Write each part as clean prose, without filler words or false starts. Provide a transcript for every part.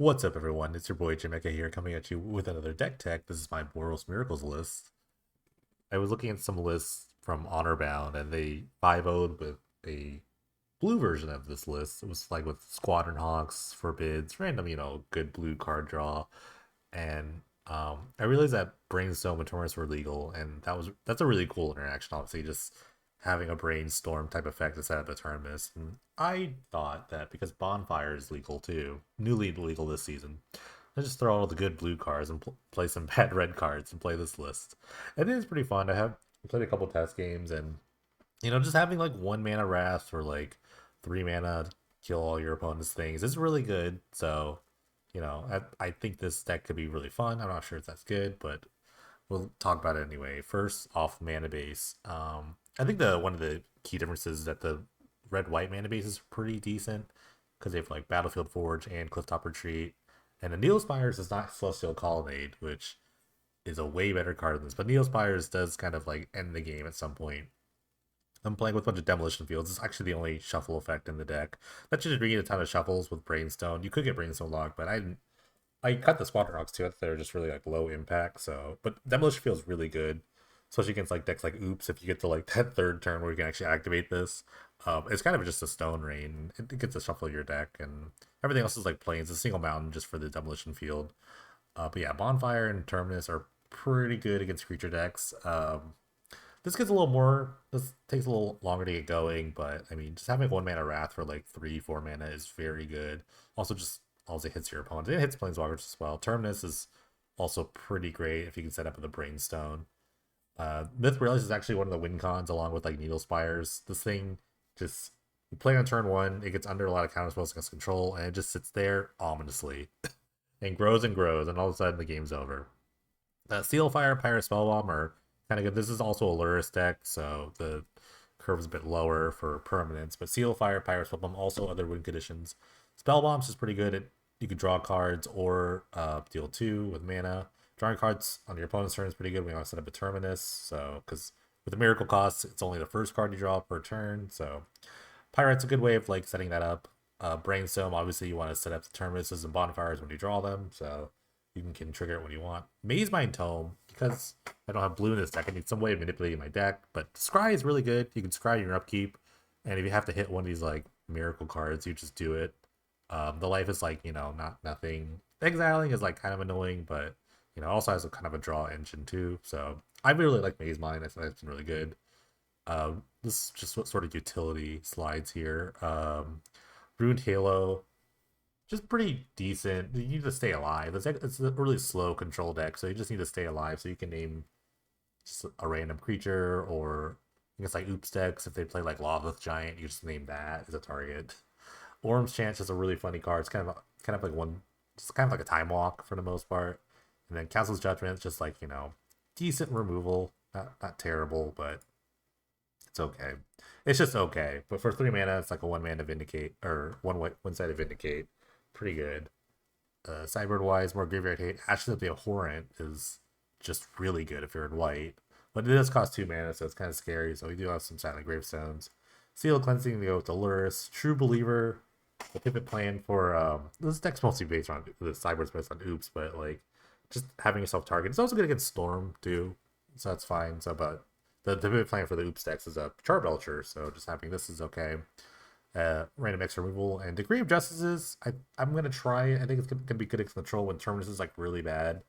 What's up, everyone? It's your boy Jamaica here, coming at you with another deck tech. This is my BOROS Miracles list. I was looking at some lists from Honorbound, and they 5-0'd with a blue version of this list. It was like with Squadron Hawks, Forbids, random, good blue card draw. And I realized that Brainstorm and Torrents were legal, and that's a really cool interaction, obviously, just having a Brainstorm type effect to set up a tournament. And I thought that because Bonfire is legal too, newly legal this season, I just throw all the good blue cards and play some bad red cards and play this list. And it is pretty fun. I played a couple test games, and just having like 1 mana Wrath or like 3 mana kill all your opponent's things is really good. So, I think this deck could be really fun. I'm not sure if that's good, but we'll talk about it anyway. First off, mana base. I think the one of the key differences is that the red white mana base is pretty decent because they have like Battlefield Forge and Clifftop Retreat, and the Needle Spires is not Celestial Colonnade, which is a way better card than this. But Needle Spires does kind of like end the game at some point. I'm playing with a bunch of Demolition Fields. It's actually the only shuffle effect in the deck. That should bring you a ton of shuffles with Brainstone. You could get Brainstone locked, but I cut the Squadron Rocks too. I thought they were just really like low impact. So, but Demolition feels really good, especially against like decks like Oops. If you get to like that third turn where you can actually activate this, it's kind of just a Stone Rain. It gets to shuffle your deck, and everything else is like plains. A single mountain just for the Demolition Field. But yeah, Bonfire and Terminus are pretty good against creature decks. This gets a little more. This takes a little longer to get going, but I mean, just having 1 mana Wrath for like 3, 4 mana is very good. Also, just also hits your opponent. It hits Planeswalkers as well. Terminus is also pretty great if you can set up with a Brainstone. Myth Realize is actually one of the win cons along with like Needle Spires. This thing just you play on turn one, it gets under a lot of counter spells against control, and it just sits there ominously and grows, and all of a sudden the game's over. Steel Fire, Pirate Spellbomb are kind of good. This is also a Lurrus deck, so the curve is a bit lower for permanence. But Seal Fire, Pirate Spellbomb, also other win conditions. Spellbombs is pretty good. You can draw cards or deal two with mana. Drawing cards on your opponent's turn is pretty good. We want to set up a Terminus, so because with the Miracle cost, it's only the first card you draw per turn. So Pirate's a good way of like setting that up. Brainstorm, obviously, you want to set up the Terminuses and Bonfires when you draw them, so you can trigger it when you want. Maze Mind Tome, because I don't have blue in this deck, I need some way of manipulating my deck. But Scry is really good. You can Scry your upkeep, and if you have to hit one of these like miracle cards, you just do it. The life is like not nothing. Exiling is like kind of annoying, but also has a kind of a draw engine too. So I really like Maze Mind. I think it's been really good. This is just what sort of utility slides here. Ruined Halo, just pretty decent. You need to stay alive. It's a really slow control deck, so you just need to stay alive. So you can name just a random creature, or I guess like Oops decks. If they play like Lawless Giant, you just name that as a target. Orm's Chance is a really funny card. It's kind of like one, it's kind of like a time walk for the most part. And then Council's Judgment is just like decent removal, not terrible, but it's okay. It's just okay. But for 3 mana, it's like a 1 mana Vindicate or one sided Vindicate. Pretty good. Sideboard wise, more graveyard hate. Ashes of the Abhorrent is just really good if you're in white. But it does cost 2 mana, so it's kind of scary. So we do have some silent gravestones. Seal Cleansing to go with Dolores. True Believer. The pivot plan for this deck's mostly based on the sideboard's based on Oops, but like just having yourself target. It's also good against Storm too, so that's fine. So, but the pivot plan for the Oops decks is a Charbelcher, so just having this is okay. Random X removal and Degree of Justices. I'm gonna try it. I think it's gonna be good against control when Terminus is like really bad.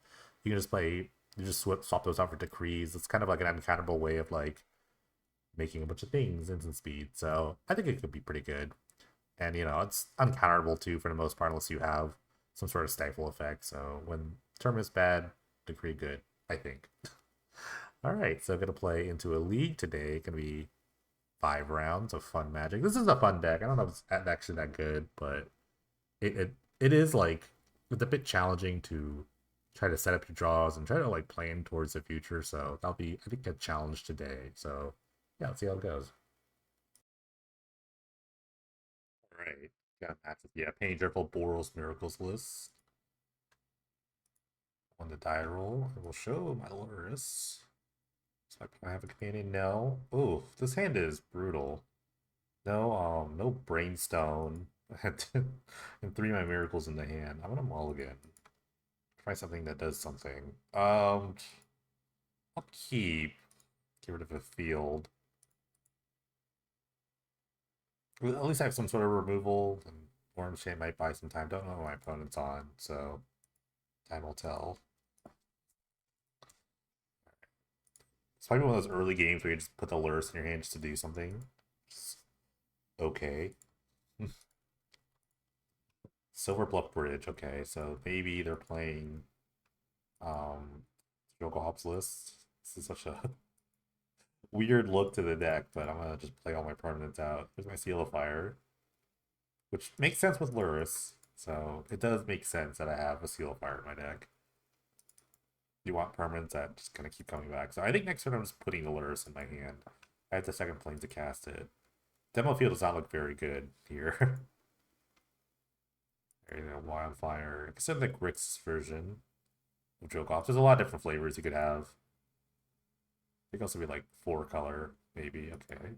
You can just swap those out for Decrees. It's kind of like an uncounterable way of like making a bunch of things instant speed. So I think it could be pretty good. And it's uncounterable too for the most part unless you have some sort of stifle effect. So when Terminus bad, Decree good, I think. All right, so I'm gonna play into a league today. Gonna be 5 rounds of fun Magic. This is a fun deck. I don't know if it's actually that good, but it is like it's a bit challenging to try to set up your draws and try to like plan towards the future. So that'll be, I think, a challenge today. So yeah, let's see how it goes. All right, got matches. Yeah, Pain Dreadful Boros Miracles list on the die roll. I will show my Lurus. So I have a companion. No. Ooh, this hand is brutal. No, no Brainstone. and three of my miracles in the hand. I'm gonna mulligan. Try something that does something. I'll keep. Get rid of a field. Well, at least I have some sort of removal, and Worm Shape might buy some time. Don't know what my opponent's on, so time will tell. It's probably one of those early games where you just put the lures in your hand just to do something. Just okay. Silver Bluff Bridge, okay, so maybe they're playing Jokulhaups list. This is such a weird look to the deck, but I'm gonna just play all my permanents out. There's my Seal of Fire, which makes sense with Lurrus, so it does make sense that I have a Seal of Fire in my deck. You want permanents that just kind of keep coming back. So I think next turn I'm just putting the Lurrus in my hand. I have the second plane to cast it. Demo field does not look very good here. There you go, Wildfire. Except the Grixis version of Jokulhaups. There's a lot of different flavors you could have. I think also be like 4-color, maybe. Okay.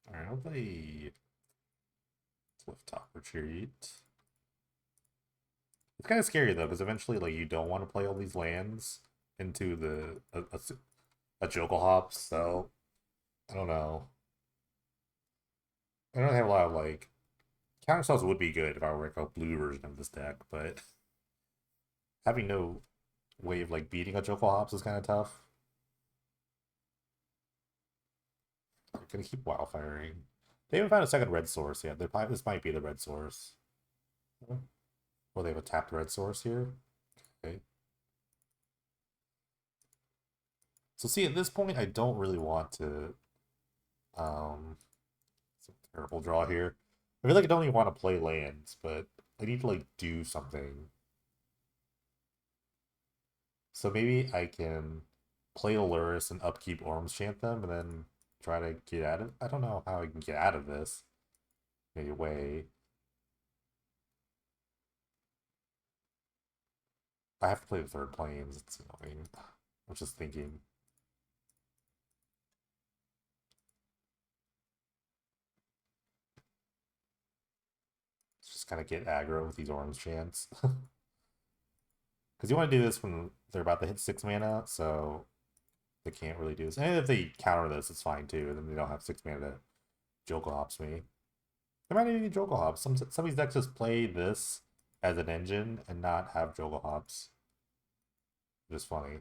Alright, I'll play Clifftop Retreat. It's kind of scary though, because eventually, like, you don't want to play all these lands into the a Jokulhaups, so I don't know. I don't have a lot of like counterspells would be good if I were like a blue version of this deck, but having no way of like beating a Jokulhaups is kind of tough. I'm gonna keep wildfiring. They haven't found a second red source yet. This might be the red source. Well, they have a tapped red source here. Okay. So see, at this point, I don't really want to. It's a terrible draw here. I feel like I don't even want to play lands, but I need to like do something. So maybe I can play Lurrus and upkeep Ormschant them, and then try to get out of. I don't know how I can get out of this. Maybe way. I have to play the third planes. It's annoying. I'm just thinking. Just kind of get aggro with these Ormschants. Because you want to do this when they're about to hit 6 mana, so they can't really do this. And if they counter this, it's fine too. Then they don't have 6 mana to Jokulhaups me. They might even need Jokulhaups. Some of these decks just play this as an engine and not have Jokulhaups. Just funny.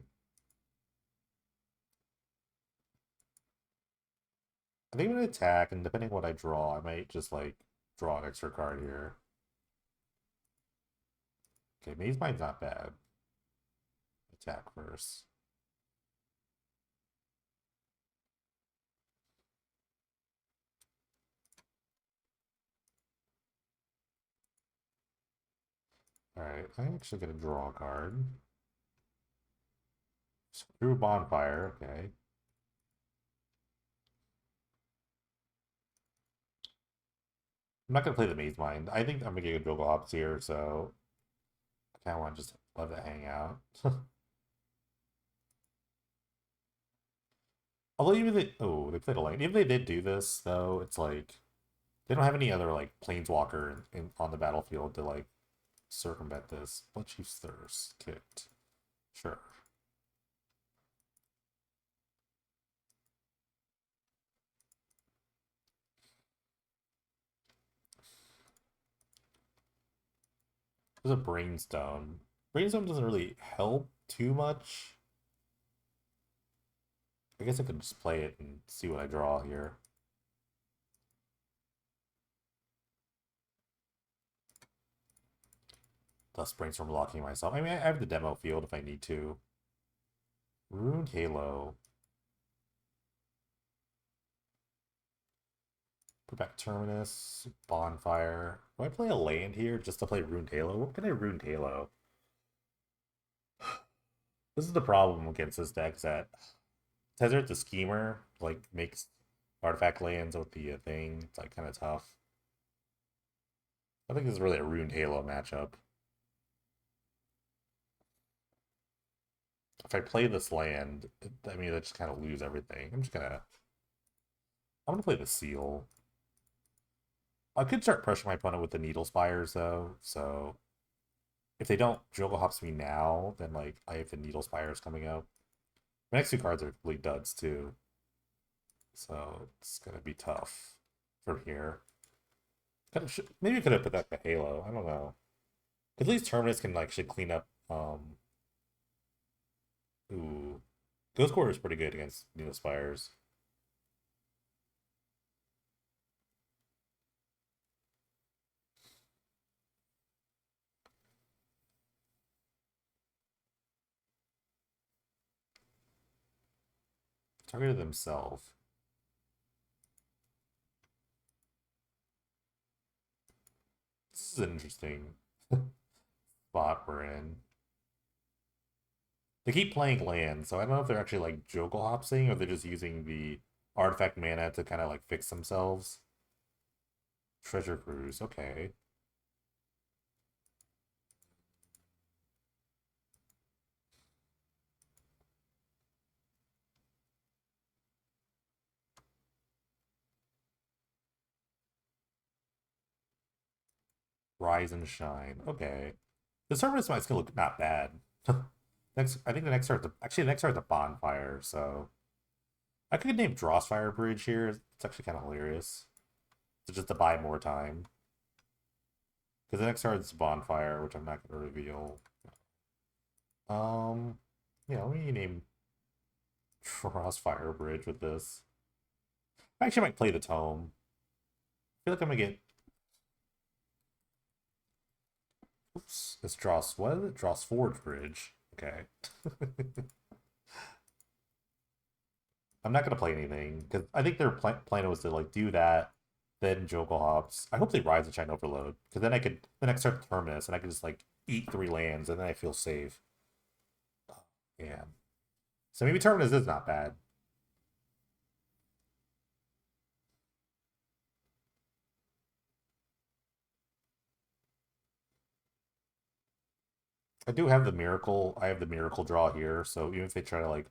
I think I'm gonna attack, and depending on what I draw, I might just like draw an extra card here. Okay, Maze Mind's not bad. Attack first. Alright, I'm actually gonna draw a card. Screw Bonfire, okay. I'm not gonna play the Maze Mind. I think I'm gonna get a Jokulhaups here, so I kinda wanna just let it hang out. Although even they they played a lane. Even if they did do this, though, it's like they don't have any other like planeswalker on the battlefield to like circumvent this. Bloodchief's Thirst kicked. Sure. There's a Brainstone. Brainstone doesn't really help too much. I guess I could just play it and see what I draw here. Thus Brainstorm blocking myself. I mean, I have the demo field if I need to. Ruined Halo. Put back Terminus. Bonfire. Do I play a land here just to play Ruined Halo? What can I Ruined Halo? This is the problem against this deck, is that Tezzeret the Schemer like makes artifact lands with the thing. It's like kind of tough. I think this is really a Ruined Halo matchup. if I play this land, I mean, I just kind of lose everything. I'm gonna play the seal. I could start pressuring my opponent with the needle spires though. So if they don't Jokulhaups me now, then like I have the needle spires coming up. My next two cards are complete duds too, so it's gonna be tough from here. Maybe I could have put that to Halo. I don't know. At least Terminus can like should clean up. Ooh, Ghost Quarter is pretty good against needle spires. Targeted themselves. This is an interesting spot we're in. They keep playing land, so I don't know if they're actually like Jokulhopsing or they're just using the artifact mana to kind of like fix themselves. Treasure Cruise, okay. Rise and Shine, okay. The service might still look not bad. Next, I think the next card's actually the next card's a bonfire, so I could name Drossfire Bridge here. It's actually kind of hilarious. So just to buy more time. Because the next card's bonfire, which I'm not going to reveal. Um, yeah, let me name Drossfire Bridge with this. I actually might play the tome. I feel like I'm gonna get. Oops, it's Dross. What is it? Dross Forge Bridge. Okay. I'm not gonna play anything because I think their plan was to like do that, then Jokulhaups. I hope they Rise and Shine Overload because then I could then I can start the Terminus and I can just like eat 3 lands and then I feel safe. Yeah. So maybe Terminus is not bad. I do have the Miracle. I have the Miracle draw here, so even if they try to like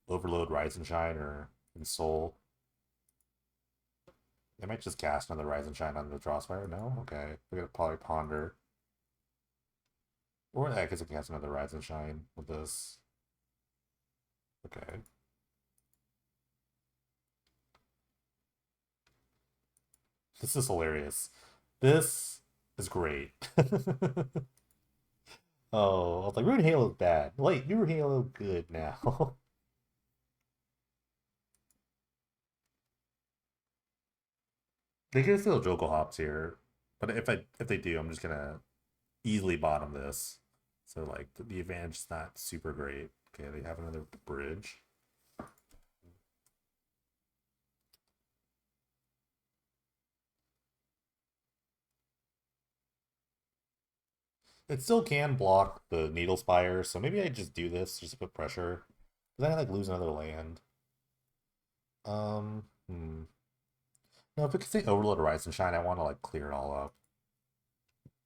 overload Rise and Shine or in Soul, they might just cast another Rise and Shine on the Drossfire. No, okay. We gotta probably ponder. Or I guess I can cast another Rise and Shine with this. Okay. This is hilarious. This is great. Oh, I was like, Rune Halo's bad. Wait, Rune Halo good now. They can still Jokulhaups here, but if they do, I'm just gonna easily bottom this. So like the advantage is not super great. Okay, they have another bridge. It still can block the Needle Spire, so maybe I just do this just to put pressure. But then I like lose another land. Hmm. No, if it can say Overload or Rise and Shine, I want to like clear it all up.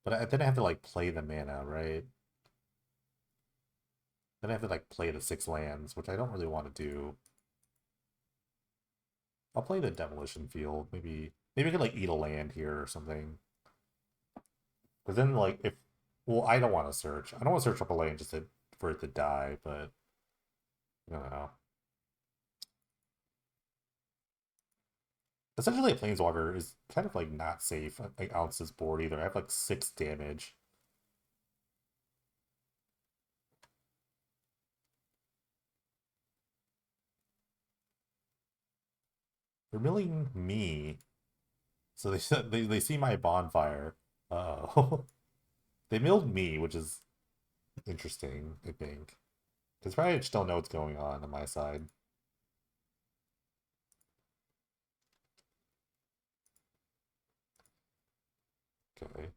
But then I have to like play the mana, right? Then I have to like play the 6 lands, which I don't really want to do. I'll play the Demolition Field. Maybe I could like eat a land here or something. Because then like if well, I don't want to search. I don't want to search up a land for it to die, but I don't know. Essentially, a Planeswalker is kind of like not safe like on this board either. I have like 6 damage. They're milling me, so they see my bonfire. Oh, they milled me, which is interesting. I think because probably just don't know what's going on my side. Okay,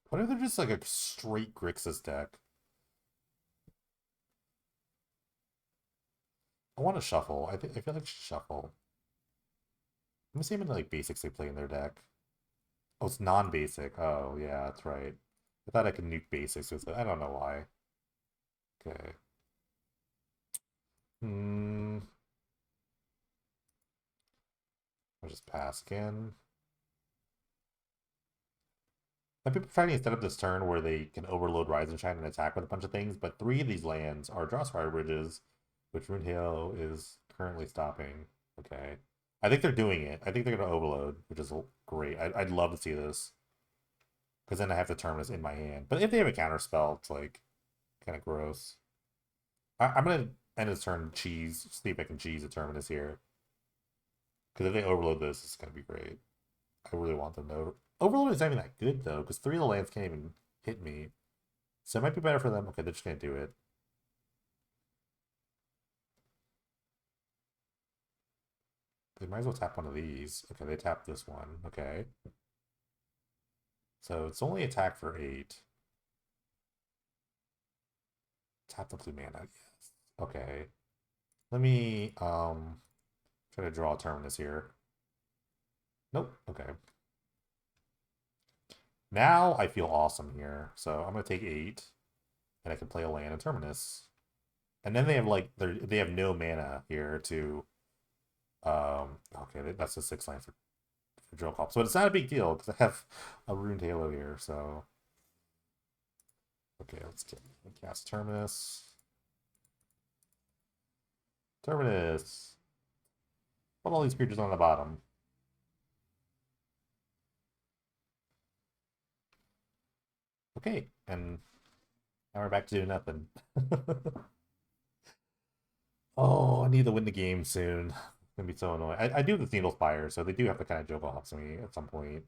what if they're just like a straight Grixis deck? I want to shuffle. I feel like shuffle. Let me see how many like basics they play in their deck. Oh, it's non-basic. Oh, yeah, that's right. I thought I could nuke basics with it. I don't know why. Okay. Hmm. I'll just pass again. I've been finding a setup this turn where they can overload Rise and Shine and attack with a bunch of things, but 3 of these lands are Drawspire Bridges, which Runehail is currently stopping. Okay. I think they're doing it. I think they're going to overload, which is great. I'd love to see this. Because then I have the Terminus in my hand. But if they have a counter spell, it's like kind of gross. I'm going to end this turn cheese, see if I can cheese a Terminus here. Because if they overload this, it's going to be great. I really want them to. Overload is not even that good, though, because 3 of the lands can't even hit me. So it might be better for them. Okay, they're just going to do it. They might as well tap one of these. Okay, they tap this one. Okay. So it's only attack for 8. Tap the blue mana, yes. Okay. Let me try to draw a Terminus here. Nope. Okay. Now I feel awesome here. So I'm gonna take 8. And I can play a land and Terminus. And then they have like they have no mana here to okay, that's a 6 land for Jokulhaups. So it's not a big deal because I have a Ruined Halo here, so okay, let's cast Terminus. Terminus. Put all these creatures on the bottom. Okay, and now we're back to doing nothing. Oh, I need to win the game soon. It's gonna be so annoying. I do the Needle Spire, so they do have to kind of Jokulhaups me at some point.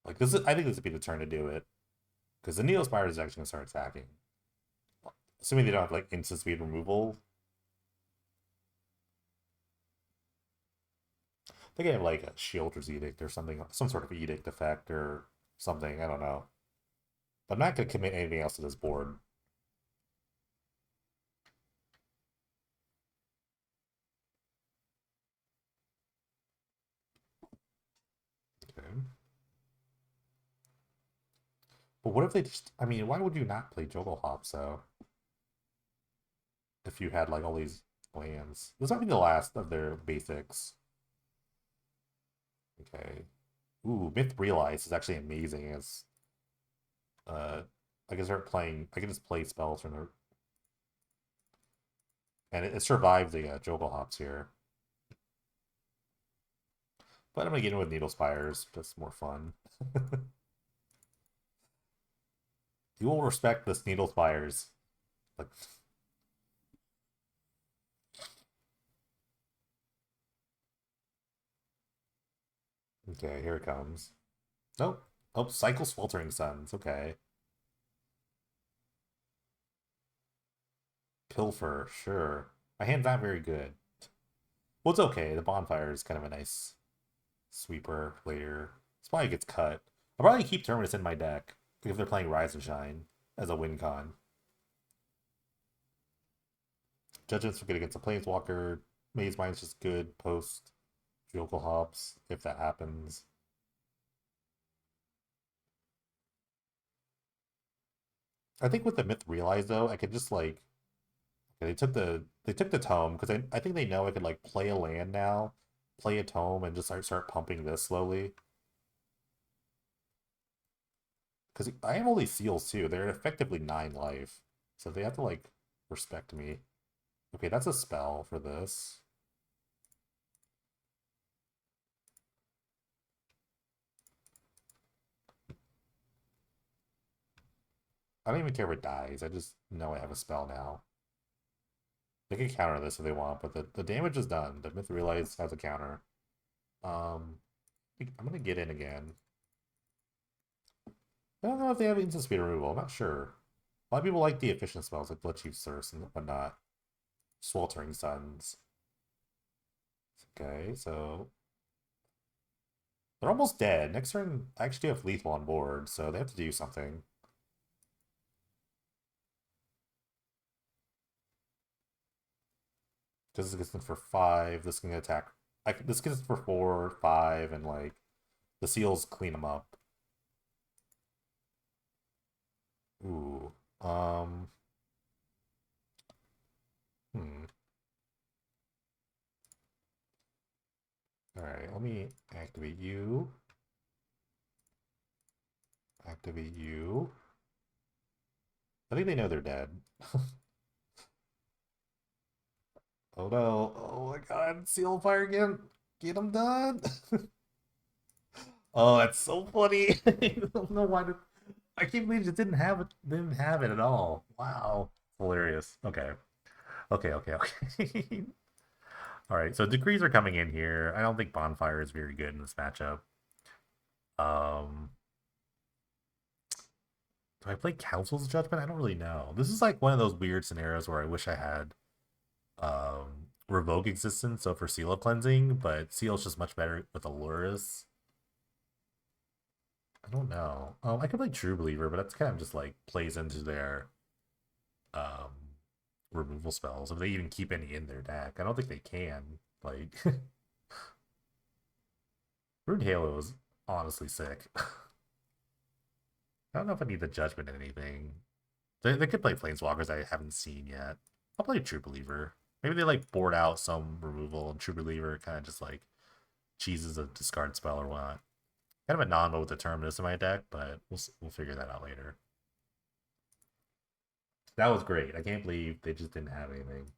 Like this is, I think this would be the turn to do it. Because the Needle Spire is actually gonna start attacking. Assuming they don't have like instant speed removal. They can have like a Shielder's Edict or something, some sort of edict effect or something. I don't know. But I'm not gonna commit anything else to this board. Okay. But what if they just? I mean, why would you not play Jokulhaups though? If you had like all these lands, this might be the last of their basics. Okay. Ooh, Myth Realize is actually amazing. It's I can start playing. I can just play spells from there, and it survived the Jokulhaups here. But I'm gonna get in with Needle Spires. Just more fun. You will respect this Needle Spires. Like, okay, here it comes. Nope. Oh, Cycle Sweltering Suns. Okay. Pilfer. Sure. My hand's not very good. Well, it's okay. The bonfire is kind of a nice sweeper later. This probably gets cut. I'll probably keep Terminus in my deck if they're playing Rise and Shine as a win con. Judgment's good against a Planeswalker. Maze Mind's just good post Jokulhaups if that happens. I think with the Myth Realize though, I could just like they took the tome because I think they know I could like play a land now, play a tome, and just start pumping this slowly. Because I have all these seals too. They're effectively 9 life, so they have to like respect me. Okay, that's a spell for this. I don't even care if it dies. I just know I have a spell now. They can counter this if they want, but the damage is done. The Myth Realize has a counter. I'm gonna get in again. I don't know if they have instant speed removal. I'm not sure. A lot of people like the efficient spells like Bloodchief Source and whatnot. Sweltering Suns. Okay, so they're almost dead. Next turn, I actually have lethal on board, so they have to do something. Because this gets them for 5. This can attack. This gets them for 4, 5, and like the seals clean them up. Ooh. Alright, let me activate you. Activate you. I think they know they're dead. Oh no. Oh my god. Seal fire again. Get them done. Oh, that's so funny. I don't know why. I can't believe it didn't have it. Didn't have it at all. Wow. Hilarious. Okay. Okay. Okay. Okay. All right. So decrees are coming in here. I don't think bonfire is very good in this matchup. Um, do I play council's judgment? I don't really know. This is like one of those weird scenarios where I wish I had revoke existence, so for seal of cleansing, but seal's just much better with Allurus. I don't know. I could play True Believer, but that's kind of just like plays into their um removal spells. If they even keep any in their deck. I don't think they can. Like Rune Halo is honestly sick. I don't know if I need the judgment in anything. They could play Planeswalkers I haven't seen yet. I'll play True Believer. Maybe they like board out some removal and True Believer kind of just like cheeses a discard spell or what. Kind of a non-mode determinist in my deck, but we'll figure that out later. That was great. I can't believe they just didn't have anything.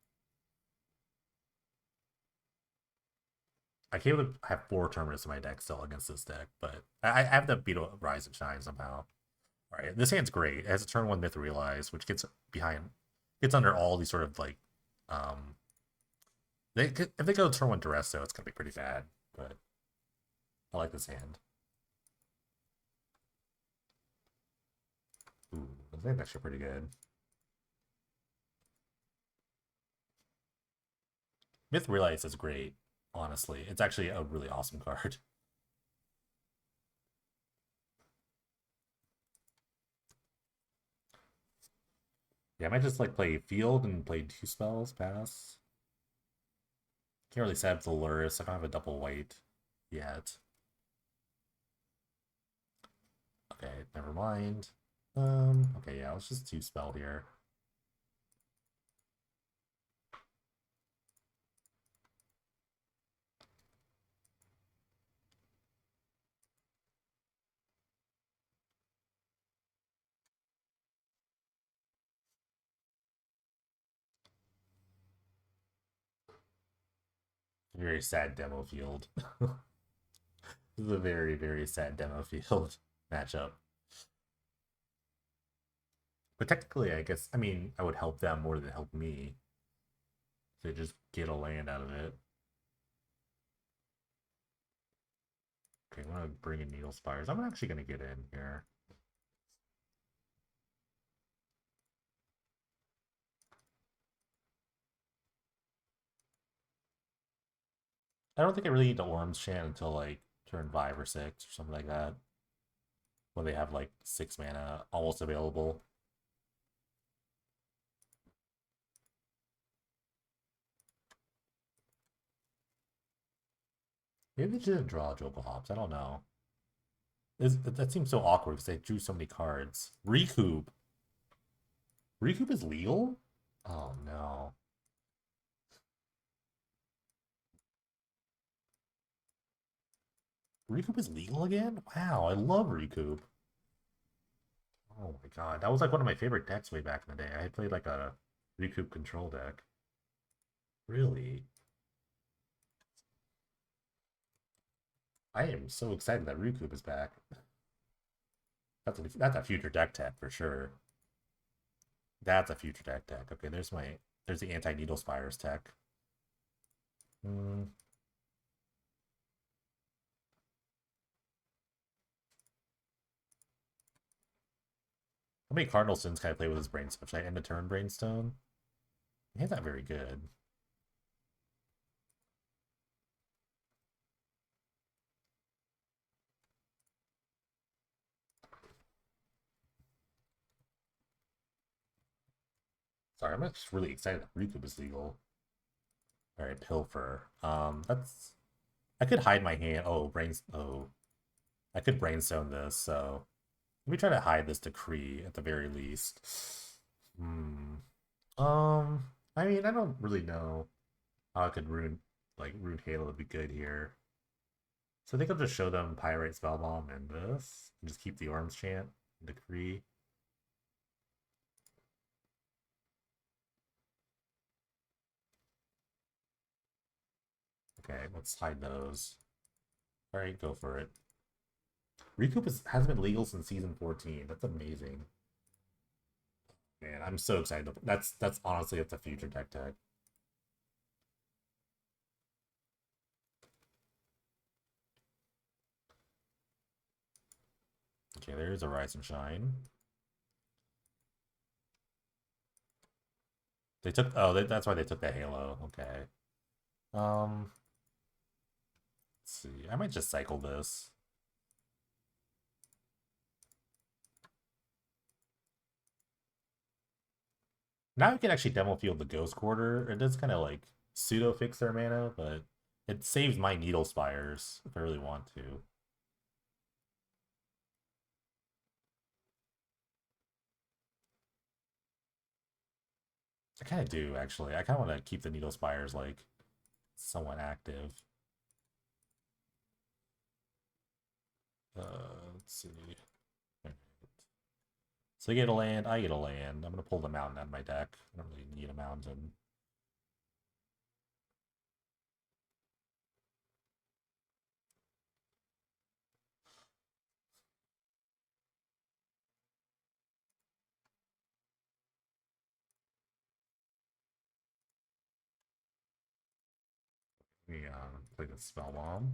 I can't believe I have 4 terminus in my deck still against this deck, but I have to beat a Rise and Shine somehow. All right, this hand's great. It has a turn 1 Myth Realize, which gets under all these sort of like, um, if they go turn 1 Duress, though, it's gonna be pretty bad. But I like this hand. Ooh, I think that's actually pretty good. Myth Realize is great, honestly. It's actually a really awesome card. Yeah, I might just like play Field and play 2 spells, pass. Can't really set up the Lurus. I don't have a double white yet. Okay, never mind. Okay, yeah, let's just 2 spell here. Very sad demo field. This is a very, very sad demo field matchup. But technically, I guess, I mean, I would help them more than help me. They just get a land out of it. Okay, I'm gonna bring in Needle Spires. I'm actually gonna get in here. I don't think I really need to Orm's Chant until like turn 5 or 6 or something like that. When they have like 6 mana almost available. Maybe they didn't draw Jokulhaups. I don't know. That seems so awkward because they drew so many cards. Recoup. Recoup is legal? Oh no. Recoup is legal again? Wow, I love Recoup. Oh my god. That was like one of my favorite decks way back in the day. I had played like a Recoup control deck. Really? I am so excited that Recoup is back. That's a future deck tech for sure. That's a future deck tech. Okay, there's the anti-needle spires tech. Hmm. How many Cardinal Sins can I play with his Brainstorm? Should I end a turn Brainstorm? He's not very good. Sorry, I'm just really excited that Recoup is legal. Alright, Pilfer. That's I could hide my hand. I could brainstorm this, so let me try to hide this decree at the very least. Hmm. I mean, I don't really know how I could rune Halo would be good here. So I think I'll just show them Pyrite Spellbomb and this. And just keep the Orms Chant and Decree. Okay, let's hide those. Alright, go for it. Recoup has been legal since season 14. That's amazing. Man, I'm so excited. That's honestly it's a future deck tag. Okay, there's a Rise and Shine. They took that's why they took the Halo. Okay. Let's see. I might just cycle this. Now we can actually demo field the Ghost Quarter. It does kind of like pseudo fix their mana, but it saves my Needle Spires if I really want to. I kind of do actually. I kind of want to keep the Needle Spires like somewhat active. Let's see. So they get a land, I get a land. I'm gonna pull the mountain out of my deck. I don't really need a mountain. Let me play the spell bomb.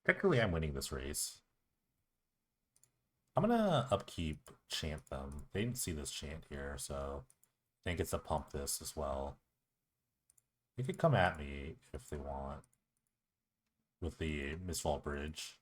Technically, I'm winning this race. I'm gonna upkeep chant them. They didn't see this chant here, so I think it's to pump this as well. They could come at me if they want with the Mistfall Bridge.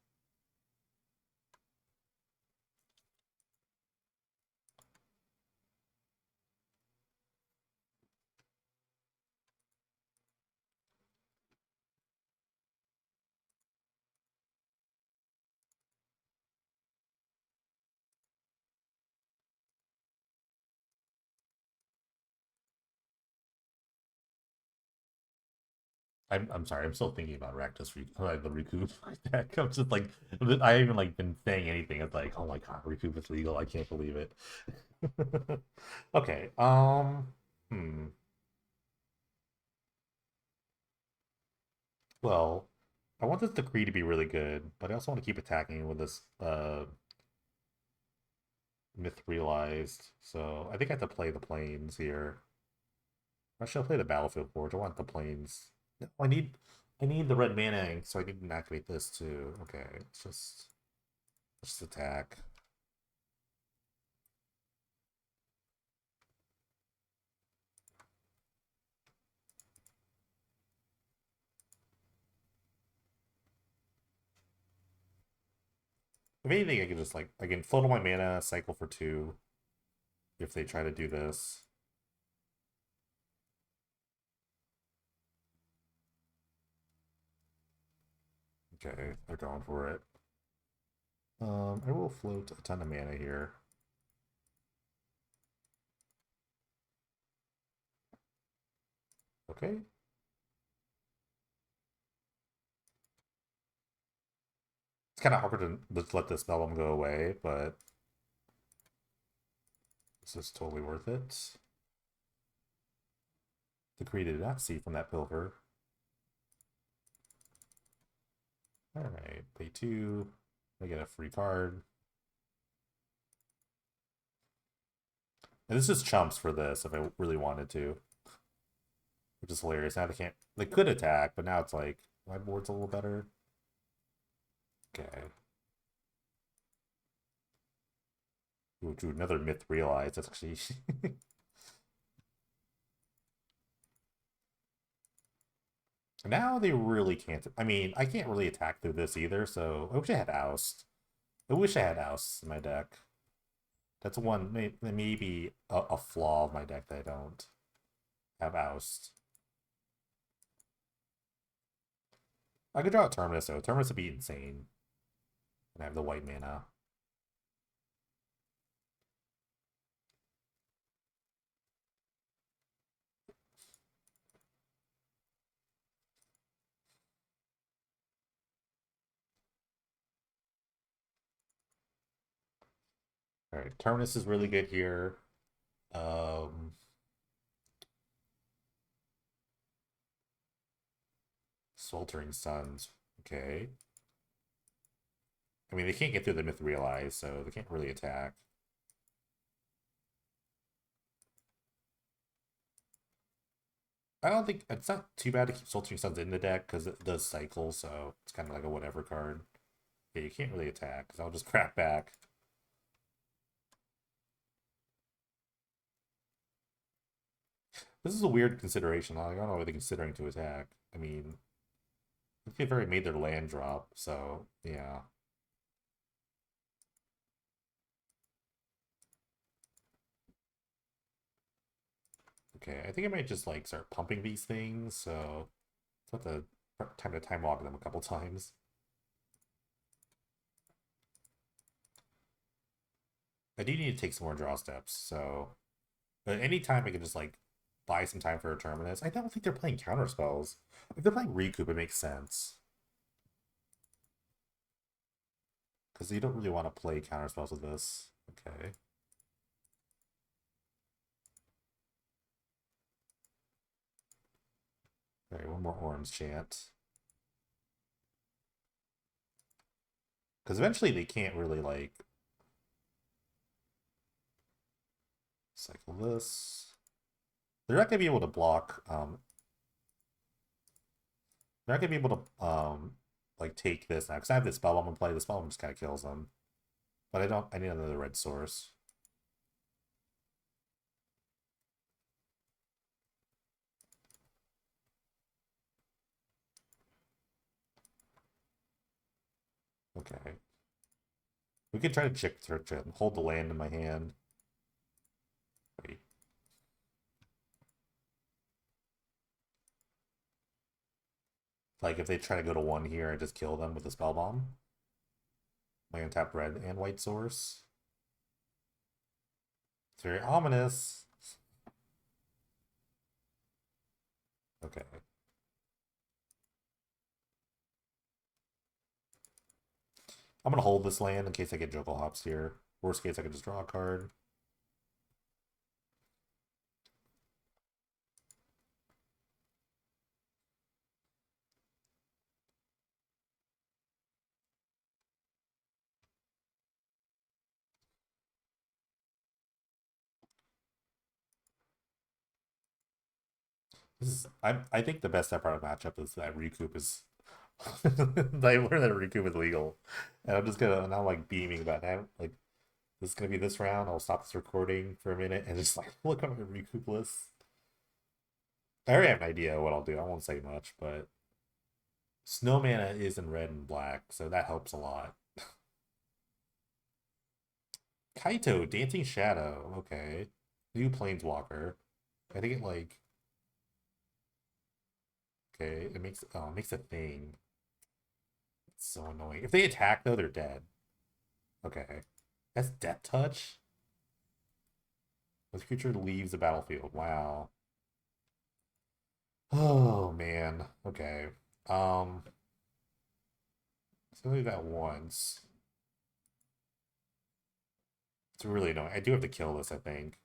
I'm sorry. I'm still thinking about Rakdos the recoup deck. I'm just like I haven't like been saying anything. It's like, oh my god, recoup is legal. I can't believe it. Okay. Well, I want this decree to be really good, but I also want to keep attacking with this myth realized. So I think I have to play the planes here. Or should I play the battlefield forge? I want the planes. No, I need the red mana ink, so I need to activate this too. Okay, let's just attack. If anything, I can just like I can float all my mana, cycle for 2 if they try to do this. Okay, they're going for it. I will float a ton of mana here. Okay. It's kind of hard to just let this spell go away, but this is totally worth it. Decree did not see from that pilfer. Alright, pay 2. I get a free card. And this is chumps for this if I really wanted to. Which is hilarious. Now they can't. They could attack, but now it's like my board's a little better. Okay. Ooh, dude, another myth realized. That's actually. Now they really can't. I mean, I can't really attack through this either, so I wish I had Oust. I wish I had Oust in my deck. That's one, maybe a flaw of my deck that I don't have Oust. I could draw a Terminus, though. Terminus would be insane. And I have the white mana. Alright, Terminus is really good here. Um, Sweltering Suns. Okay. I mean, they can't get through the Myth Realize, so they can't really attack. I don't think it's not too bad to keep Sweltering Suns in the deck because it does cycle, so it's kind of like a whatever card. Yeah, you can't really attack because I'll just crap back. This is a weird consideration. Like, I don't know what they're considering to attack. I mean, I think they've already made their land drop, so yeah. Okay, I think I might just like start pumping these things, so I'll have to time walk them a couple times. I do need to take some more draw steps, so but anytime I can just like buy some time for a Terminus. I don't think they're playing counter spells. If they're playing Recoup, it makes sense. Because you don't really want to play counter spells with this. Okay. Alright, one more orange chant. Because eventually they can't really like cycle this. They're not gonna be able to block they're not gonna be able to like take this now. Because I have this spell I'm gonna play. The spell just kinda kills them. But I need another red source. Okay. We could try to chick search it and hold the land in my hand. Wait. Like if they try to go to one here, I just kill them with the spell bomb. My untapped red and white source. It's very ominous. Okay. I'm gonna hold this land in case I get Jokulhaups here. Worst case, I can just draw a card. I think the best part of the matchup is that Recoup is I learned that Recoup is legal. And I'm just gonna now like beaming about that. Like this is gonna be this round. I'll stop this recording for a minute and just like look at my Recoup list. I already have an idea what I'll do. I won't say much, but Snowmana is in red and black, so that helps a lot. Kaito, Dancing Shadow. Okay. New Planeswalker. I think it like okay, it makes a thing. It's so annoying. If they attack though, they're dead. Okay. That's Death Touch? This creature leaves the battlefield. Wow. Oh man. Okay. It's only that once. It's really annoying. I do have to kill this, I think.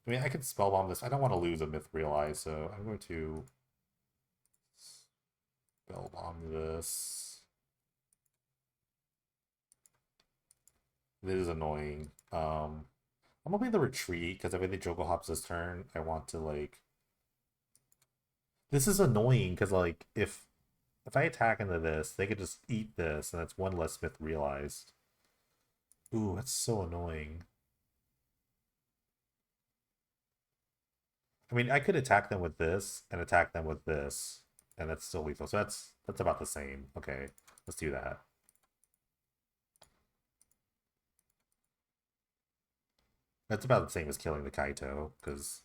I mean, I could spellbomb this. I don't want to lose a Myth Realize, so I'm going to spellbomb this. This is annoying. I'm gonna play the retreat because if I think Jokulhaups this turn, I want to like. This is annoying because like if I attack into this, they could just eat this, and that's one less Myth Realized. Ooh, that's so annoying. I mean, I could attack them with this and attack them with this, and that's still lethal. So that's about the same. Okay, let's do that. That's about the same as killing the Kaito, because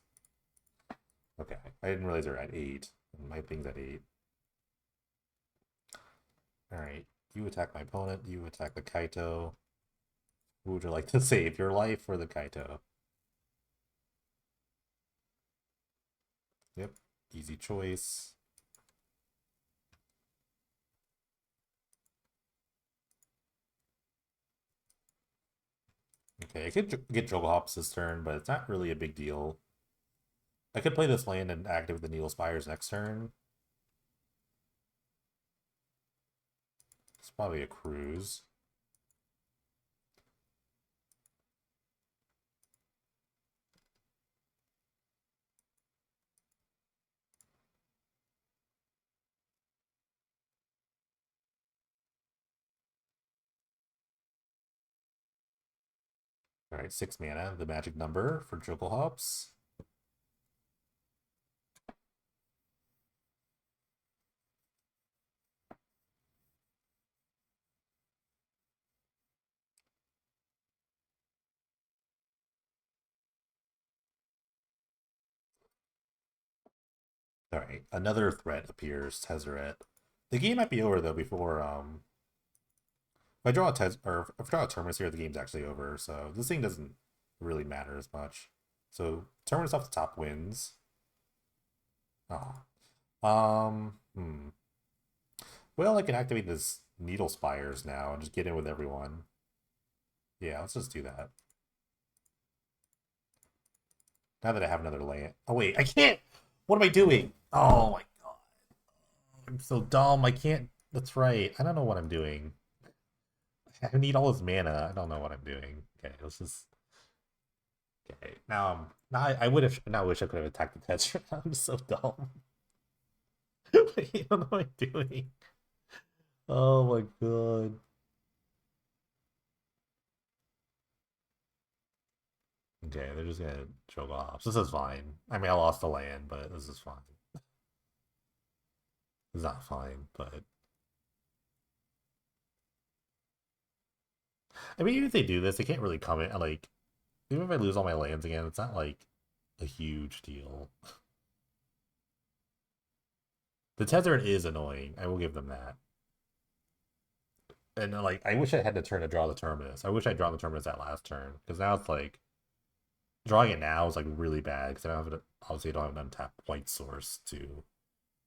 okay, I didn't realize they're at 8. My thing's at 8. Alright, you attack my opponent, you attack the Kaito. Who would you like to save, your life or the Kaito? Yep, easy choice. Okay, I could get Jokulhaups this turn, but it's not really a big deal. I could play this land and activate the Needle Spires next turn. It's probably a cruise. All right, 6 mana, the magic number for Jokulhaups. All right, another threat appears, Tezzeret. The game might be over though before if I draw a or if I draw a Terminus here, the game's actually over. So this thing doesn't really matter as much. So Terminus off the top wins. Oh. Well, I can activate this Needle Spires now and just get in with everyone. Yeah, let's just do that. Now that I have another land. Oh wait, I can't. What am I doing? Oh my god, I'm so dumb. I can't. That's right. I don't know what I'm doing. I need all this mana. I don't know what I'm doing. Okay, let's just. Okay, now I would have now wish I could have attacked the Tetra. I'm so dumb. I don't know what I'm doing. Oh my god. Okay, they're just gonna choke off. This is fine. I mean, I lost the land, but this is fine. It's not fine, but I mean, even if they do this, they can't really comment. Like, even if I lose all my lands again, it's not like a huge deal. The Tezzeret is annoying. I will give them that. And like, I wish I had the turn to draw the Terminus. I wish I'd drawn the Terminus that last turn because now it's like drawing it now is like really bad because I don't have it. Obviously, I don't have an untapped white source to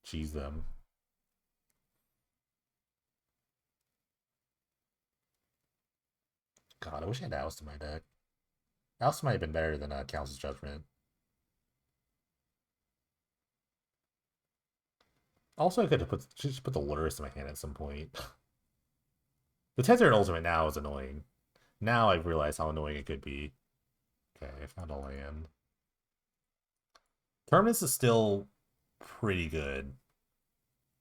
cheese them. God, I wish I had Oust in my deck. Oust might have been better than Council's Judgment. Also, I could have just put the Lurrus in my hand at some point. The Tezzeret Ultimate now is annoying. Now I've realized how annoying it could be. Okay, I found a land. Terminus is still pretty good,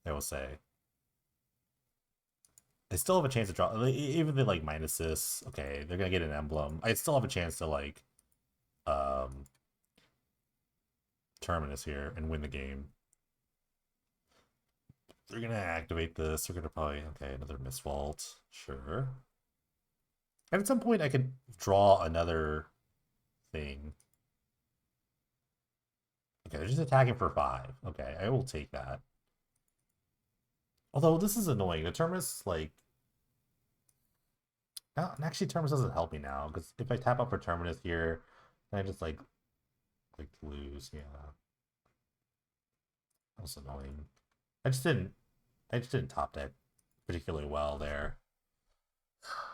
I will say. I still have a chance to draw, even if they like minus this. Okay, they're gonna get an emblem. I still have a chance to like, um, Terminus here and win the game. They're gonna activate this. They're gonna probably okay another Misvault, sure. And at some point, I could draw another thing. Okay, they're just attacking for 5. Okay, I will take that. Although this is annoying. The Terminus like now, actually, Terminus doesn't help me now because if I tap up for Terminus here, then I just like lose. Yeah, that's annoying. I just didn't. I just didn't top deck particularly well there.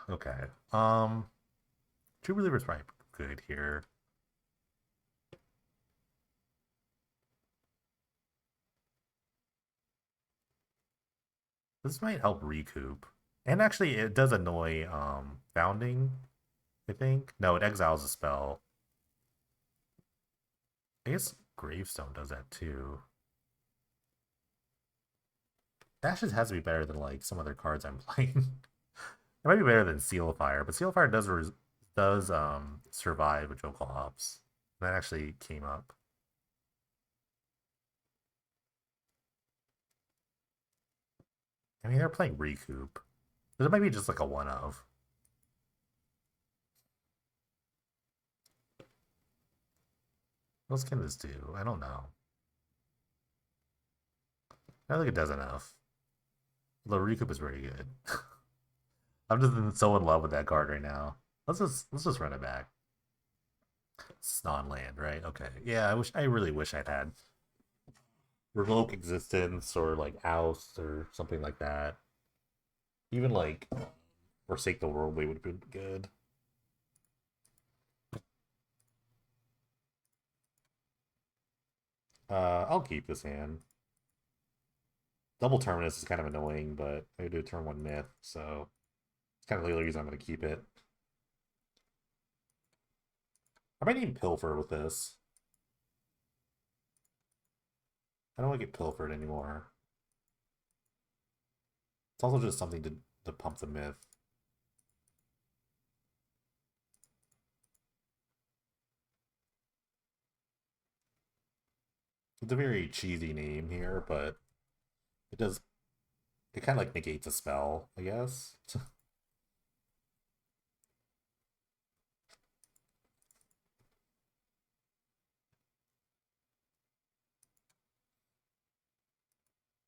Okay. True Believer's probably good here. This might help recoup. And actually, it does annoy Founding, I think. No, it exiles a spell. I guess Gravestone does that too. That just has to be better than like some other cards I'm playing. It might be better than Seal of Fire, but Seal of Fire does survive with Jokulhaups. That actually came up. I mean, they're playing Recoup. But it might be just like a one of. What else can this do? I don't know. I don't think it does enough. The Recoup is very good. I'm just so in love with that card right now. Let's just run it back. It's non-land, right? Okay. Yeah, I really wish I'd had Revoke Existence or like Oust or something like that. Even like Forsake the Worldly would have been good. I'll keep this hand. Double Terminus is kind of annoying, but I do turn one myth, so it's kind of the only reason I'm going to keep it. I might even pilfer with this. I don't want to get pilfered anymore. It's also just something to pump the myth. It's a very cheesy name here, but it does. It kind of like negates a spell, I guess.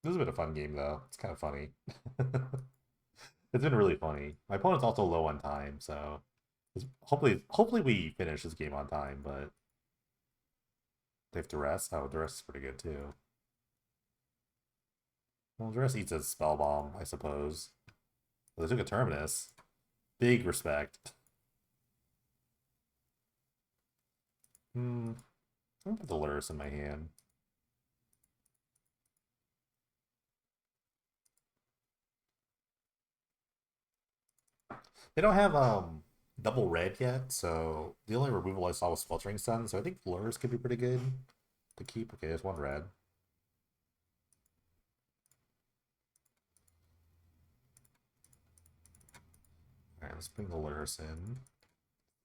This has been a fun game, though. It's kind of funny. It's been really funny. My opponent's also low on time, so hopefully we finish this game on time. But they have to rest. Oh, the rest is pretty good too. Well, the rest eats a spell bomb, I suppose. Well, they took a terminus. Big respect. Hmm. I'm gonna put the Lurrus in my hand. They don't have double red yet, so the only removal I saw was Sweltering Sun, so I think Lures could be pretty good to keep. Okay, there's one red. Alright, let's bring the Lures in.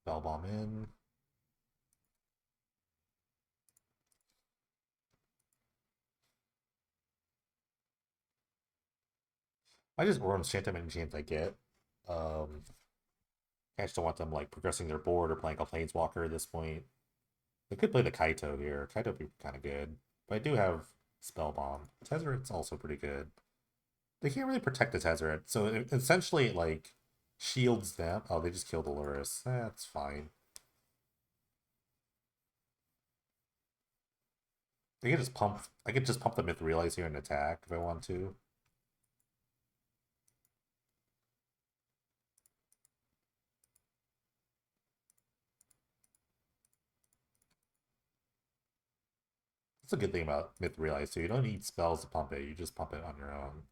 Spell Bomb in. I just Orange Chant them any chance I get. I just don't want them like progressing their board or playing a Planeswalker at this point. They could play the Kaito here. Kaito would be kind of good. But I do have Spell Bomb. Tezzeret's also pretty good. They can't really protect the Tezzeret, so essentially it like shields them. Oh, they just killed Dolores. That's fine. I could just pump. I could just pump the Myth Realize here and attack if I want to. That's a good thing about Myth Realize too. You don't need spells to pump it. You just pump it on your own.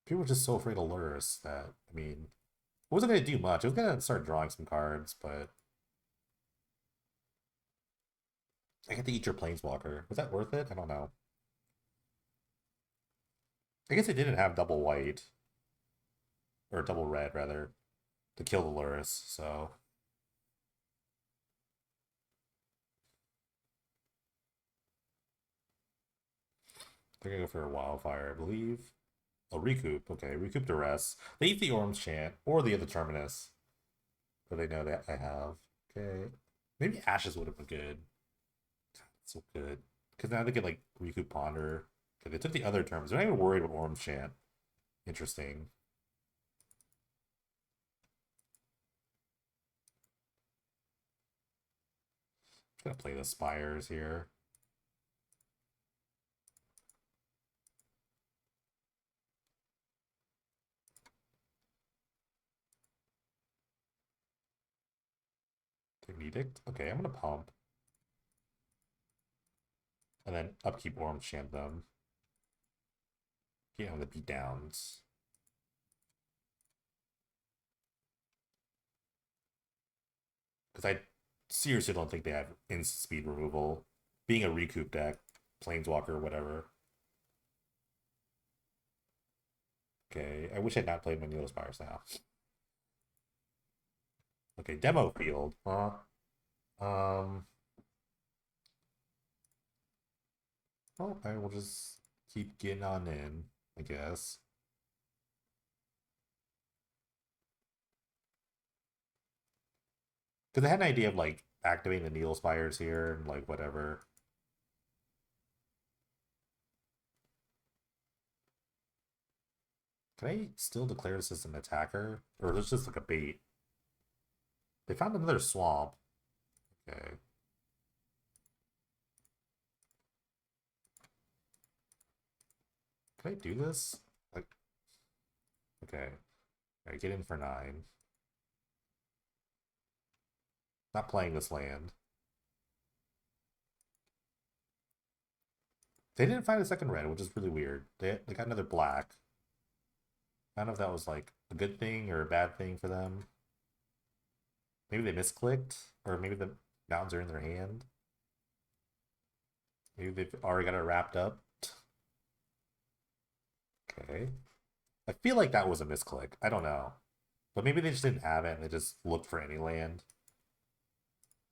People are just so afraid of Lurrus that I mean, it wasn't gonna do much. It was gonna start drawing some cards, but I get to eat your Planeswalker. Was that worth it? I don't know. I guess it didn't have double white or double red rather to kill the Lurrus, so they're gonna go for a Wildfire, I believe. Oh, recoup. Okay, recoup to rest. They eat the Orange Chant or the other Terminus, but they know that I have. Okay, maybe Ashes would have been good. So good because now they can like recoup Ponder. Okay, they took the other terms. They're not even worried about Orange Chant. Interesting. I'm gonna play the Spires here. Edict. Okay, I'm gonna pump. And then upkeep Orange Chant them. Get on the beatdowns. Because I seriously don't think they have instant speed removal. Being a recoup deck, Planeswalker, whatever. Okay, I wish I had not played Manila Spires now. Okay, demo field. Huh? Um. Well, I will just keep getting on in, I guess. Because I had an idea of like activating the Needle Spires here and like whatever. Can I still declare this as an attacker? Or is this just like a bait? They found another swamp. Okay. Can I do this? Like, okay. I get in for 9. Not playing this land. They didn't find a second red, which is really weird. They got another black. I don't know if that was like a good thing or a bad thing for them. Maybe they misclicked, or maybe the mountains are in their hand. Maybe they've already got it wrapped up. Okay. I feel like that was a misclick. I don't know. But maybe they just didn't have it and they just looked for any land.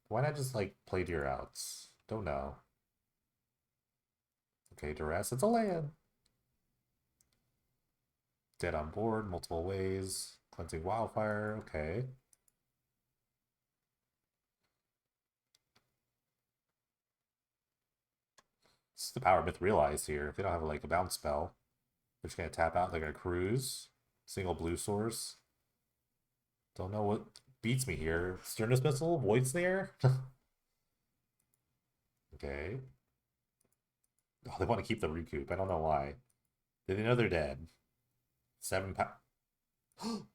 Why not just like play deer outs? Don't know. Okay, duress. It's a land. Dead on board, multiple ways. Cleansing wildfire. Okay. This is the power of myth realized here. If they don't have like a bounce spell, they're just gonna tap out. They're gonna cruise. Single blue source. Don't know what beats me here. Sternus missile, void snare. Okay. Oh, they want to keep the recoup. I don't know why. They know they're dead. 7 Oh,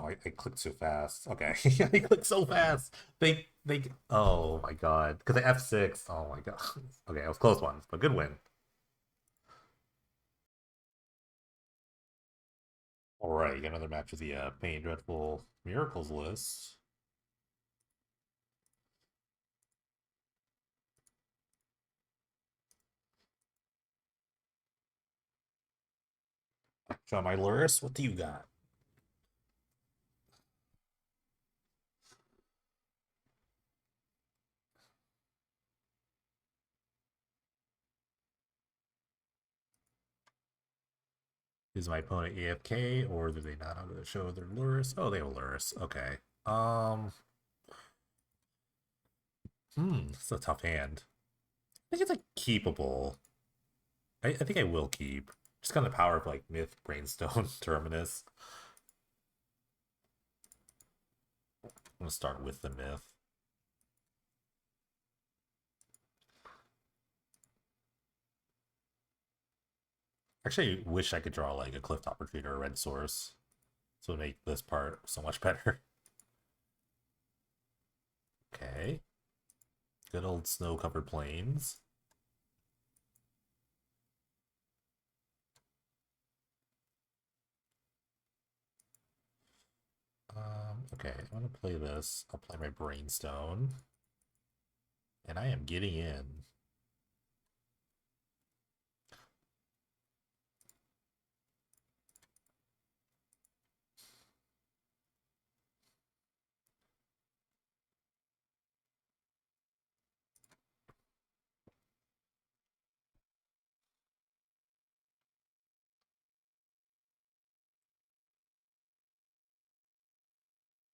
I clicked so fast. Okay, I clicked so fast. They. Oh my god, because they F6. Oh my god. Okay, it was close ones, but good win. All right, got another match of the Pain Dreadful Miracles list. Show my Luris. What do you got? Is my opponent AFK or do they not have to show their Luris? Oh, they have a Luris. Okay. It's a tough hand. I think it's like keepable. I think I will keep. Just kind of power of like Myth, Brainstone, Terminus. I'm gonna start with the Myth. Actually, I wish I could draw like a Clifftop Retreat or a Red Source. So it would make this part so much better. Okay. Good old snow-covered plains. Okay, I'm gonna play this. I'll play my Brainstone. And I am getting in.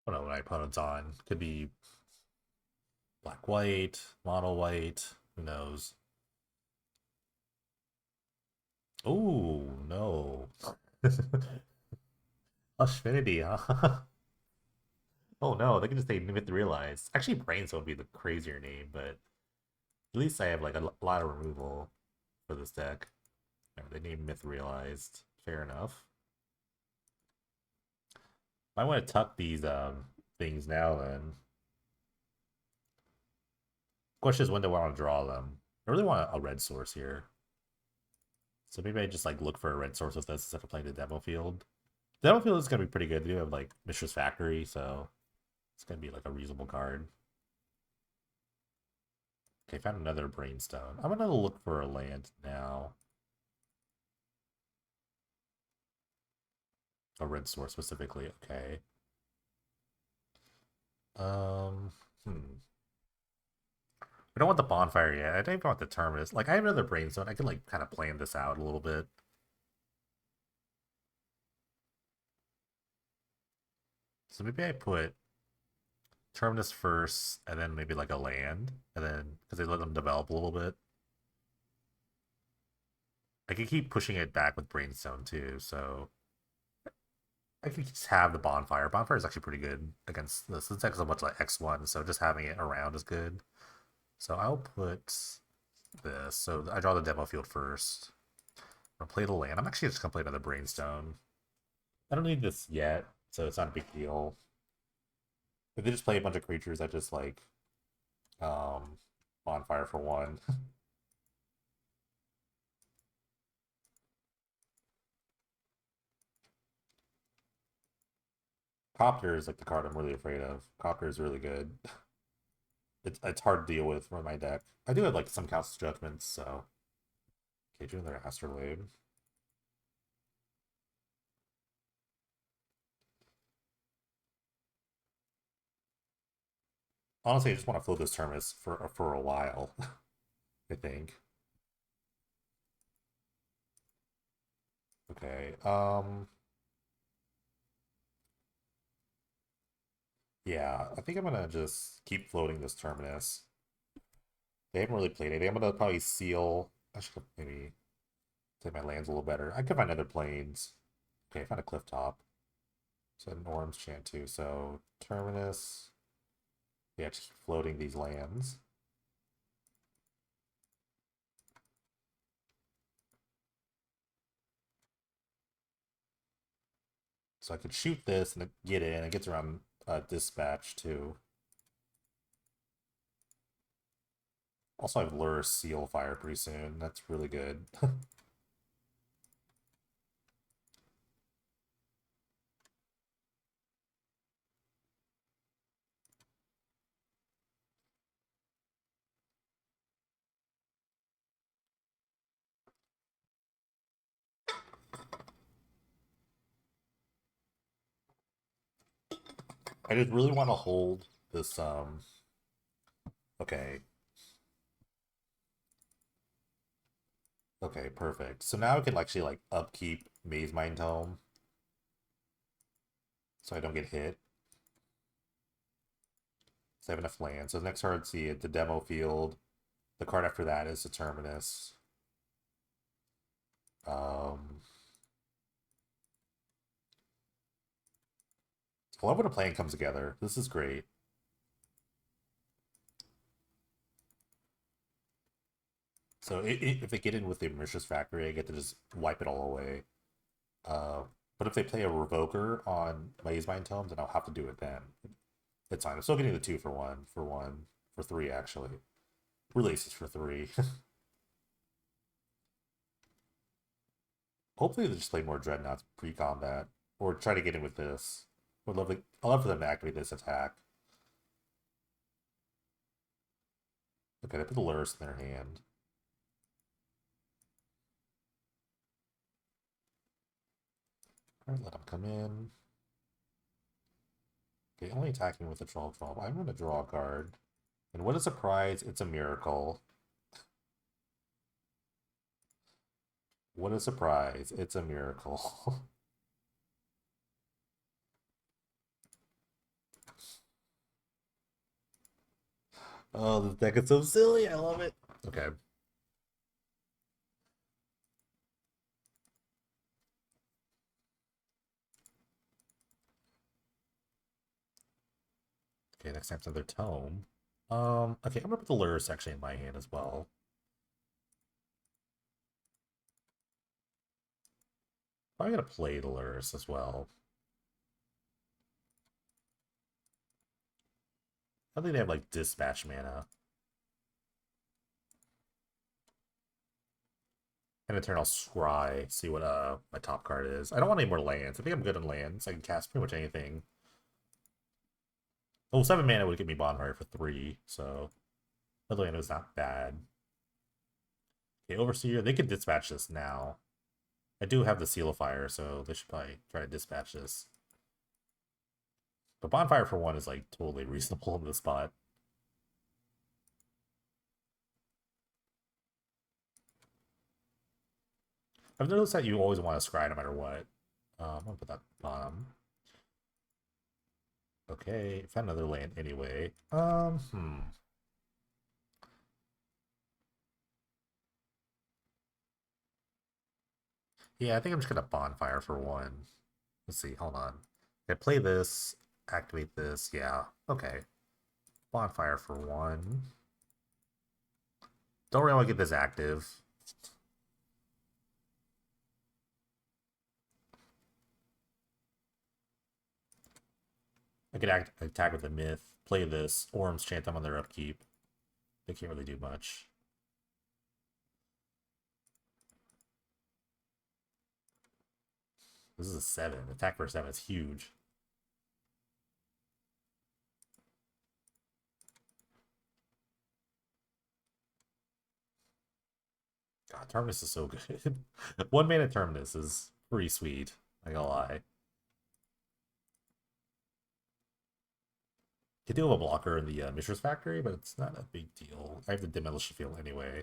I don't know what my opponent's on. Could be black white, mono white, who knows? Oh no. Hush-finity, huh? Oh no, they can just say Myth Realize. Actually, Brainstorm would be the crazier name, but at least I have like a lot of removal for this deck. They named Myth Realized. Fair enough. I want to tuck these things now then. Question is when do I want to draw them? I really want a red source here. So maybe I just like look for a red source with this instead of playing the demo field. The demo field is gonna be pretty good. They do have like Mishra's Factory, so it's gonna be like a reasonable card. Okay, found another Brainstone. I'm gonna look for a land now. A red source specifically, okay. Hmm. I don't want the bonfire yet. I don't even want the terminus. Like I have another Brainstone. I can like kind of plan this out a little bit. So maybe I put terminus first, and then maybe like a land, and then because they let them develop a little bit. I can keep pushing it back with Brainstone too, so I can just have the bonfire. Bonfire is actually pretty good against this. It's actually much like X1, so just having it around is good. So I'll put this. So I draw the demo field first. I'll play the land. I'm actually just gonna play another Brainstone. I don't need this yet, so it's not a big deal. If they just play a bunch of creatures that just like bonfire for one. Copter is like the card I'm really afraid of. Copter is really good. It's hard to deal with for my deck. I do have like some Council Judgments, so okay, do another Astrolabe. Honestly, I just want to float this Terminus for a while. I think. Okay. Yeah, I think I'm gonna just keep floating this Terminus. They haven't really played anything. I'm gonna probably seal. I should maybe take my lands a little better. I could find other planes. Okay, I found a cliff top. So Norm's chant too. So Terminus. Yeah, just keep floating these lands. So I could shoot this and get in. It gets around dispatch too. Also, I have Lure Seal Fire pretty soon. That's really good. I just really want to hold this. Okay. Okay, perfect. So now I can actually like upkeep Maze Mind Tome so I don't get hit. So I have enough land. So the next card, see the demo field. The card after that is the Terminus. Um, I love when a plan comes together. This is great. So if they get in with the Mauritius Factory, I get to just wipe it all away. Uh, but if they play a Revoker on Maze Mind Tome, then I'll have to do it then. It's fine. I'm still getting the 2 for 1, for three actually. Releases for 3. Hopefully they just play more Dreadnoughts pre-combat. Or try to get in with this. I'd love for them to activate this attack. Okay, they put the Lurus in their hand. Alright, let them come in. Okay, only attacking with a 12/12. I'm gonna draw a card. And what a surprise, it's a miracle. What a surprise, it's a miracle. Oh, this deck is so silly, I love it. Okay. Okay, next time it's another tome. Okay, I'm gonna put the Lurus actually in my hand as well. I'm gonna play the Lurus as well. I think they have like dispatch mana. And Eternal Scry, see what my top card is. I don't want any more lands. I think I'm good on lands. I can cast pretty much anything. Oh, 7 mana would give me Bonfire for 3, so other land was not bad. Okay, Overseer, they could dispatch this now. I do have the Seal of Fire, so they should probably try to dispatch this. But Bonfire for 1 is like totally reasonable in this spot. I've noticed that you always want to scry no matter what. I'm gonna put that bottom. Okay, found another land anyway. Yeah, I think I'm just gonna bonfire for 1. Let's see, hold on. I play this, activate this, yeah. Okay. Bonfire for 1. Don't really want to get this active. I could attack with a myth, play this, Orms chant them on their upkeep. They can't really do much. This is a 7. Attack for 7 is huge. God, Terminus is so good. One mana Terminus is pretty sweet. I gotta lie. Could do have a blocker in the Mishra's Factory, but it's not a big deal. I have the Demolition Field anyway.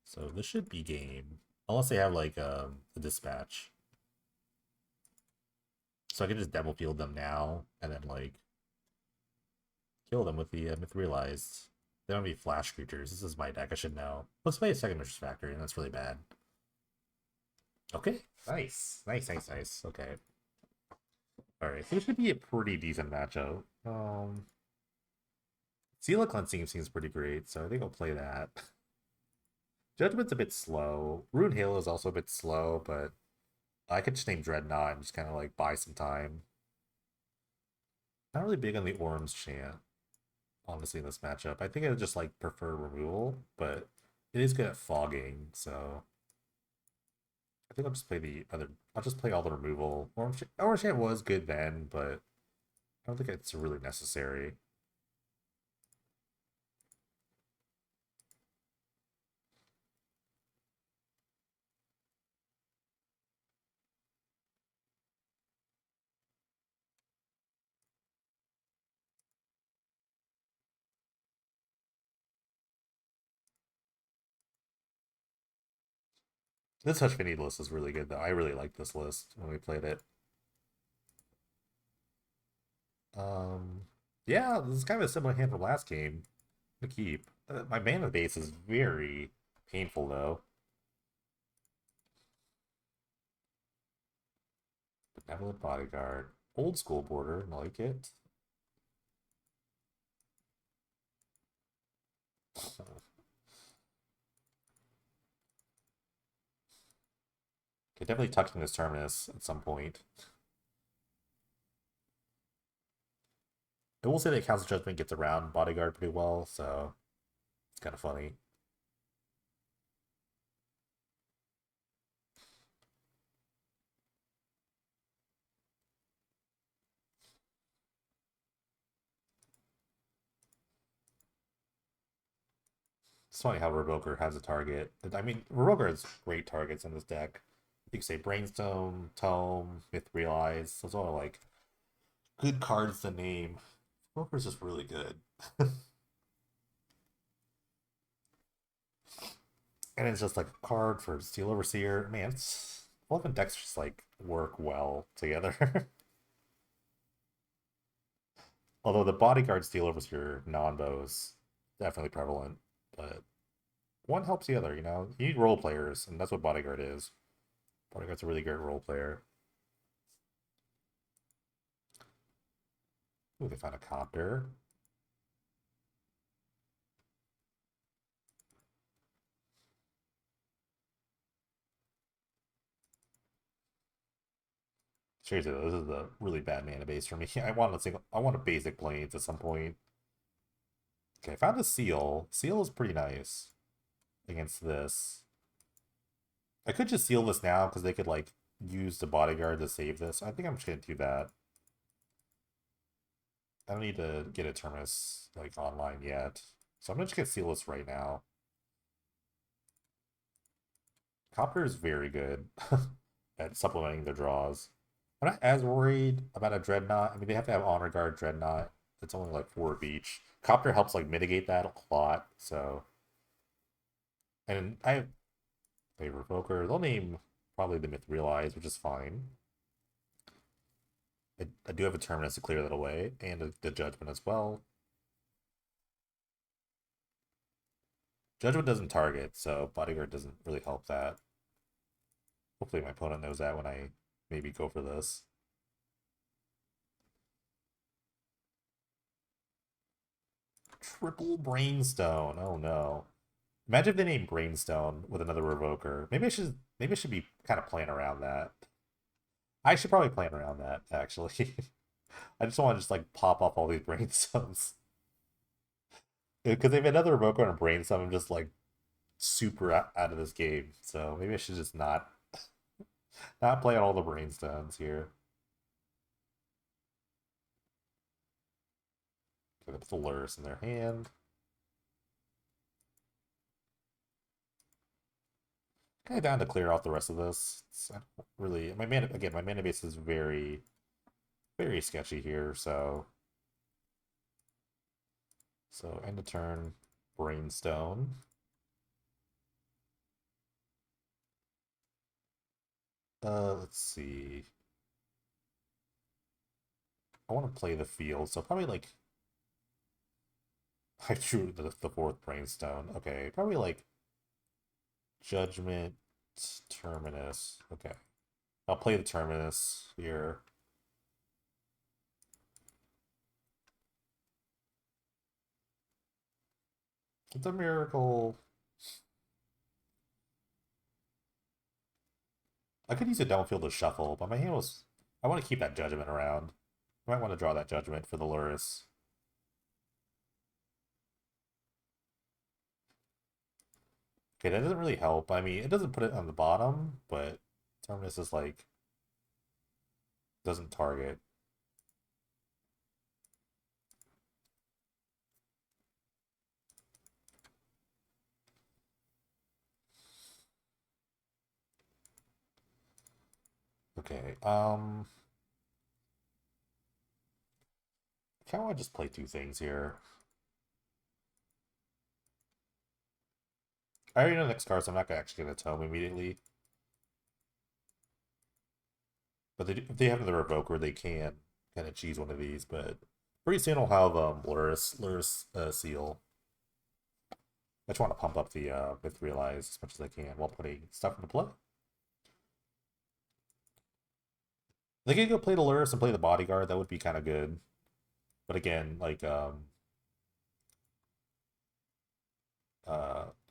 So this should be game. Unless they have like a dispatch. So I can just demo field them now and then like kill them with the Myth-Realized. They don't have any flash creatures. This is my deck, I should know. Let's play a second Mishra's Factory, and that's really bad. Okay, nice. Nice. Okay. Alright, so it should be a pretty decent matchup. Seal of Cleansing seems pretty great, so I think I'll play that. Judgment's a bit slow. Rune Hail is also a bit slow, but I could just name Dreadnought and just kind of like buy some time. Not really big on the Orm's Chant, honestly, in this matchup. I think I would just like prefer removal, but it is good at fogging, so I think I'll just play the other. I'll just play all the removal. Orm's Chant was good then, but I don't think it's really necessary. This Hush-finity list is really good, though. I really liked this list when we played it. Um, yeah, this is kind of a similar hand from last game to keep. My mana base is very painful, though. Benevolent Bodyguard. Old school border, I like it. Could definitely tuck in this Terminus at some point. I will say that Council Judgment gets around Bodyguard pretty well, so it's kind of funny. It's funny how Revoker has a target. I mean, Revoker has great targets in this deck. You can say Brainstone, Tome, Myth Realize. Those are like good cards to name. Revoker's just really good. And it's just like a card for Steel Overseer. Man, it's 11 decks just like work well together. Although the Bodyguard Steel Overseer non-bow is definitely prevalent, but one helps the other, you know? You need role players, and that's what Bodyguard is. Bodyguard's a really great role player. Ooh, they found a copter. Seriously, though, this is a really bad mana base for me. I want a basic planes at some point. Okay, I found a seal. Seal is pretty nice against this. I could just seal this now because they could like use the bodyguard to save this. I think I'm just gonna do that. I don't need to get a Terminus like online yet. So I'm just gonna seal this right now. Copter is very good at supplementing their draws. I'm not as worried about a Dreadnought. I mean, they have to have Honor Guard Dreadnought. It's only like 4 of each. Copter helps like mitigate that a lot. So, and I have a Revoker. They'll name probably the Myth Realize, which is fine. I do have a Terminus to clear that away, and the Judgment as well. Judgment doesn't target, so Bodyguard doesn't really help that. Hopefully my opponent knows that when I maybe go for this. Triple Brainstone. Oh no. Imagine if they named Brainstone with another Revoker. Maybe I should be kind of playing around that. I should probably plan around that, actually. I just want to just like pop off all these Brainstones. Because if another Revoker and a Brainstorm, I'm just like super out of this game. So maybe I should just not play on all the Brainstones here. Okay, they put the Lurrus in their hand. Kind of down to clear out the rest of this. I don't really, my mana again, my mana base is very, very sketchy here. So end of turn, Brainstone. Let's see. I want to play the field, so probably like I drew the fourth Brainstone. Okay, probably like Judgment Terminus. Okay, I'll play the Terminus here. It's a miracle. I could use a downfield to shuffle, but my hand was. I want to keep that Judgment around. I might want to draw that Judgment for the Luris. Okay, that doesn't really help. I mean, it doesn't put it on the bottom, but Terminus is like doesn't target. Okay, I kind of want to just play two things here. I already know the next card, so I'm not actually going to tome immediately. But if they have the Revoker, they can kind of cheese one of these. But pretty soon I'll have Luris Seal. I just want to pump up the with Realize as much as I can while putting stuff into play. They could go play the Luris and play the Bodyguard. That would be kind of good. But again, like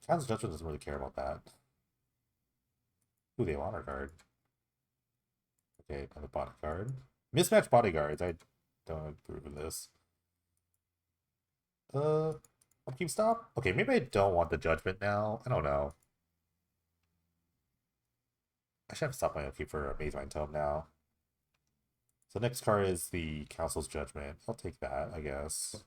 Council Judgment doesn't really care about that. Ooh, they have Honor Guard. Okay, another Bodyguard. Mismatched Bodyguards. I don't approve of this. Upkeep stop? Okay, maybe I don't want the Judgment now. I don't know. I should have stopped my upkeep for a Mazemind Tome now. So next card is the Council's Judgment. I'll take that, I guess.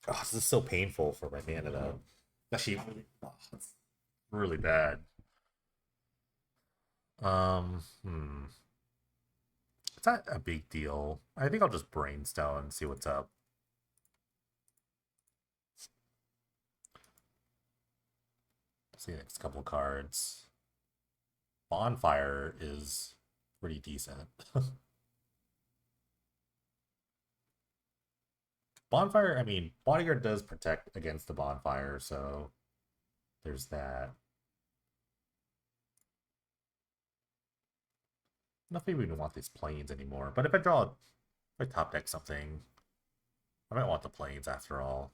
Oh, this is so painful for my mana, though. Actually, it's really bad. Hmm. It's not a big deal. I think I'll just Brainstone and see what's up. See the next couple cards. Bonfire is pretty decent. Bonfire, I mean, Bodyguard does protect against the Bonfire, so there's that. I don't know if we even want these planes anymore, but if I top deck something, I might want the planes after all.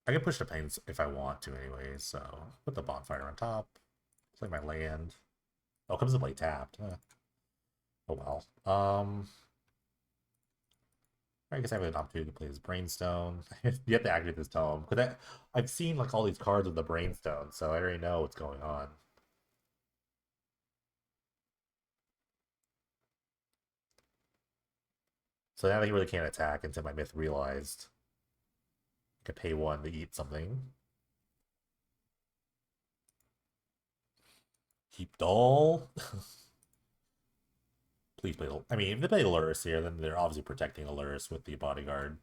I can push the planes if I want to anyways, so put the Bonfire on top, play my land. Oh, comes to play tapped. Oh well. I guess I have an opportunity to play this Brainstone. You have to activate this tome. Because I've seen like all these cards with the Brainstone, so I already know what's going on. So now they really can't attack until my myth realized. I could pay one to eat something. Keep dull. Please play. I mean, if they play Luris here, then they're obviously protecting Luris with the Bodyguard.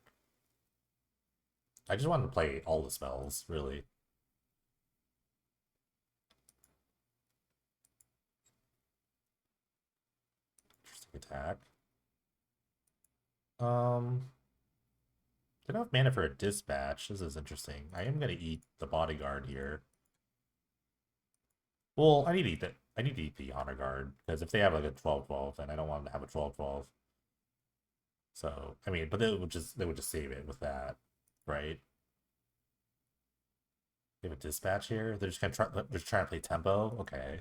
I just wanted to play all the spells, really. Interesting attack. Didn't have mana for a dispatch. This is interesting. I am gonna eat the Bodyguard here. Well, I need to eat that. I need to eat the Honor Guard because if they have like a 12-12, then I don't want them to have a 12-12. So I mean, but they would just save it with that, right? They have a dispatch here. They're just trying to play tempo. Okay,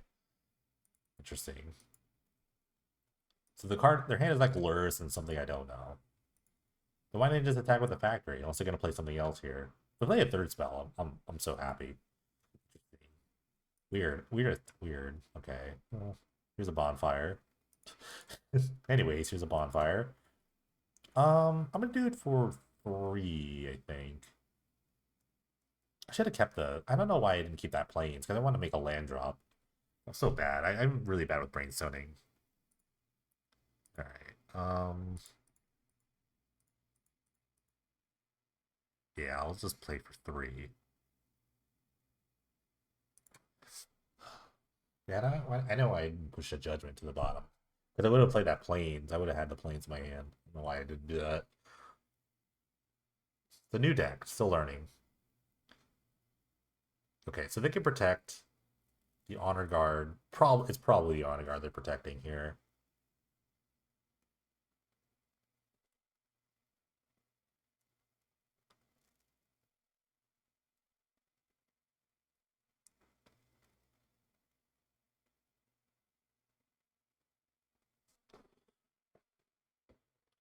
interesting. So their hand is like Lurrus and something I don't know. But why didn't they just attack with the factory? Unless they're gonna play something else here. If they play a third spell, I'm so happy. Weird, weird, weird. Okay, well, here's a bonfire. Anyways, here's a bonfire. I'm gonna do it for 3, I think. I should have kept the. I don't know why I didn't keep that planes, because I want to make a land drop. I'm so bad. I'm really bad with brainstoning. Alright. Yeah, I'll just play for 3. Yeah, I know I didn't push a judgment to the bottom. Because I would have played that planes. I would have had the planes in my hand. I don't know why I didn't do that. The new deck, still learning. Okay, so they can protect the honor guard. It's probably the honor guard they're protecting here.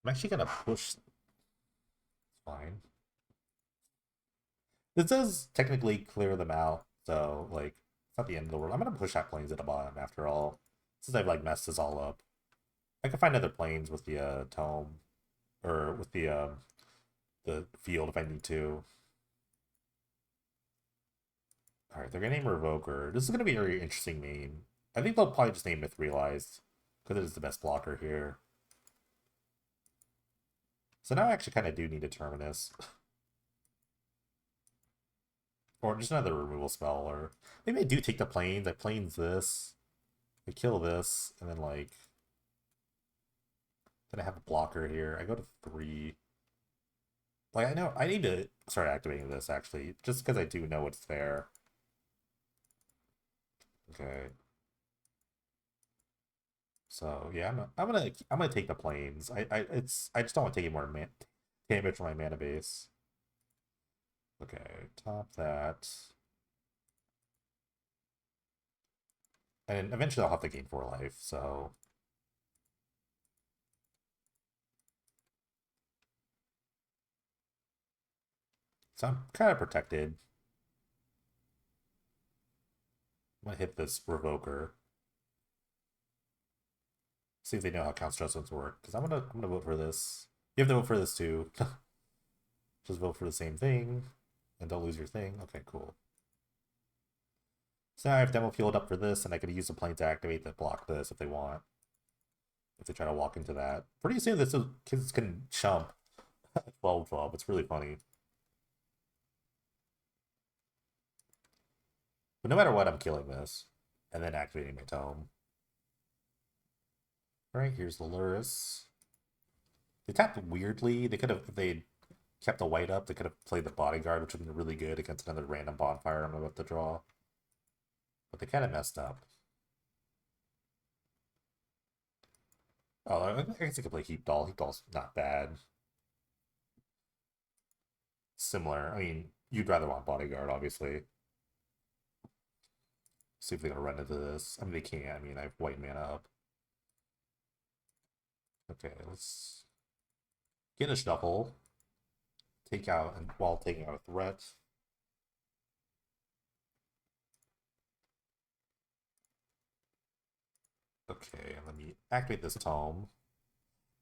I'm actually gonna push. It's fine. This does technically clear them out, so like it's not the end of the world. I'm gonna push that planes at the bottom after all, since I've like messed this all up. I can find other planes with the tome or with the field if I need to. All right, they're gonna name Revoker. This is gonna be a very interesting name. I think they'll probably just name Myth Realized because it is the best blocker here. So now I actually kind of do need a Terminus. Or just another removal spell, or maybe I do take the planes. I planes this, I kill this, and then like then I have a blocker here. I go to 3. Like I know I need to start activating this actually, just because I do know it's there. Okay. So yeah, I'm gonna take the planes. I just don't want to take any more damage from my mana base. Okay, top that. And eventually I'll have to gain 4 life, so I'm kind of protected. I'm gonna hit this Revoker. See if they know how counter adjustments work. Because I'm gonna vote for this. You have to vote for this too. Just vote for the same thing. And don't lose your thing. Okay, cool. So now I have demo fueled up for this, and I could use the plane to activate to block this if they want. If they try to walk into that. Pretty soon this kids can chump 12-12. It's really funny. But no matter what, I'm killing this. And then activating my tome. Alright, here's the Luris. They tapped weirdly. They could have, if they kept the white up, they could have played the bodyguard, which would have been really good against another random bonfire I'm about to draw. But they kind of messed up. Oh, I guess I could play Heap Doll. Heap Doll's not bad. Similar. I mean, you'd rather want bodyguard, obviously. See if they're gonna run into this. I mean, they can't. I mean, I have white mana up. Okay, let's get a shuffle. Take out, and while taking out a threat. Okay, let me activate this tome.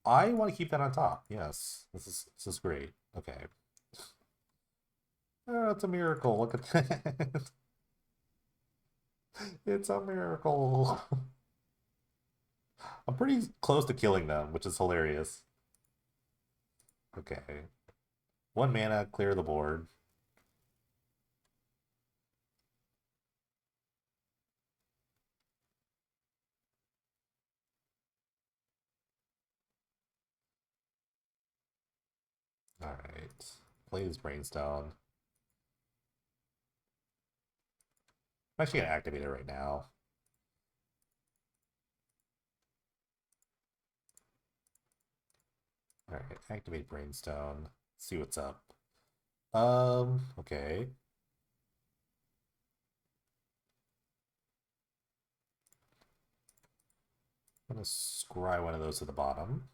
I want to keep that on top. Yes, this is great. Okay. Oh, it's a miracle. Look at that. It's a miracle. I'm pretty close to killing them, which is hilarious. Okay. 1 mana, clear the board. Alright. Play this Brainstone. I'm actually gonna activate it right now. Alright, activate Brainstone. See what's up. Okay. I'm gonna scry one of those to the bottom.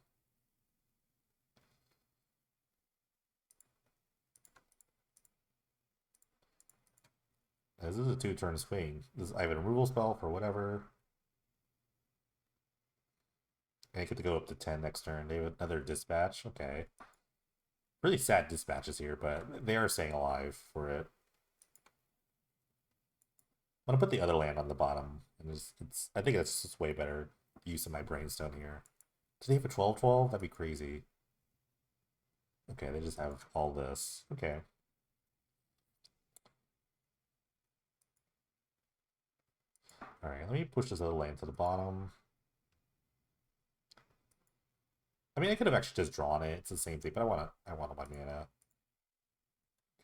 This is a 2-turn swing. I have a removal spell for whatever. And I get to go up to 10 next turn. They have another dispatch. Okay. Really sad dispatches here, but they are staying alive for it. I'm gonna put the other land on the bottom. And I think that's just way better use of my brainstone here. Do they have a 12-12? That'd be crazy. Okay, they just have all this. Okay. Alright, let me push this other land to the bottom. I mean, I could have actually just drawn it. It's the same thing, but I want my mana.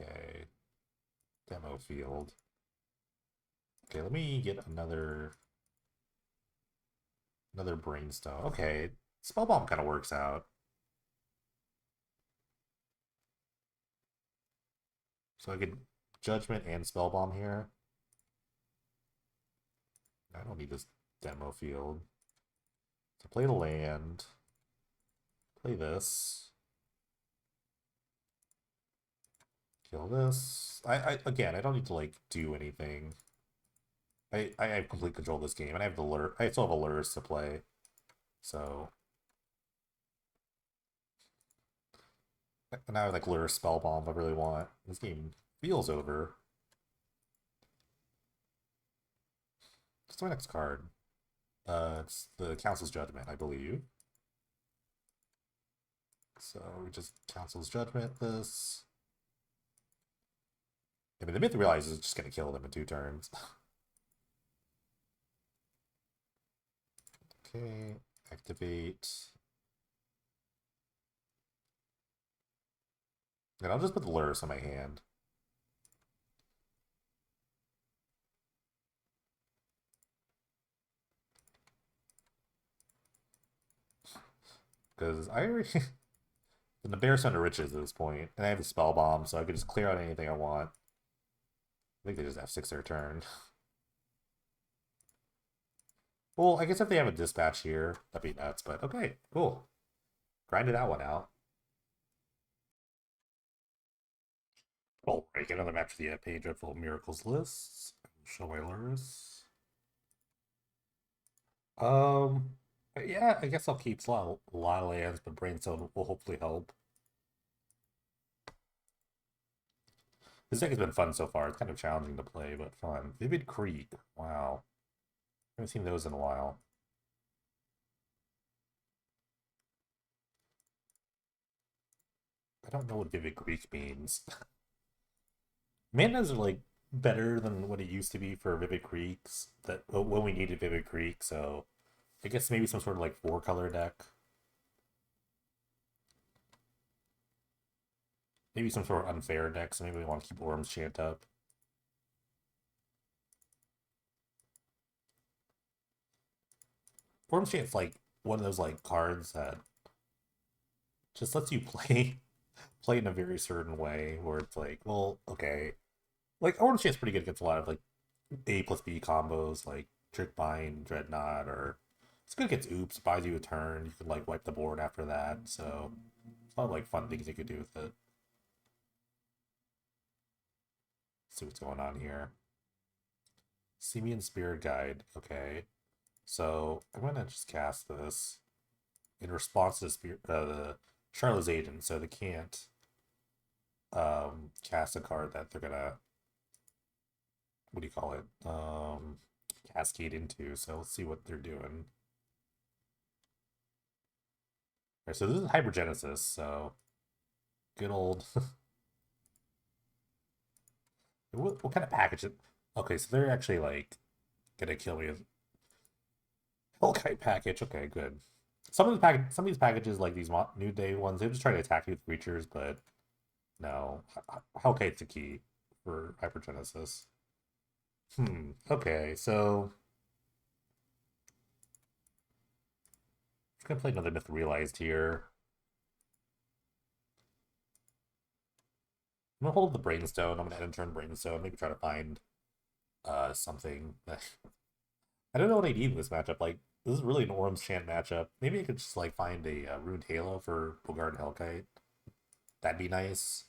Okay. Demo field. Okay, let me get another brainstone. Okay. Spellbomb kind of works out. So I could Judgment and Spellbomb here. I don't need this demo field. So play the land. Play this. Kill this. Again, I don't need to like do anything. I have complete control of this game, and I have the lure. I still have a lures to play. So now I have like lure spellbomb if I really want. This game feels over. What's my next card? It's the Council's Judgment, I believe. So we just Council's Judgment this. I mean, the Myth realizes it's just gonna kill them in 2 turns. Okay, activate. And I'll just put the lures on my hand. Because I already... the Bear's Son of Riches at this point, and I have a Spell Bomb, so I can just clear out anything I want. I think they just F6 their turn. Well, I guess if they have a Dispatch here, that'd be nuts, but okay, cool. Grinded that one out. Well, right, get another match for the page of full miracles lists. Show my lures. Um, yeah, I guess I'll keep a lot of lands, but Brainstone will hopefully help. This deck has been fun so far. It's kind of challenging to play, but fun. Vivid Creek. Wow. I haven't seen those in a while. I don't know what Vivid Creek means. Manas are like better than what it used to be for Vivid Creeks. That when we needed Vivid Creek, so I guess maybe some sort of like 4-color deck. Maybe some sort of unfair deck, so maybe we want to keep Worm's Chant up. Worm's Chant's like one of those like cards that just lets you play in a very certain way where it's like, well, okay. Like Worm's Chant's pretty good against a lot of like A plus B combos, like Trick Bind, Dreadnought, or it's good against Oops, buys you a turn, you can like wipe the board after that, so it's a lot of like fun things you could do with it. Let's see what's going on here. Simian Spirit Guide, okay. So I'm gonna just cast this in response to the Charlotte's Agent, so they can't cast a card that they're gonna, what do you call it, cascade into. So let's see what they're doing. All right, so this is Hypergenesis, so good old. what kind of package it? Okay, so they're actually like gonna kill me with Hellkite package. Okay, good. Some of these packages, like these New Day ones, they just try to attack you with creatures, but no, Hellkite's the key for Hypergenesis. Okay, so I'm gonna play another Myth Realized here. I'm gonna hold the Brainstone. I'm gonna end turn Brainstone. Maybe try to find something. I don't know what I need in this matchup. Like, this is really an Orm's Chant matchup. Maybe I could just like find a Ruined Halo for Bogart and Hellkite. That'd be nice.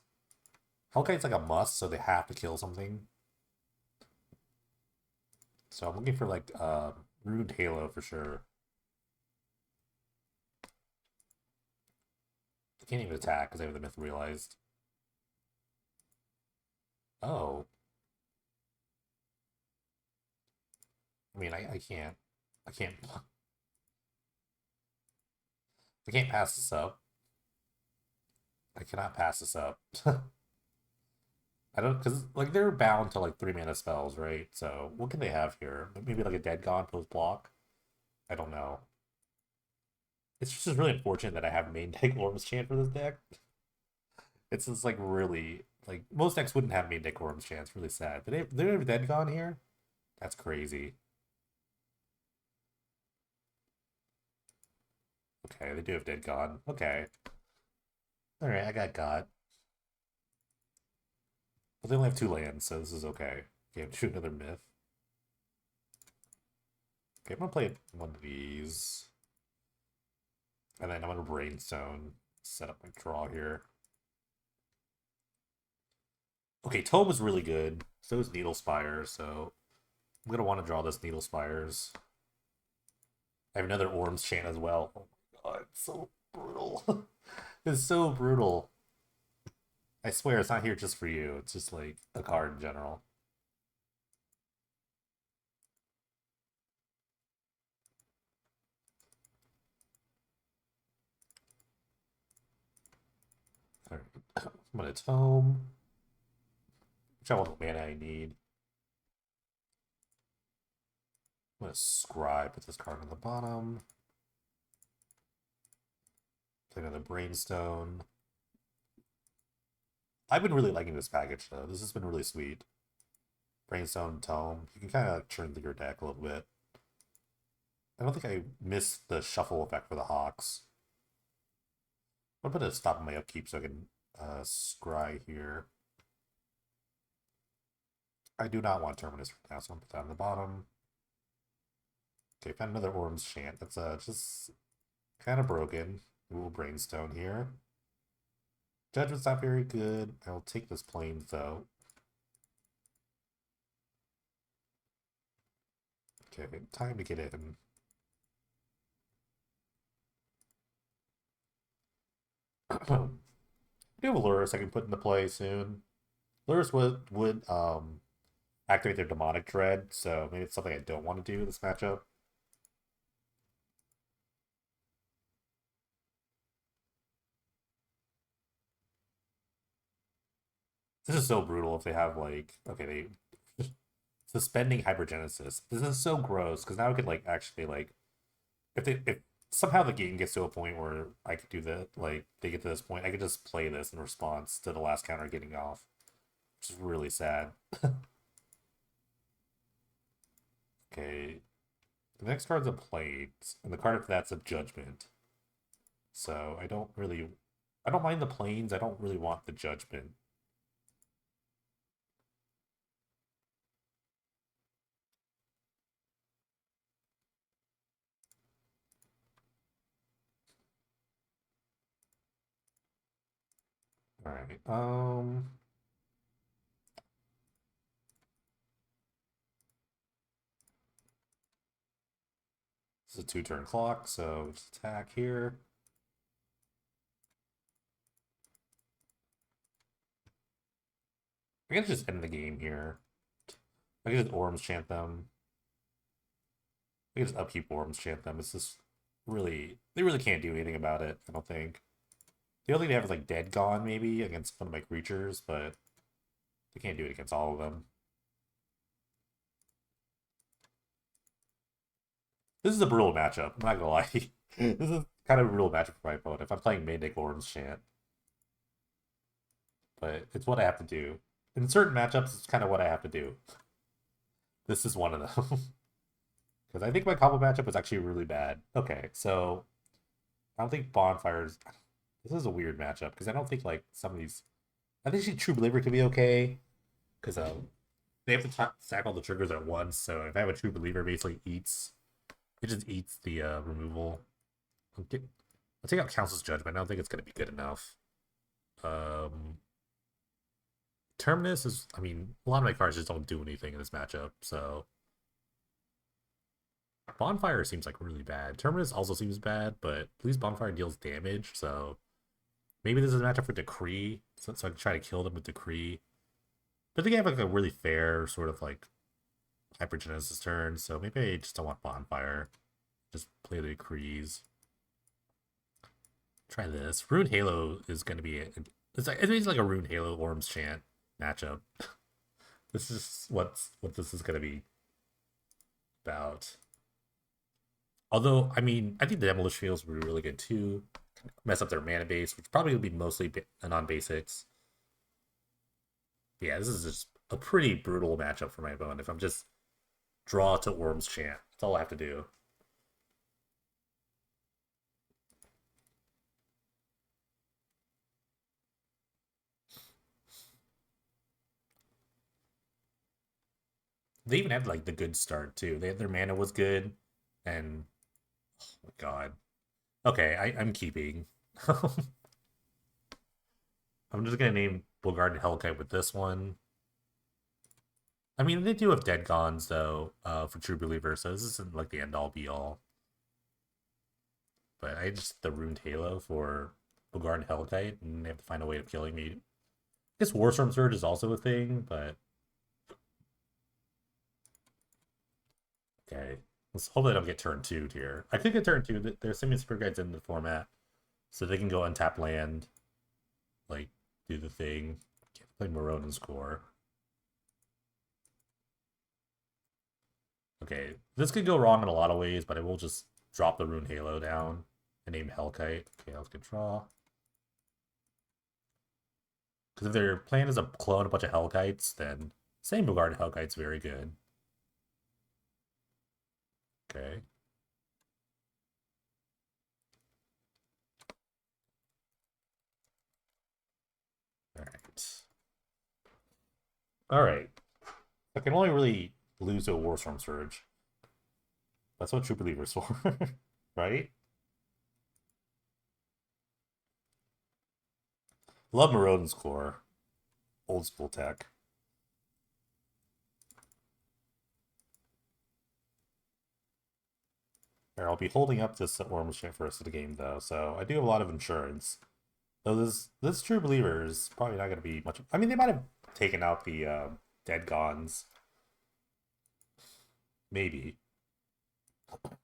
Hellkite's like a must, so they have to kill something. So I'm looking for like Ruined Halo for sure. can't even attack because I have the myth realized. Oh. I mean, I can't. I can't. I can't pass this up. I cannot pass this up. I don't, because, like, they're bound to, like, 3 mana spells, right? So, what can they have here? Maybe, like, a Dead God post block? I don't know. It's just really unfortunate that I have main deck Orm's Chant for this deck. It's just, like, really, like, most decks wouldn't have main deck Orm's Chant. It's really sad. They have Dead God here? That's crazy. Okay, they do have Dead God. Okay. Alright, I got God. But they only have 2 lands, so this is okay. Okay, I'm shoot another myth. Okay, I'm gonna play one of these. And then I'm gonna Brainstone. Set up my draw here. Okay, Tome is really good. So is Needle Spire, so I'm gonna want to draw this Needle Spires. I have another Orm's Chant as well. Oh my god, it's so brutal. It's so brutal. I swear it's not here just for you. It's just like a card in general. Alright. I'm gonna Tome. Which I want the mana I need. I'm gonna Scribe, put this card on the bottom. Play another Brainstone. I've been really liking this package though. This has been really sweet. Brainstone, Tome. You can kind of like churn through your deck a little bit. I don't think I missed the shuffle effect for the Hawks. I'm gonna put a stop on my upkeep so I can scry here. I do not want Terminus right now, so I'm gonna put that on the bottom. Okay, found another Orm's Chant. That's just kind of broken. We'll Brainstone here. Judgment's not very good. I will take this Plains though. Okay, time to get in. I do have a Lurrus I can put into play soon. Lurrus would activate their Demonic Dread, so maybe it's something I don't want to do in this matchup. This is so brutal if they have like okay, they suspending Hypergenesis. This is so gross because now I could like actually like if somehow the game gets to a point where I could do that, like they get to this point, I could just play this in response to the last counter getting off, which is really sad. Okay, the next card's a Plains, and the card after that's a Judgment. So I don't mind the Plains. I don't really want the Judgment. All right. This is a 2-turn clock, so just attack here. I can just end the game here. I can just Orm's Chant them. I can just upkeep Orm's Chant them. It's just really, they really can't do anything about it, I don't think. The only thing they have is like Dead Gone maybe against one of my creatures, but they can't do it against all of them. This is a brutal matchup, I'm not gonna lie. This is kind of a brutal matchup for my opponent if I'm playing main deck Orm's Chant. But it's what I have to do. In certain matchups, it's kind of what I have to do. This is one of them. Because I think my combo matchup was actually really bad. Okay, so I don't think Bonfires. This is a weird matchup because I don't think like some of these. I think True Believer could be okay because they have to stack all the triggers at once. So if I have a True Believer, basically it just eats the removal. I'll take out Council's Judgment. I don't think it's gonna be good enough. Terminus is. I mean, a lot of my cards just don't do anything in this matchup. So Bonfire seems like really bad. Terminus also seems bad, but at least Bonfire deals damage, so Maybe this is a matchup for Decree, so I can try to kill them with Decree. But they have like a really fair sort of like Hypergenesis turn, so maybe I just don't want Bonfire. Just play the Decrees. Try this. Rune Halo is going to be it's like a Rune Halo Orms Chant matchup. This is what this is going to be about. Although, I mean, I think the Demolition Fields would be really good too. Mess up their mana base, which probably would be mostly non-basics. Yeah, this is just a pretty brutal matchup for my opponent. If I'm just draw to Orms Chant, that's all I have to do. They even had like the good start too. Their mana was good, and oh my god. Okay, I'm keeping. I'm just gonna name Bogarden Hellkite with this one. I mean, they do have Dead Gons though, for True Believer, so this isn't like the end all be all. But I just the Runed Halo for Bogarden Hellkite, and they have to find a way of killing me. I guess Warstorm Surge is also a thing, but okay. Let's hope they don't get turn 2 here. I could get turn 2. There's Simian Spirit Guides in the format, so they can go untap land, like do the thing. Can't play Marone and score. Okay, this could go wrong in a lot of ways, but I will just drop the Rune Halo down and name Hellkite. Okay, let's get draw. Because if their plan is to clone a bunch of Hellkites, then same Bogarden Hellkite's very good. Okay. Alright. Alright. I can only really lose to a Warstorm Surge. That's what True Believer's for, right? Love Maraudin's core. Old school tech. I'll be holding up this Worm Chant for the rest of the game, though, so I do have a lot of insurance. Though this True Believer is probably not going to be much. I mean, they might have taken out the Dead Gons. Maybe. I'll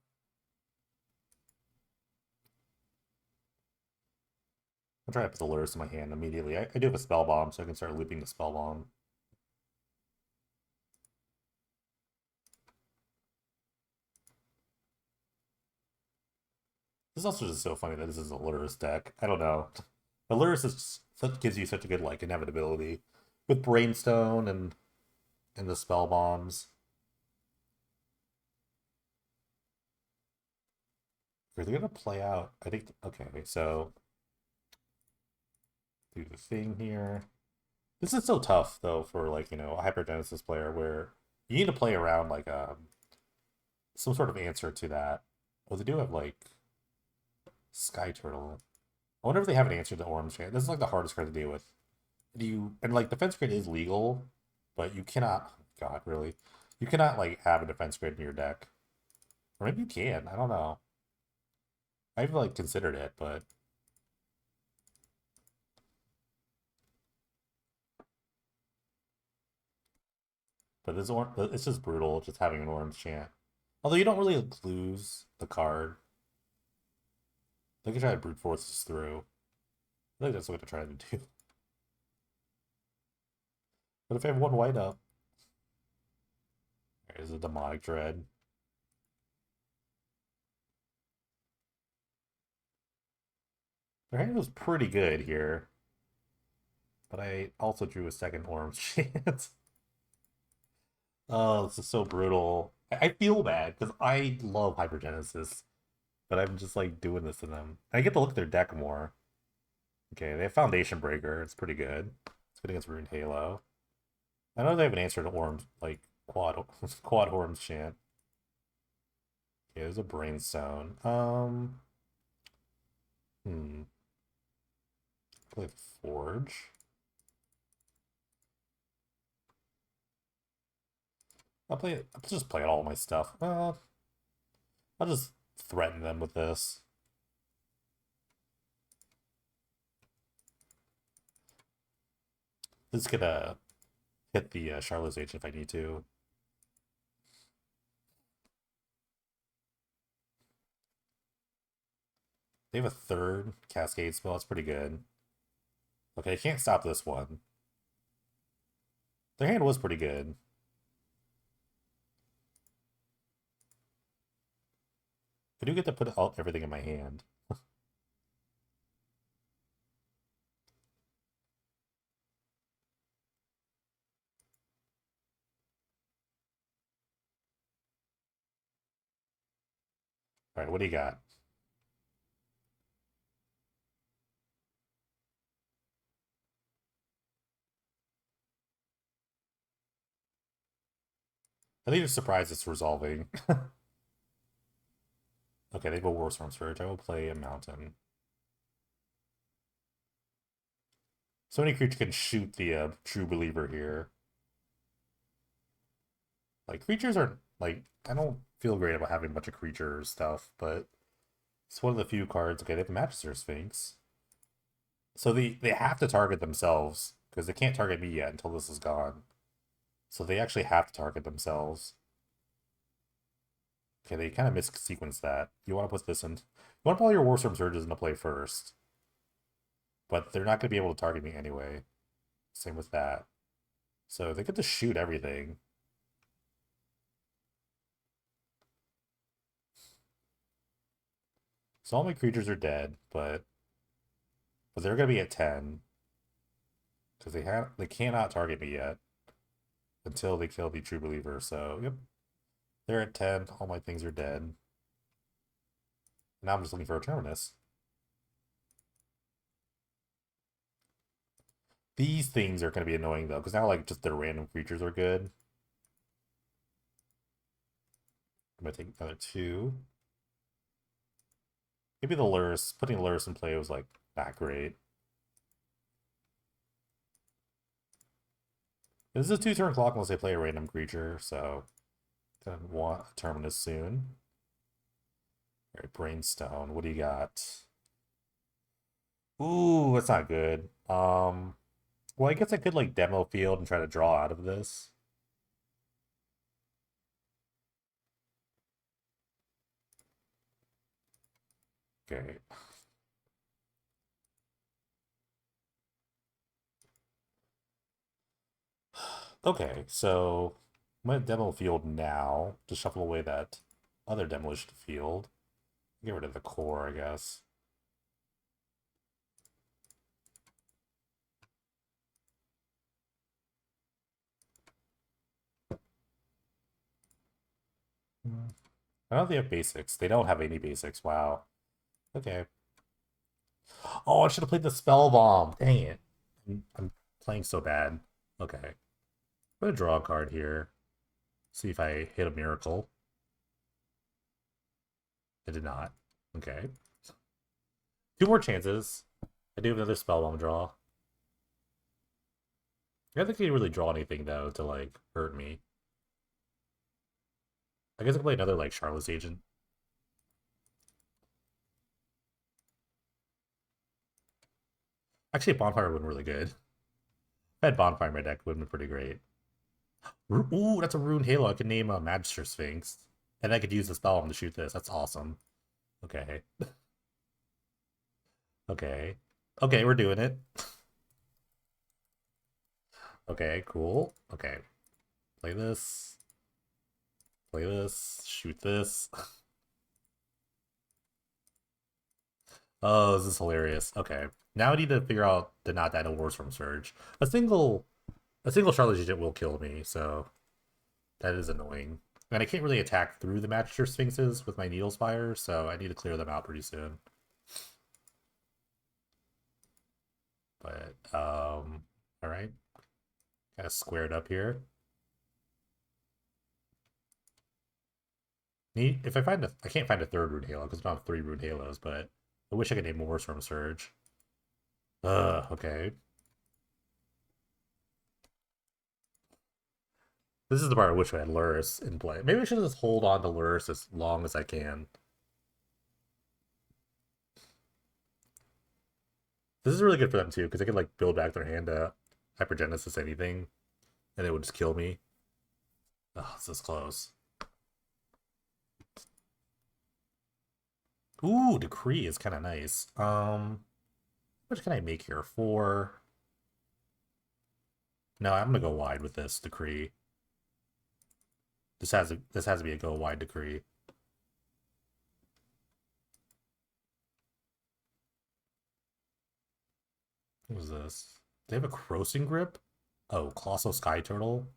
try to put the lures in my hand immediately. I do have a Spell Bomb, so I can start looping the Spell Bomb. This is also just so funny that this is a Lurrus deck. I don't know. The Lurrus is gives you such a good like inevitability with Brainstone and the spell bombs. Are they gonna play out? I think okay, so do the thing here. This is so tough though for like, you know, a Hypergenesis player where you need to play around like some sort of answer to that. Oh, they do have like Sky Turtle. I wonder if they have an answer to Orange Chant. This is like the hardest card to deal with. Do you and like defense grid is legal, but you cannot. God, really, you cannot like have a defense grid in your deck, or maybe you can. I don't know. I've like considered it, but this it's just brutal. Just having an Orange Chant. Although you don't really lose the card. They can try to brute force this through. I think that's what they're trying to do. But if I have one white up, there's a Demonic Dread. Their hand was pretty good here. But I also drew a second Orange Chant. Oh, this is so brutal. I feel bad because I love Hypergenesis, but I'm just like doing this to them. I get to look at their deck more. Okay, they have Foundation Breaker. It's pretty good. It's good against Rune Halo. I know they have an answer to Orms, like quad Orms Chant. Okay, there's a Brainstone. Play Forge. I'll just play all my stuff. I'll just threaten them with this. This is gonna hit the Charlotte's Agent if I need to. They have a third Cascade spell. It's pretty good. Okay, I can't stop this one. Their hand was pretty good. I do get to put everything in my hand. Alright, what do you got? I think you're surprised it's resolving. Okay, they have a War Storm Surge. I will play a Mountain. So many creatures can shoot the True Believer here. Like, creatures are, like, I don't feel great about having a bunch of creature stuff, but it's one of the few cards. Okay, they have a Magister Sphinx. So they have to target themselves, because they can't target me yet until this is gone. So they actually have to target themselves. Okay, they kind of missequenced that. You want to put this in. You want to put all your Warstorm Surges into play first. But they're not going to be able to target me anyway. Same with that. So they get to shoot everything. So all my creatures are dead, but they're going to be at 10. Because they cannot target me yet. Until they kill the True Believer. So, yep. They're at 10. All my things are dead. Now I'm just looking for a Terminus. These things are going to be annoying, though, because now, like, just their random creatures are good. I'm going to take another 2. Maybe the Lurrus, putting Lurrus in play was, like, not great. This is a 2-turn clock unless they play a random creature, so gonna want a Terminus soon. Alright, Brainstone, what do you got? Ooh, that's not good. Well, I guess I could, like, demo field and try to draw out of this. Okay. Okay, so I'm gonna demo field now to shuffle away that other demolition field. Get rid of the core, I guess. I don't think they have basics. They don't have any basics. Wow. Okay. Oh, I should have played the spell bomb. Dang it. I'm playing so bad. Okay. I'm gonna draw a card here. See if I hit a miracle. I did not. Okay. 2 more chances. I do have another spell bomb draw. I don't think he really draw anything though to like hurt me. I guess I can play another like Charlotte's Agent. Actually, Bonfire would have been really good. If I had Bonfire in my deck, it would have been pretty great. Ooh, that's a Rune Halo. I could name a Magister Sphinx. And I could use the spell bomb to shoot this. That's awesome. Okay. Okay. Okay, we're doing it. Okay, cool. Okay. Play this. Play this. Shoot this. Oh, this is hilarious. Okay. Now I need to figure out the not that Wars from Surge. A single Charlotte Agent will kill me, so that is annoying. And I can't really attack through the Magister Sphinxes with my Needle Spire, so I need to clear them out pretty soon. But, alright. Kind of squared up here. If I can't find a third Rune Halo, because I don't have 3 Rune Halos, but I wish I could name more Storm Surge. Okay. This is the part I wish I had Lurrus in play. Maybe I should just hold on to Lurrus as long as I can. This is really good for them too, because they can like build back their hand up. Hypergenesis anything, and it would just kill me. Oh, this is close. Ooh, Decree is kind of nice. What can I make here? 4. No, I'm gonna go wide with this Decree. This has to be a go wide Decree. What is this? They have a Crossing Grip? Oh, Colossal Sky Turtle.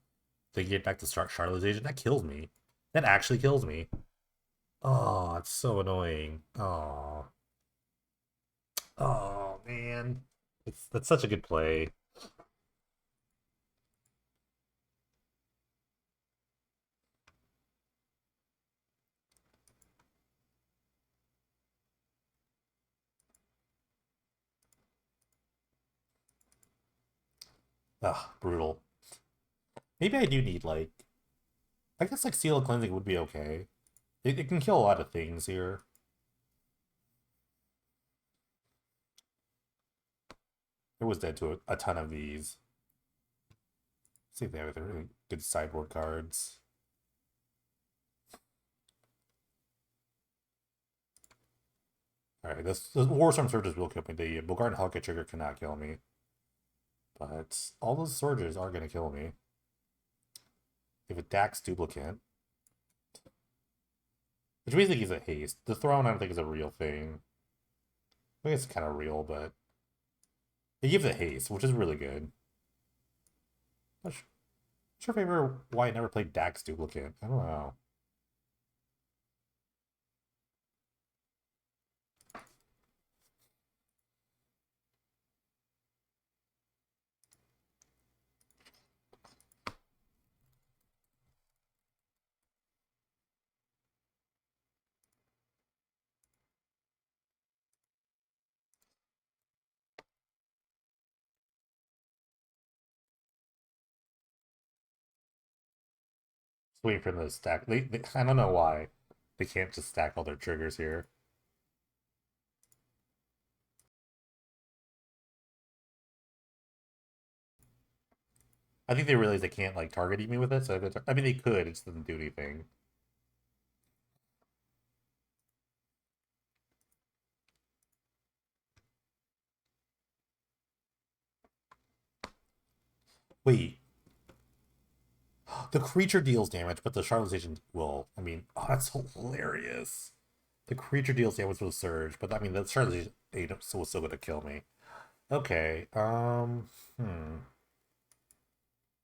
They get back to start Charlotte's That kills me. That actually kills me. Oh, it's so annoying. Oh. Oh man. That's such a good play. Ugh, brutal. Maybe I do need like I guess like Seal of Cleansing would be okay. It can kill a lot of things here. It was dead to a ton of these. Let's see if they have really good sideboard cards. Alright, this War Storm Surges will kill me. The Bogarden Hellcat trigger cannot kill me. But all those Surges are gonna kill me. If a Dax duplicate. Which basically gives it haste. The Throne I don't think is a real thing. I think it's kind of real, but it gives it haste, which is really good. Not sure if I ever why I never played Dax duplicate. I don't know. Just waiting for them to stack. I don't know why they can't just stack all their triggers here. I think they realize they can't like target me with it. So I mean, they could. It just doesn't do anything. Wait, the creature deals damage, but the Charlotte's will. I mean, oh, that's hilarious. The creature deals damage with Surge, but I mean, the Charlotte's was still going to kill me. Okay. I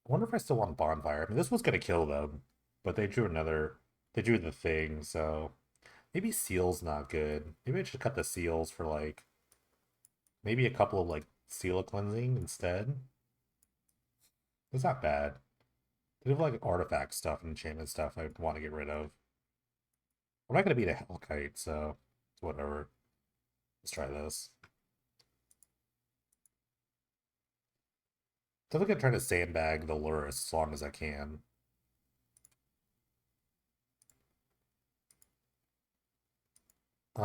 wonder if I still want Bonfire. I mean, this was going to kill them, but they drew another. They drew the thing, so maybe Seal's not good. Maybe I should cut the Seals for like maybe a couple of like Seal of Cleansing instead. It's not bad. They have like artifact stuff and enchantment stuff I want to get rid of. I'm not going to beat a Hellkite, so whatever. Let's try this. Definitely going to try to sandbag the Lurrus as long as I can. I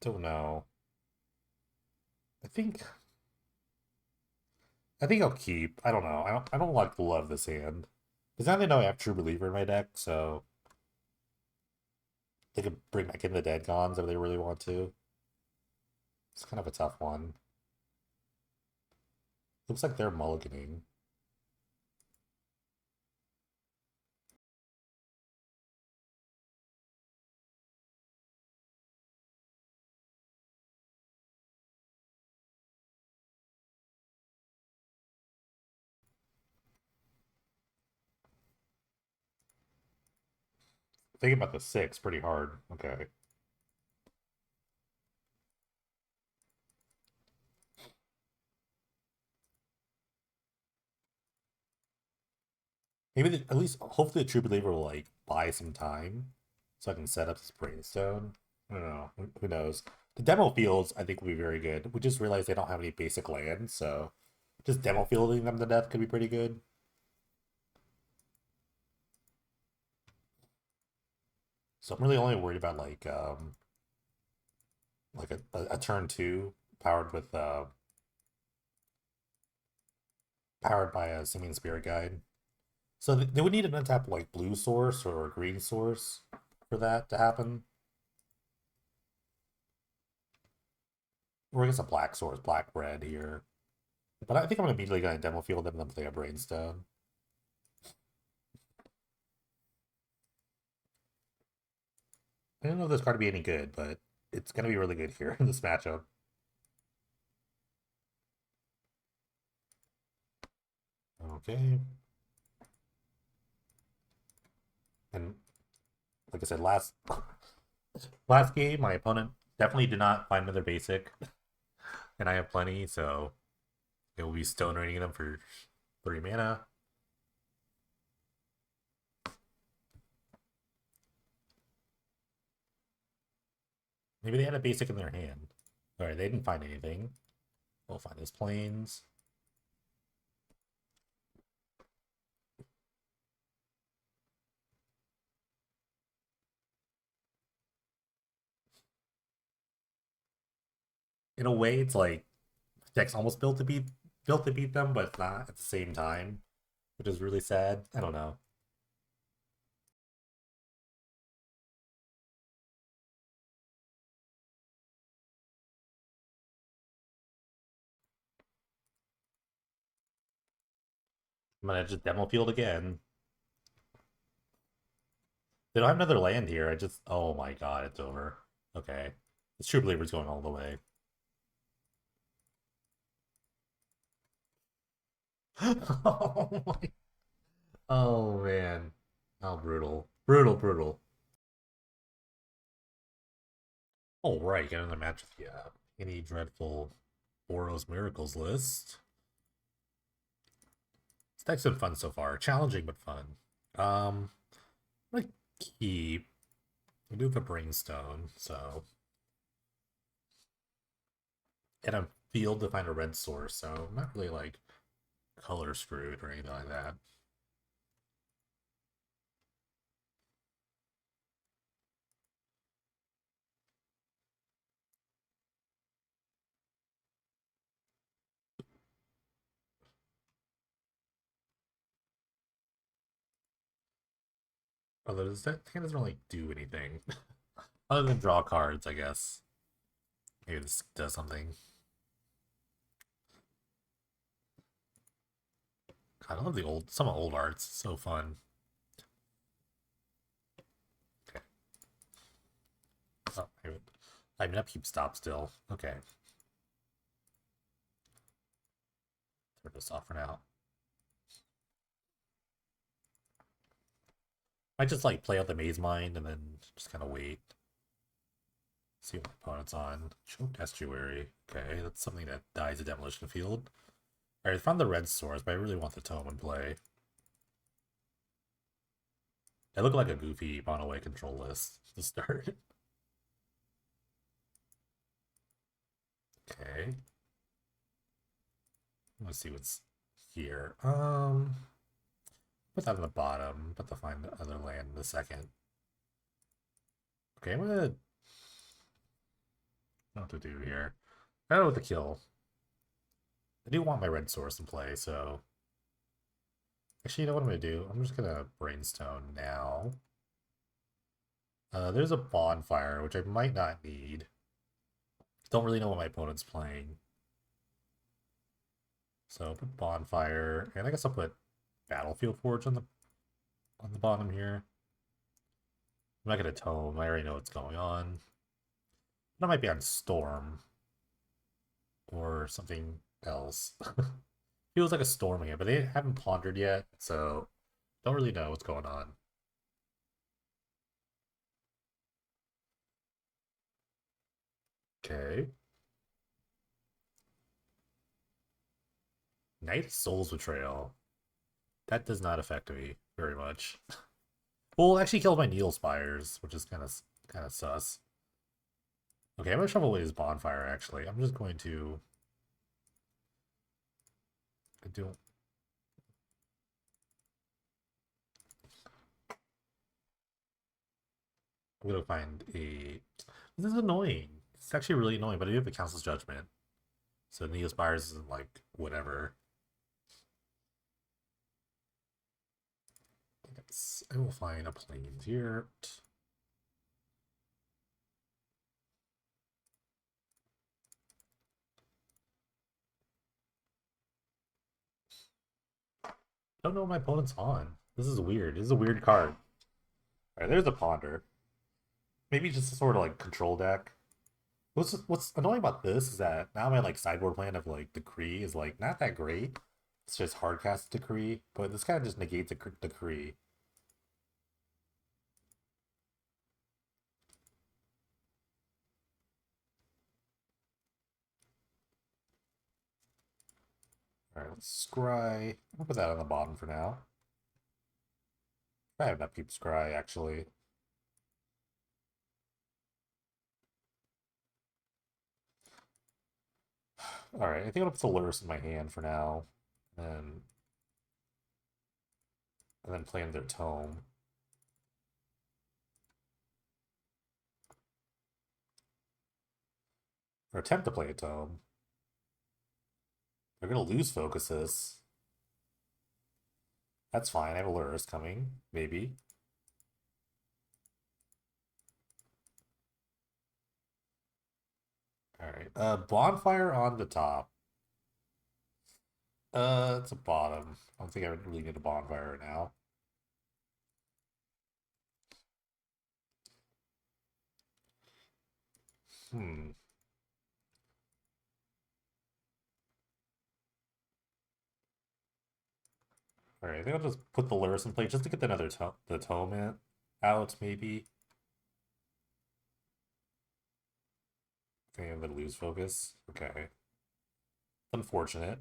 don't know. I think I'll keep. I don't know. I don't like love this hand. Because now they know I have True Believer in my deck, so they could bring back in the Dead Gons if they really want to. It's kind of a tough one. Looks like they're mulliganing. Thinking about the 6 pretty hard. Okay. Maybe at least hopefully the True Believer will like buy some time so I can set up this Brainstone. I don't know. Who knows? The demo fields I think will be very good. We just realized they don't have any basic lands, so just demo fielding them to death could be pretty good. So I'm really only worried about like a turn 2 powered with powered by a Simian Spirit Guide. So they would need an untap like blue source or green source for that to happen. Or I guess a black source, black red here. But I think I'm immediately going to demo field them and then play a Brainstone. I don't know if this card would be any good, but it's going to be really good here in this matchup. Okay. And like I said, last game, my opponent definitely did not find another basic, and I have plenty, so it will be stone raining them for 3 mana. Maybe they had a basic in their hand. Alright, they didn't find anything. We'll find those planes. In a way, it's like deck's almost built to beat them, but not at the same time, which is really sad. I don't know. I'm gonna just demo field again. They don't have another land here. I just oh my god, it's over. Okay. The True Believer's going all the way. Oh my oh man. How brutal. Brutal, brutal. Alright, get another match with any dreadful BOROS Miracles list. This deck's been fun so far. Challenging but fun. I'm gonna keep. I do have a Brainstone, so. And a field to find a red source, so I'm not really like color screwed or anything like that. Although that hand doesn't really do anything. Other than draw cards, I guess. Maybe this does something. God, I love some old arts. It's so fun. Okay. Oh, I mean, upkeep stop still. Okay. Turn this off for now. I just like play out the maze mind and then just kind of wait. See what my opponent's on. Choked Estuary. Okay, that's something that dies a demolition field. Alright, I found the red source, but I really want the tome in play. They look like a goofy mono-way control list to start. Okay. Let's see what's here. Put that on the bottom, but to find the other land in a second. Okay, I'm gonna know what to do here. I don't know what to kill. I do want my red source in play, so actually, you know what I'm gonna do? I'm just gonna Brainstone now. There's a bonfire, which I might not need. Don't really know what my opponent's playing. So I'll put bonfire, and I guess I'll put Battlefield Forge on the bottom here. I'm not gonna tome. I already know what's going on. But I might be on Storm or something else. Feels like a Storm here, but they haven't pondered yet, so don't really know what's going on. Okay. Knight of Soul's Betrayal. That does not affect me very much. Well, actually killed my Needle Spires, which is kind of sus. Okay, I'm gonna shovel away his bonfire. Actually, I'm just going to do. I'm gonna find a. This is annoying. It's actually really annoying, but I do have the Council's Judgment. So Neospires isn't like whatever. I will find a plains here. I don't know what my opponent's on. This is weird. This is a weird card. Alright, there's a Ponder. Maybe just a sort of like control deck. What's annoying about this is that now my like sideboard plan of like Decree is like not that great. It's just hardcast Decree, but this kind of just negates a Decree. Alright, let's scry. We'll put that on the bottom for now. I have enough keep scry actually. Alright, I think I'll put Solaris in my hand for now. And then play in their tome. Or attempt to play a tome. They're gonna lose focuses. That's fine. I have a Lurrus coming, maybe. Alright. Bonfire on the top. It's a bottom. I don't think I would really need a bonfire now. Hmm. Alright, I think I'll just put the Lurrus in play just to get another the tome out, maybe. Okay, I'm gonna lose focus. Okay. Unfortunate.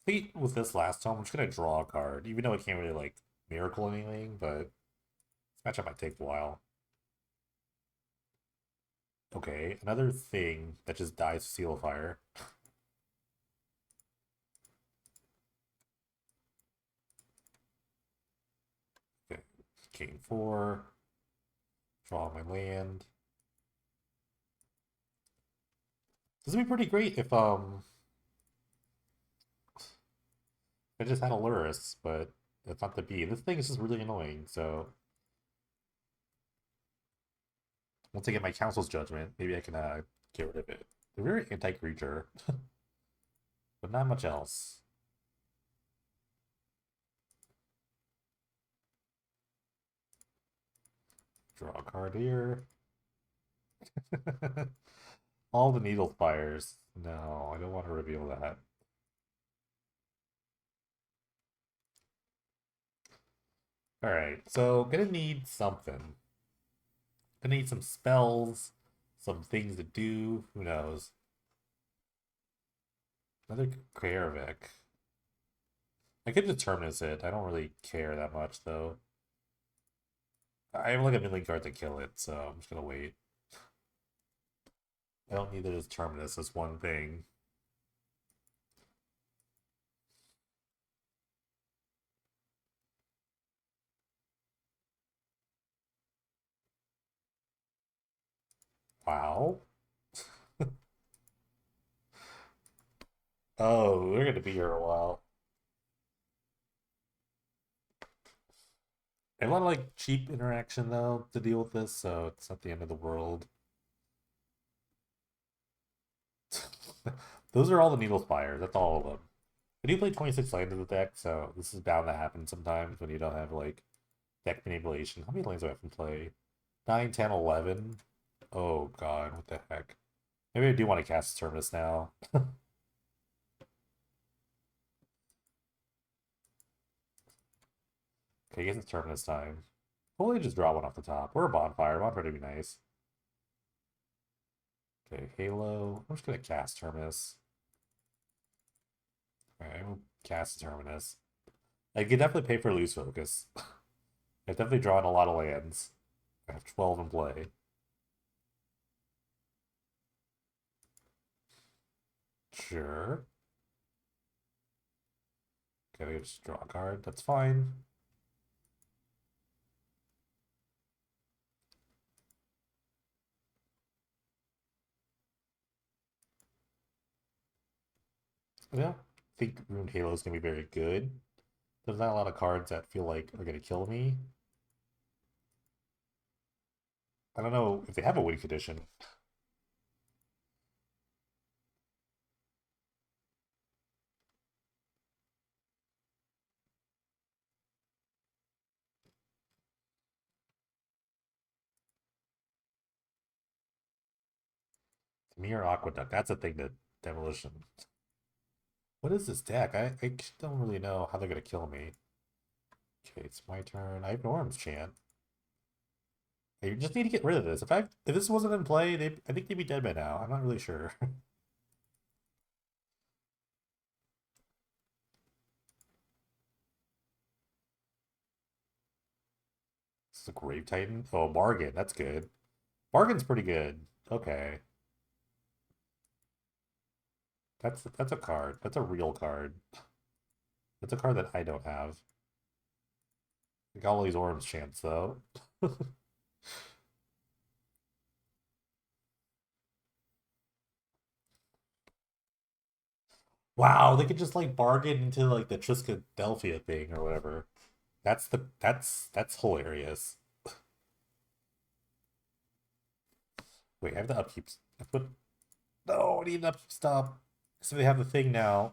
I think with this last tome, I'm just gonna draw a card, even though it can't really like miracle anything, but this matchup might take a while. Okay, another thing that just dies to Seal of Fire. Okay, King 4. Draw my land. This would be pretty great if I just had a Lurrus, but that's not the be. This thing is just really annoying, so once I get my council's judgment, maybe I can get rid of it. They're very anti-creature, but not much else. Draw a card here. All the needle fires. No, I don't want to reveal that. Alright, so gonna need something. Gonna need some spells, some things to do, who knows. Another Karavik. I could determine it. I don't really care that much though. I have like a million cards to kill it, so I'm just gonna wait. I don't need to determine this as one thing. Wow. Oh, we're gonna be here a while. I have a lot of like cheap interaction though to deal with this, so it's not the end of the world. Those are all the needle fires. That's all of them. I do play 26 lands in the deck, so this is bound to happen sometimes when you don't have like deck manipulation. How many lands do I have to play? 9, 10, 11. Oh god, what the heck? Maybe I do want to cast Terminus now. Okay, I guess it's Terminus time. Hopefully just draw one off the top. Or a Bonfire. Bonfire would be nice. Okay, Halo. I'm just gonna cast Terminus. Alright, we'll cast Terminus. I could definitely pay for loose focus. I've definitely drawn a lot of lands. I have 12 in play. Sure. Okay, I just draw a card. That's fine. I don't think Ruined Halo is going to be very good. There's not a lot of cards that feel like are going to kill me. I don't know if they have a win condition. Dimir Aqueduct, that's a thing that Demolition. What is this deck? I don't really know how they're going to kill me. Okay, it's my turn. I have Norm's Chant. I just need to get rid of this. If this wasn't in play, I think they'd be dead by now. I'm not really sure. This is a Grave Titan. Oh, Bargain. That's good. Bargain's pretty good. Okay. That's a card. That's a real card. That's a card that I don't have. I got all these Orbs chants though. Wow, they could just like bargain into like the Triskadelphia thing or whatever. That's hilarious. Wait, I have the upkeep. I put no, I need an upkeep stop. So they have the thing now.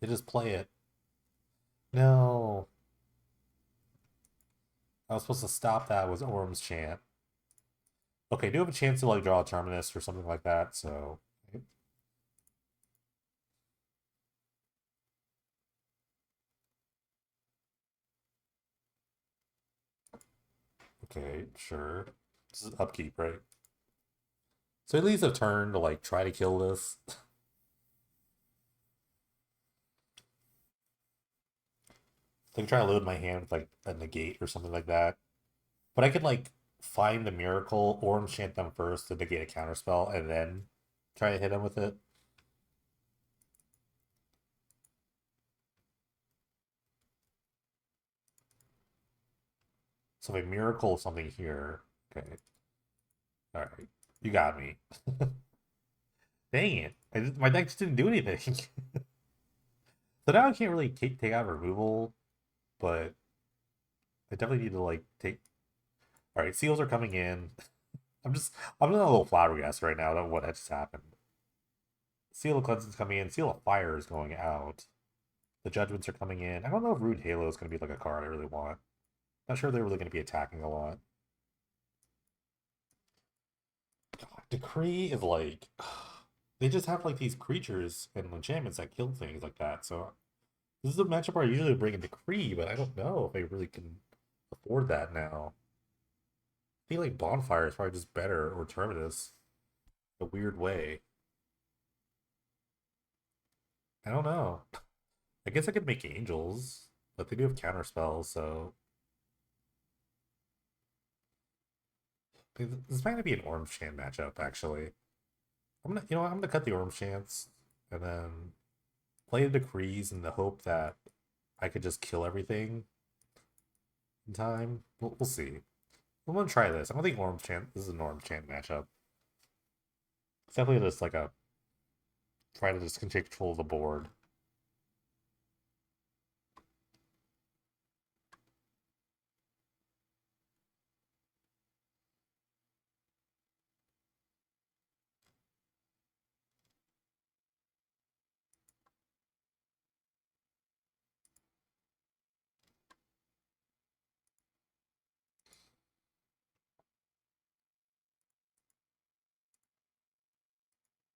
They just play it. No. I was supposed to stop that with Orm's chant. Okay, do have a chance to like draw a Terminus or something like that, so okay, sure. This is upkeep, right? So at least a turn to like try to kill this. I can try to load my hand with like a negate or something like that. But I could like find the miracle or enchant them first to negate a counterspell and then try to hit them with it. So if I miracle something here. Okay. Alright. You got me. Dang it. My deck just didn't do anything. So now I can't really take out removal, but I definitely need to like take. All right, seals are coming in. I'm in a little flabbergasted right now about what just happened. Seal of Cleansing is coming in. Seal of Fire is going out. The Judgments are coming in. I don't know if Rude Halo is going to be like a card I really want. Not sure they're really going to be attacking a lot. God, Decree is like they just have like these creatures and enchantments that kill things like that. So this is a matchup where I usually bring in Decree, but I don't know if I really can afford that now. I think like Bonfire is probably just better or Terminus. A weird way. I don't know. I guess I could make angels, but they do have counter spells, so this might be an Orange Chant matchup. Actually, I'm gonna cut the Orange Chants and then play the Decrees in the hope that I could just kill everything in time. We'll see. I'm gonna try this. I don't think Orange Chant. This is an Orange Chant matchup. It's definitely just like a try to just take control of the board.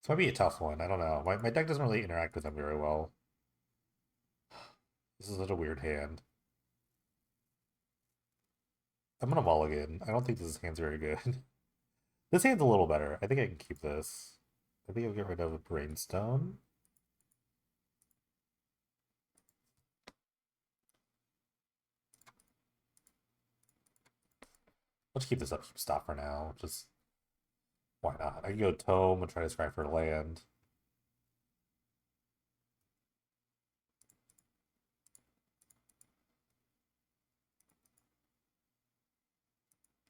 This might be a tough one. I don't know. My deck doesn't really interact with them very well. This is such a weird hand. I'm gonna mulligan. I don't think this hand's very good. This hand's a little better. I think I can keep this. I think I'll get rid of a Brainstone. Let's keep this up stop for now. Just why not? I can go Tome and try to scry for land.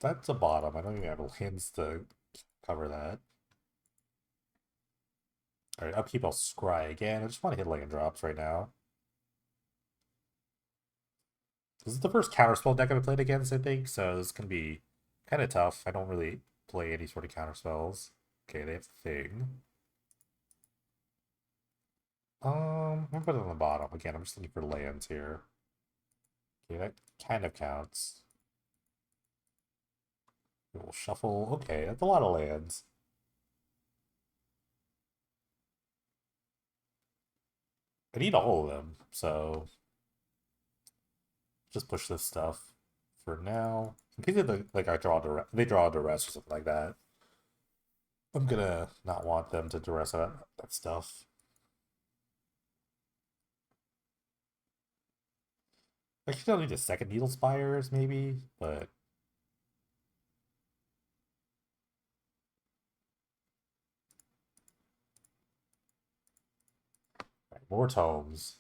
That's a bottom. I don't even have lands to cover that. Alright, upkeep, I'll scry again. I just want to hit land drops right now. This is the first counterspell deck I've played against, I think, so this can be kind of tough. I don't really play any sort of counterspells. Okay, they have the thing. I'm gonna put it on the bottom. Again, I'm just looking for lands here. Okay, that kind of counts. We'll shuffle. Okay, that's a lot of lands. I need all of them, so just push this stuff for now. In case like I draw they draw a duress or something like that. I'm gonna not want them to duress that stuff. Actually, I'll need a second Needle Spires, maybe, but right, more tomes.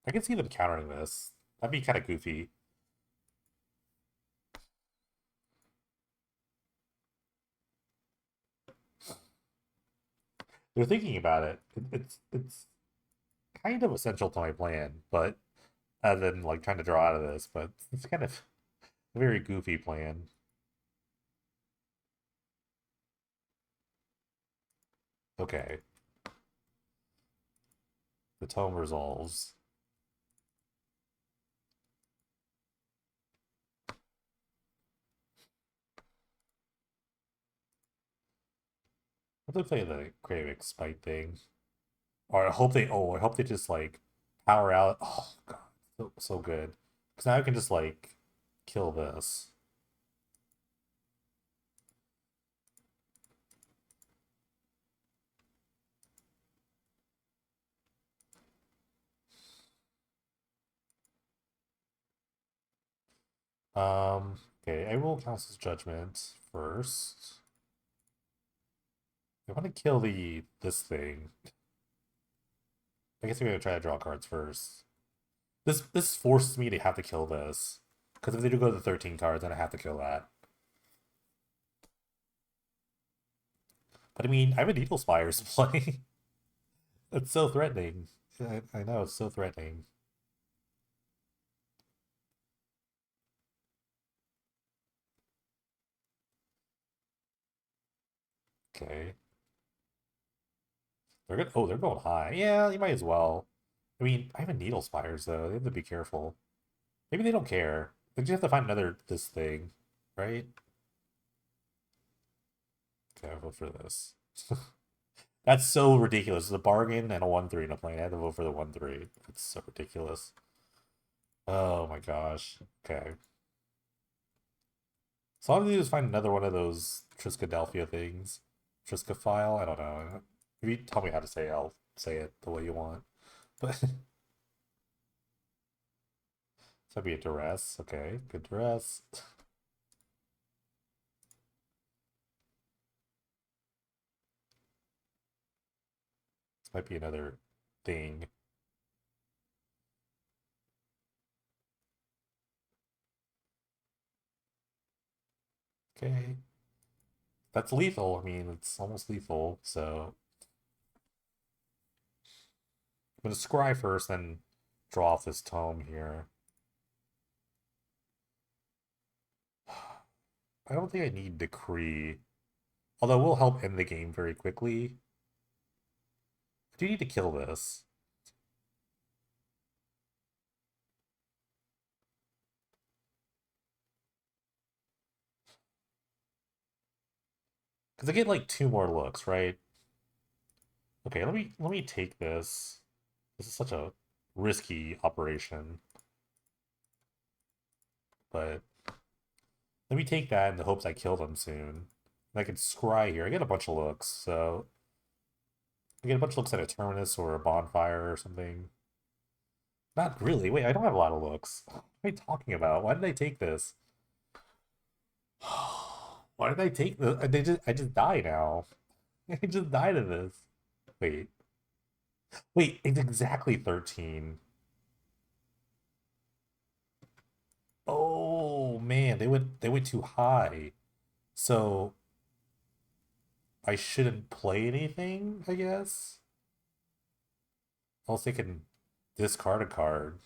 I can see them countering this. That'd be kind of goofy. They're thinking about it. It's kind of essential to my plan, but other than like trying to draw out of this, but it's kind of a very goofy plan. Okay. The tome resolves. What if they play the Kravik spite thing? Or I hope they just like power out. Oh god, so good. Because now I can just like kill this. Okay, I will Council's Judgment first. I want to kill this thing. I guess we're gonna try to draw cards first. This forces me to have to kill this. Because if they do go to the 13 cards, then I have to kill that. But I mean, I have a Needle Spires play. It's so threatening. I know, it's so threatening. Okay. They're going high. Yeah, you might as well. I mean, I have a Needle Spires though. They have to be careful. Maybe they don't care. They just have to find another this thing, right? Okay, I'll vote for this. That's so ridiculous. It's a bargain and a 1-3 in a plane. I had to vote for the 1-3. That's so ridiculous. Oh my gosh. Okay. So all I have to do is find another one of those Triskadelphia things. Triskaphile? I don't know. If you tell me how to say it, I'll say it the way you want. But that'd be a duress. Okay, good duress. This might be another thing. Okay. That's lethal. I mean, it's almost lethal, so I'm gonna scry first, then draw off this tome here. I don't think I need Decree. Although it will help end the game very quickly. I do need to kill this. Because I get like 2 more looks, right? Okay, let me take this. This is such a risky operation. But let me take that in the hopes I kill them soon. And I can scry here. I get a bunch of looks, so I get a bunch of looks at a terminus or a bonfire or something. Not really. Wait, I don't have a lot of looks. What am I talking about? Why did I take this? Why did I take the? I just die now. I just died of this. Wait, wait. It's exactly 13. Oh man, they went too high. So I shouldn't play anything, I guess. Else they can discard a card.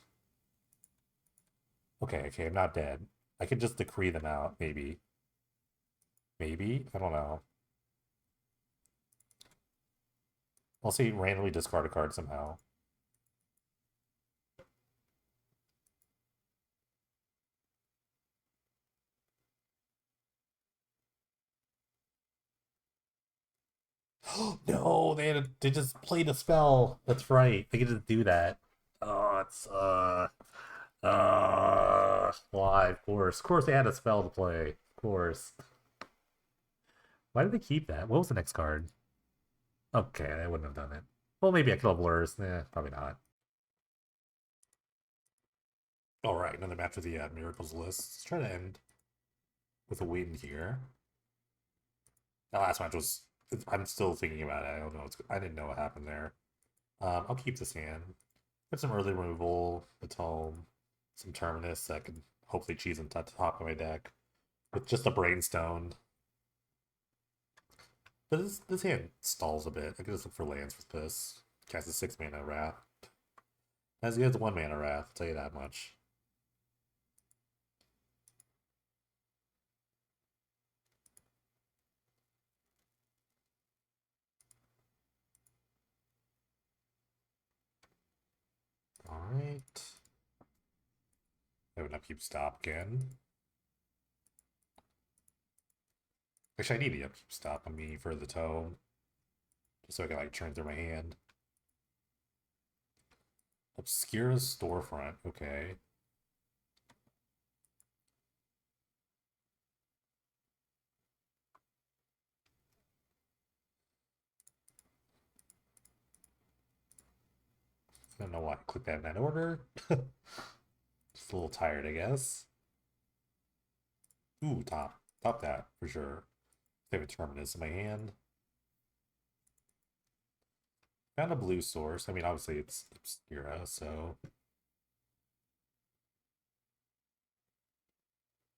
Okay, I'm not dead. I can just decree them out, maybe. Maybe? I don't know. I'll say randomly discard a card somehow. No, they just played a spell. That's right. They get to do that. Oh, it's why? Of course they had a spell to play. Of course. Why did they keep that? What was the next card? Okay, I wouldn't have done it. Well, maybe I could have lures. Probably not. All right, another match with the Miracles list. Let's try to end with a win here. That last match was. I'm still thinking about it. I don't know. I didn't know what happened there. I'll keep this hand. Put some early removal, the tome, some Terminus that can hopefully cheese on top of my deck with just a Brainstone. But this hand stalls a bit. I could just look for lands with this. Cast a 6-mana Wrath. As good as 1-mana Wrath, I'll tell you that much. Alright. I have an upkeep stop again. Actually, I need the upkeep stop on me for the tome. Just so I can like turn through my hand. Obscura's Storefront, okay. I don't know why I clicked that in that order. Just a little tired, I guess. Ooh, top that for sure. Favorite Terminus in my hand. Found a blue source. I mean, obviously it's Obscura, so.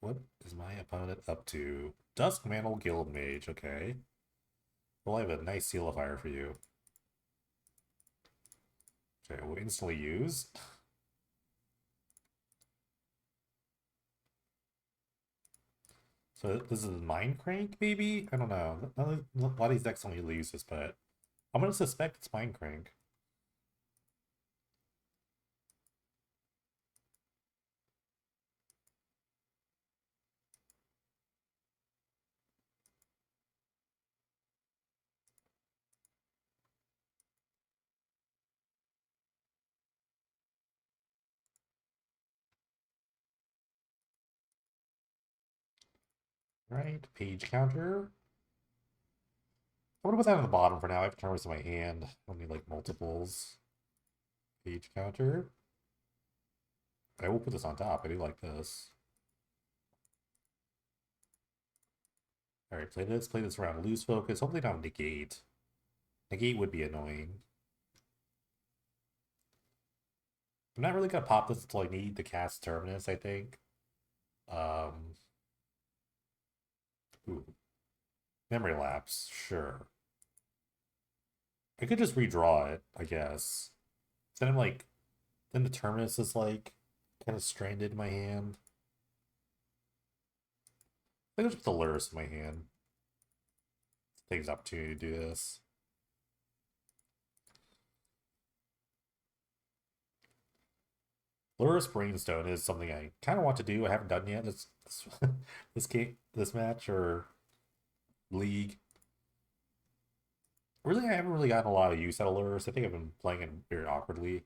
What is my opponent up to? Duskmantle Guildmage, okay. Well, I have a nice Seal of Fire for you. Okay, we'll instantly use. So this is Mind Crank, maybe? I don't know. A lot of these decks don't usually use this, but I'm gonna suspect it's Mind Crank. Right, page counter. I'm gonna put that on the bottom for now. I have terms in my hand. I don't need like multiples. Page counter. I will put this on top. I do like this. Alright, play this. Play this around loose focus. Hopefully not negate. Negate would be annoying. I'm not really gonna pop this until I need to cast Terminus, I think. Ooh. Memory lapse, sure. I could just redraw it, I guess. Then I'm like, then the Terminus is like kind of stranded in my hand. I think just put the Lurrus in my hand. Takes opportunity to do this. Lurrus Brainstone is something I kind of want to do. I haven't done yet. This game, this match or league. Really, I haven't really gotten a lot of use out of Lurrus. I think I've been playing it very awkwardly.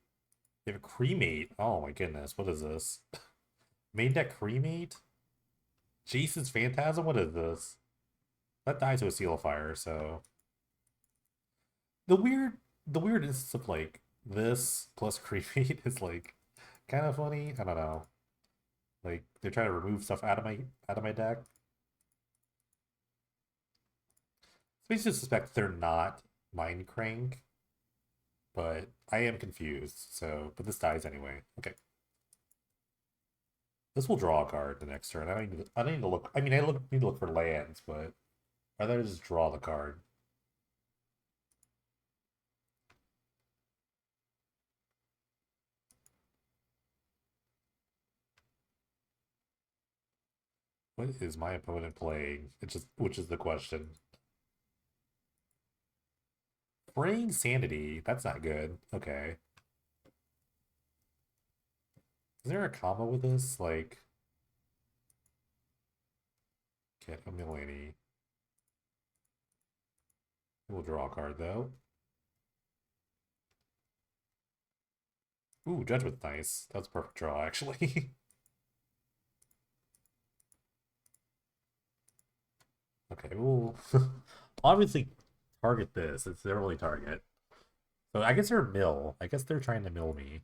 They have a Cremate. Oh my goodness, what is this? Main deck Cremate? Jason's Phantasm? What is this? That dies to a Seal of Fire, so the weird instance of like this plus Cremate is like kind of funny. I don't know. Like they're trying to remove stuff out of my deck. So I just suspect they're not Mind Crank, but I am confused. So, but this dies anyway. Okay. This will draw a card the next turn. I don't need to look. I mean, need to look for lands, but I'd rather just draw the card. What is my opponent playing? Which is the question. Fraying Sanity. That's not good. Okay. Is there a combo with this? Like, get a Milani. We'll draw a card though. Ooh, Judgment's nice. That's a perfect draw, actually. Okay, we'll obviously target this. It's their only target. So I guess they're mill. I guess they're trying to mill me.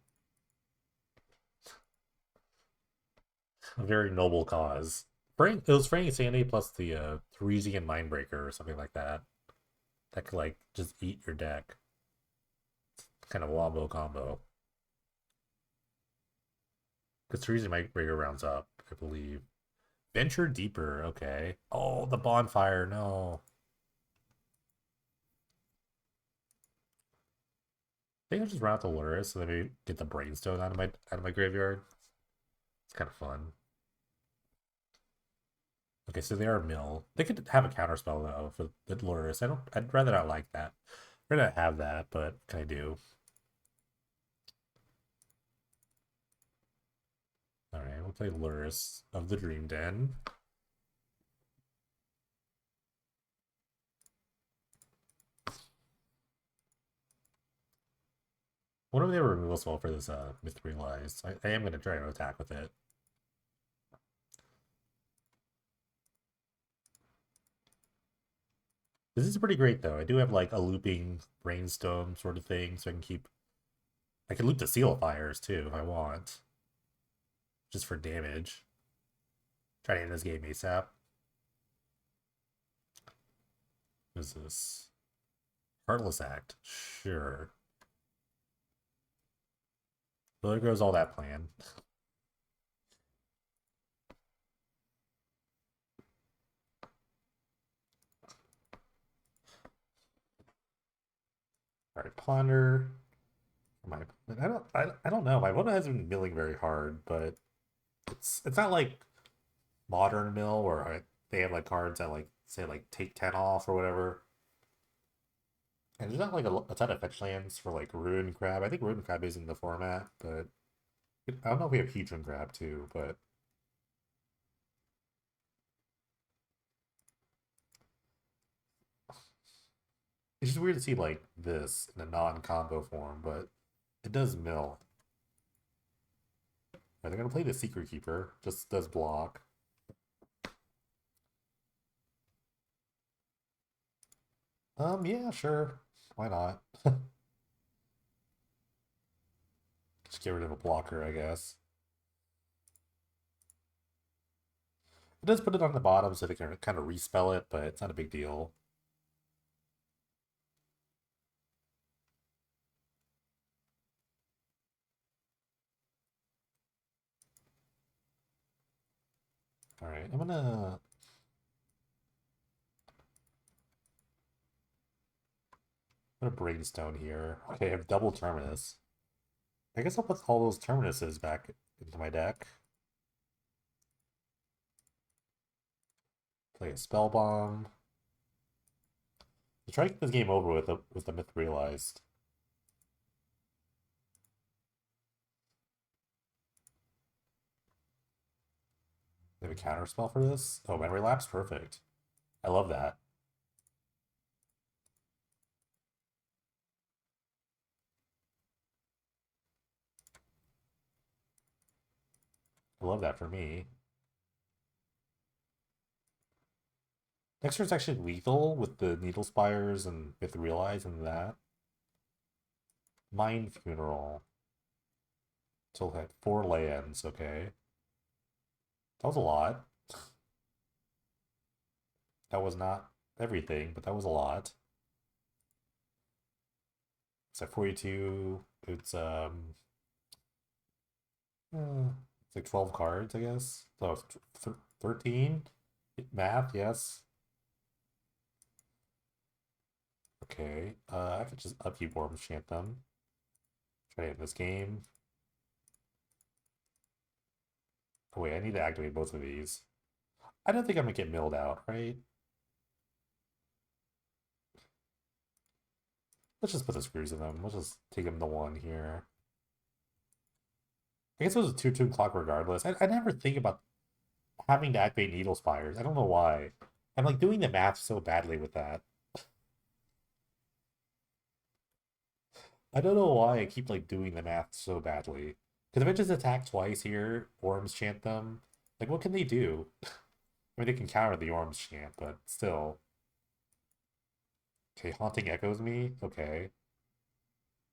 A very noble cause. It was Fraying Sanity plus the Theresian Mindbreaker or something like that. That could like just eat your deck. Kind of wombo combo. Because Theresian Mindbreaker rounds up, I believe. Venture Deeper, okay. Oh, the bonfire, no. I think I'll just run out the Luris and then maybe get the Brainstone out of my graveyard. It's kind of fun. Okay, so they are mill. They could have a counterspell though for the Luris. I'd rather not like that. I'd rather not have that, but can I do? Alright, we'll play Luris of the Dream Den. What if they were removal spell for this Myth Realized? I am gonna try to attack with it. This is pretty great though. I do have like a looping brainstorm sort of thing, so I can loop the Seal Fires too if I want. Just for damage. Try to end this game ASAP. What is this? Heartless Act. Sure. Well, there goes all that plan. Alright, Ponder. I don't know. My opponent hasn't been milling very hard, but it's not like modern mill where they have like cards that like say like take 10 off or whatever. And there's not like a ton of fetch lands for like Ruin Crab. I think Ruin Crab is in the format, but I don't know if we have Hedron Crab too, but it's just weird to see like this in a non-combo form, but it does mill. Are they gonna play the Secret Keeper? Just does block. Yeah, sure. Why not? Just get rid of a blocker, I guess. It does put it on the bottom so they can kind of respell it, but it's not a big deal. Alright, I'm gonna Brainstone here. Okay, I have double Terminus. I guess I'll put all those Terminuses back into my deck. Play a Spell Bomb. Try to get this game over with the Myth Realized. They have a counter spell for this? Oh, Memory Lapse? Perfect. I love that. I love that for me. Next turn's actually lethal with the Needle Spires and Myth Realize and that. Mind Funeral. Still had 4 lands, okay. That was a lot. That was not everything, but that was a lot. It's at 42. It's It's like 12 cards, I guess. So it's 13? Math, yes. Okay. I have to just upkeep Worms Chant them. Try to end this game. Oh wait, I need to activate both of these. I don't think I'm gonna get milled out, right? Let's just put the screws in them. Let's just take them to one here. I guess it was a 2-2 clock regardless. I never think about having to activate Needle Spires. I don't know why. I'm like doing the math so badly with that. I don't know why I keep like doing the math so badly. Because if I just attack twice here, Orms chant them, like what can they do? I mean, they can counter the Orms chant, but still. Okay, Haunting Echoes me. Okay.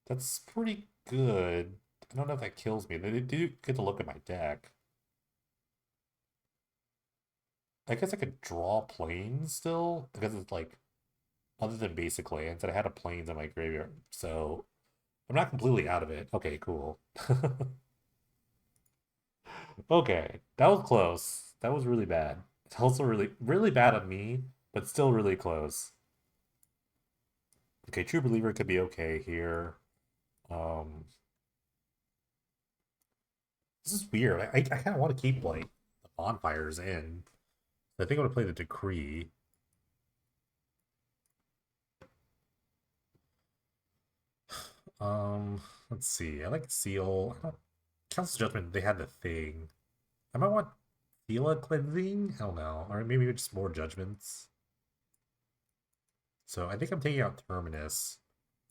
That's pretty good. I don't know if that kills me. They do get to look at my deck. I guess I could draw planes still, because it's like, other than basic lands, and I had a planes in my graveyard, so I'm not completely out of it. Okay, cool. Okay, that was close. That was really bad. It's also really, really bad on me, but still really close. Okay, True Believer could be okay here. Um, this is weird. I kind of want to keep like the bonfires in. I think I'm gonna play the Decree. Um, let's see. I like Seal. I don't, Council Judgment. They had the thing. I might want Thela Cleansing. I don't know, or maybe just more judgments. So I think I'm taking out Terminus.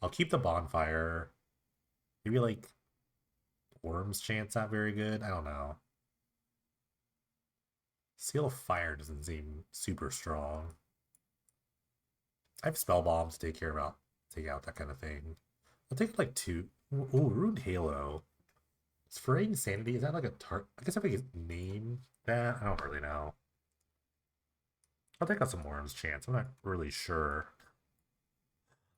I'll keep the bonfire. Maybe like Worm's chance not very good. I don't know. Seal of Fire doesn't seem super strong. I have spell bombs to take care about take out that kind of thing. I'll take like two. Ooh, Ruined Halo. Is Fraying Sanity, is that like a I guess if I could name that, I don't really know. I'll take out some Worm's chance. I'm not really sure.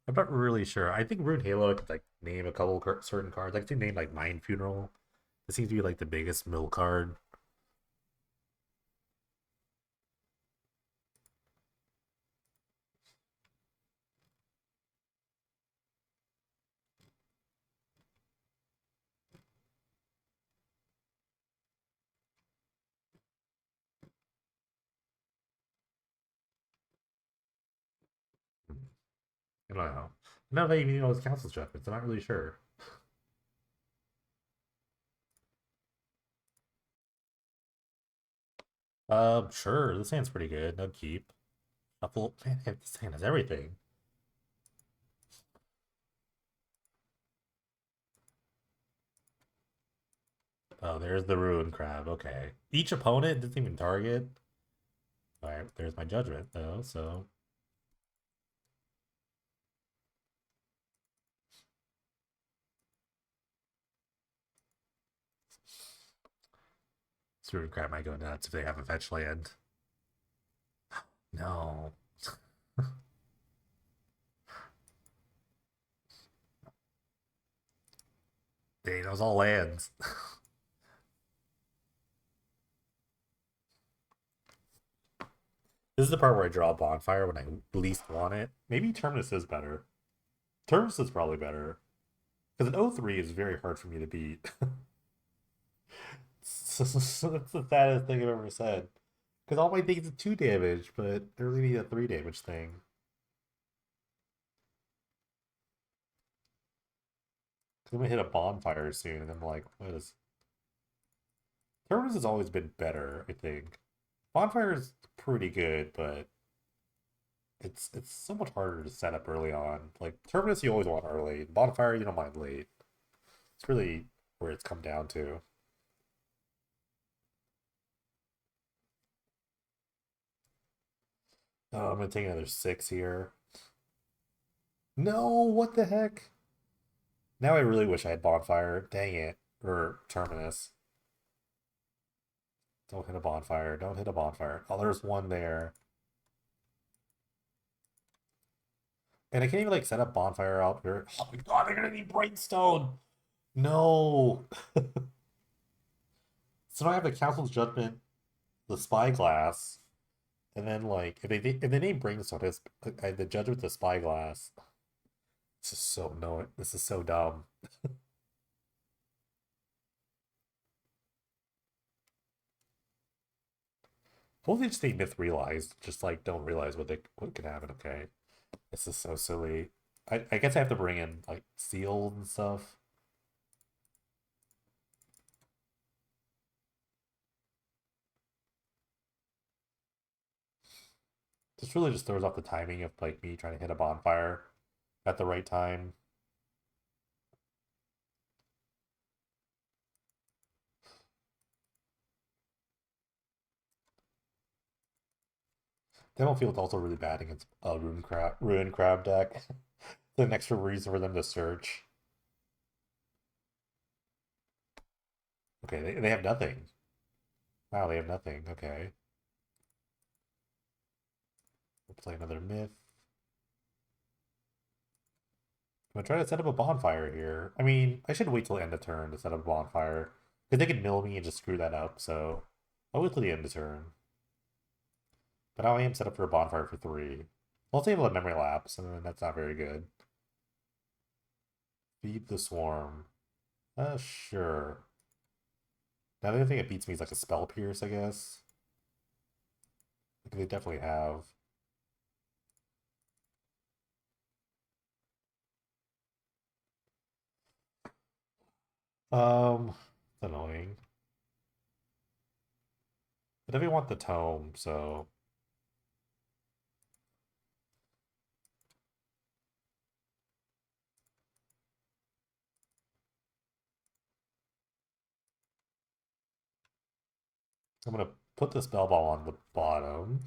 I'm not really sure. I think Ruined Halo I could like name a couple certain cards. I could name like Mind Funeral. It seems to be like the biggest mill card. I don't know. Now that even know it's council judgments, I'm not really sure. Sure. This hand's pretty good. No keep. Shuffle. Man, this hand has everything. Oh, there's the Ruin Crab. Okay. Each opponent doesn't even target. Alright, there's my judgment, though, so. This Ruin Crab might go nuts if they have a fetch land. No. Dang, those all lands. This is the part where I draw a bonfire when I least want it. Maybe Terminus is better. Terminus is probably better. Because an O3 is very hard for me to beat. That's the saddest thing I've ever said. Because all my things are 2 damage, but I really need a 3 damage thing. Because I'm gonna hit a bonfire soon, and I'm like, what is. Terminus has always been better, I think. Bonfire is pretty good, but it's so much harder to set up early on. Like Terminus you always want early. Bonfire you don't mind late. It's really where it's come down to. Oh, I'm gonna take another 6 here. No, what the heck? Now I really wish I had Bonfire. Dang it. Or Terminus. Don't hit a bonfire. Don't hit a bonfire. Oh, there's one there. And I can't even like set up bonfire out here. Oh my god, they're gonna need Brightstone. No. So now I have the Council's Judgment, the Spyglass, and then like if they name Brainstorm, it's the Judgment, the Spyglass. This is so no. This is so dumb. What if they just they myth realized, just like don't realize what can happen? Okay, this is so silly. I guess I have to bring in like sealed and stuff. This really just throws off the timing of like me trying to hit a bonfire at the right time. Demo Field's also really bad against a ruin crab deck. An extra reason for them to search. Okay, they have nothing. Wow, they have nothing. Okay. We'll play another myth. I'm gonna try to set up a bonfire here. I mean, I should wait till the end of turn to set up a bonfire. Because they could mill me and just screw that up, so I'll wait till the end of turn. But now I am set up for a bonfire for 3. I'll save a memory lapse, and then that's not very good. Feed the swarm. Sure. Now the only thing that beats me is like a spell pierce, I guess. Like they definitely have. It's annoying. But I definitely want the tome, so I'm gonna put the spell ball on the bottom.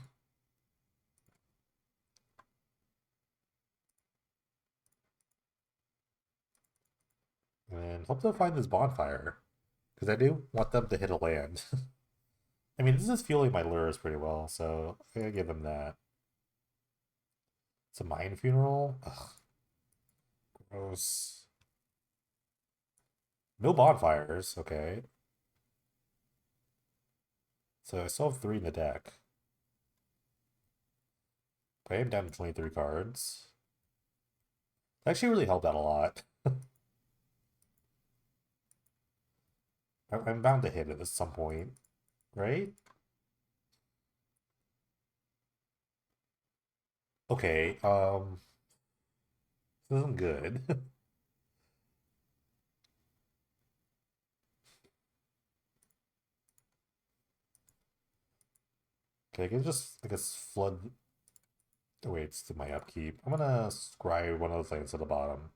And hope they'll find this bonfire. Because I do want them to hit a land. I mean, this is fueling my lures pretty well, so I gotta give them that. It's a mine funeral? Ugh, gross. No bonfires, okay. So I still have 3 in the deck. But I am down to 23 cards. That actually really helped out a lot. I'm bound to hit it at some point, right? Okay, this isn't good. Okay, I can just, I guess, flood. Oh, wait, it's to my upkeep. I'm gonna scry one of those lands to the bottom.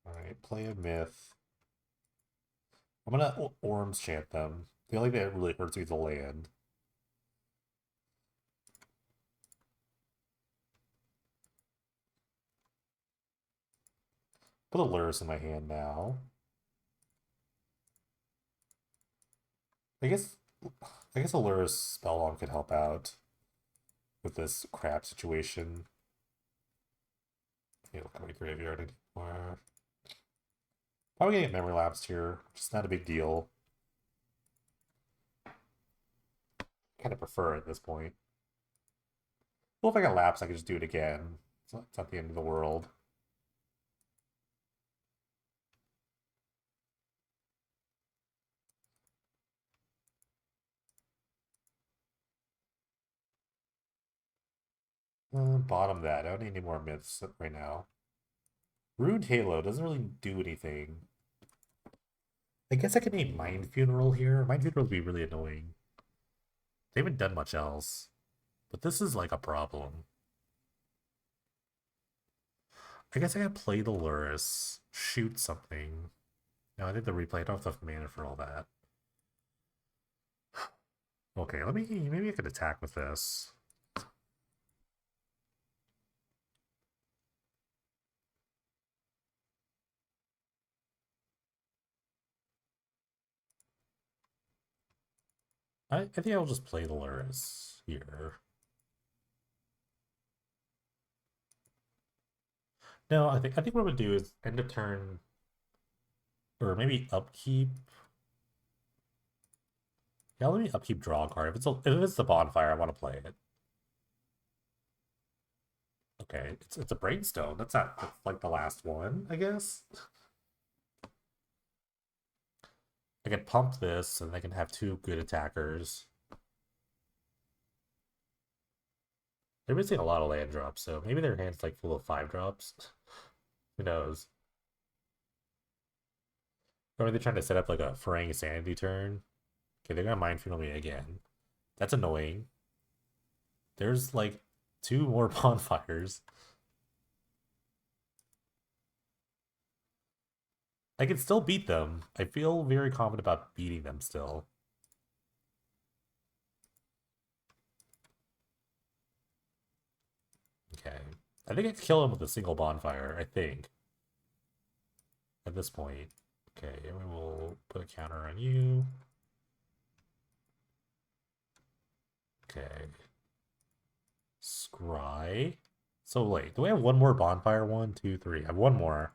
Alright, play a myth. I'm gonna Orms chant them. The only thing that really hurts me is the land. Put a Lurrus in my hand now. I guess I guess a Lurrus Spellbomb could help out with this crap situation. Yeah, look at my graveyard anymore. Probably gonna get memory lapsed here. Just not a big deal. Kind of prefer it at this point. Well, if I got lapsed, I could just do it again. It's not the end of the world. Bottom that. I don't need any more myths right now. Ruined Halo doesn't really do anything. I guess I could name Mind Funeral here. Mind Funeral would be really annoying. They haven't done much else. But this is like a problem. I guess I gotta play the Lurrus, shoot something. No, I think the replay, I don't have enough mana for all that. Okay, maybe I could attack with this. I think I'll just play the Lurrus here. No, I think what I'm gonna do is end of turn, or maybe upkeep. Yeah, let me upkeep draw a card. If it's the bonfire, I want to play it. Okay, it's a brainstone. That's like the last one, I guess. I can pump this, and I can have two good attackers. They're missing a lot of land drops, so maybe their hand's like full of 5 drops. Who knows? Or are they trying to set up like a Farang Sanity turn? Okay, they're gonna Mind Funeral me again. That's annoying. There's like two more bonfires. I can still beat them. I feel very confident about beating them still. Okay. I think I can kill him with a single bonfire, I think. At this point. Okay, and we will put a counter on you. Okay. Scry. So wait, do we have one more bonfire? One, two, three. I have one more.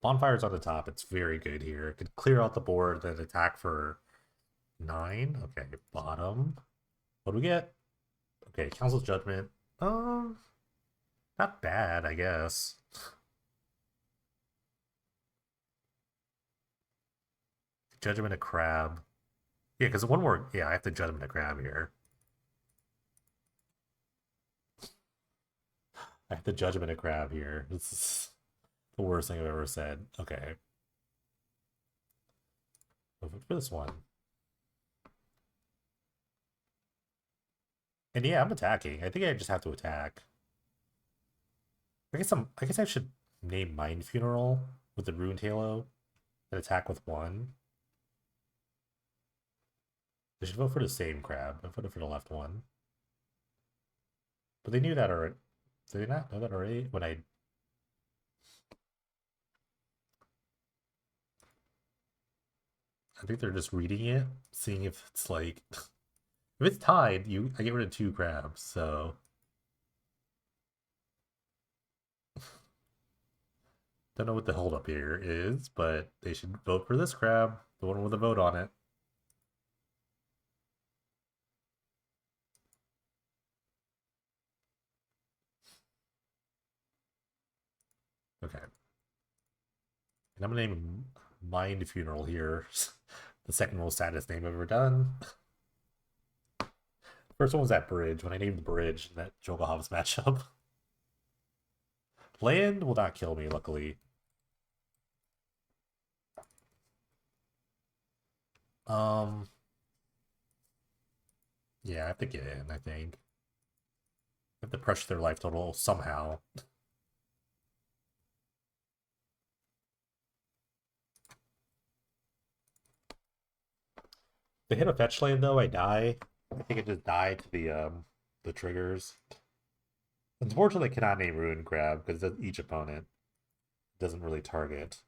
Bonfire's on the top. It's very good here. It could clear out the board, then attack for 9. Okay, bottom. What do we get? Okay, Council's Judgment. Um, Not bad, I guess. Judgment a crab. Yeah, because one more. Yeah, I have to Judgment a crab here. I have to Judgment a crab here. This is the worst thing I've ever said. Okay. For this one. And yeah, I'm attacking. I think I just have to attack. I guess I should name Mind Funeral with the Ruined Halo and attack with 1. They should vote for the same crab. I voted for the left one. But they knew that already. Did they not know that already? I think they're just reading it, seeing if it's like if it's tied, I get rid of 2 crabs, so don't know what the holdup here is, but they should vote for this crab, the one with a vote on it. Okay. And I'm gonna name Mind Funeral here. The second most saddest name I've ever done. First one was that bridge, when I named the bridge in that Jokulhaups matchup. Land will not kill me, luckily. Um, yeah, I have to get in, I think. I have to pressure their life total somehow. They hit a fetch land though, I die. I think I just die to the triggers. Unfortunately, I cannot name Ruin Crab because each opponent doesn't really target.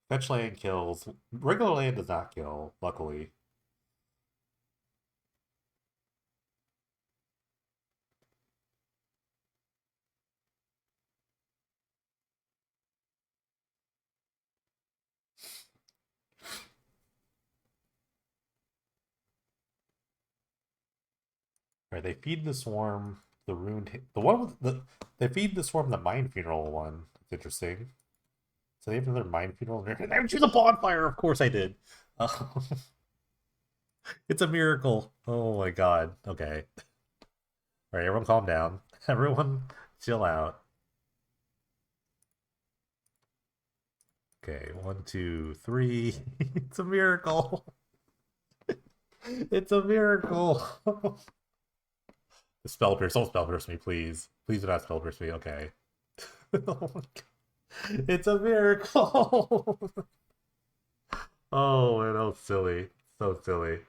Fetch land kills. Regular land does not kill, luckily. Right, they feed the swarm, the ruined the one with the they feed the swarm the mind funeral one. It's interesting. So they have another mind funeral. And I choose a bonfire. Of course I did. It's a miracle. Oh my god. Okay. All right, everyone, calm down. Everyone, chill out. Okay, 1, 2, 3. It's a miracle. It's a miracle. The spell pierce. Don't spell pierce me, please. Please do not spell pierce me. Okay. Oh my god. It's a miracle. Oh man, that was silly. So silly.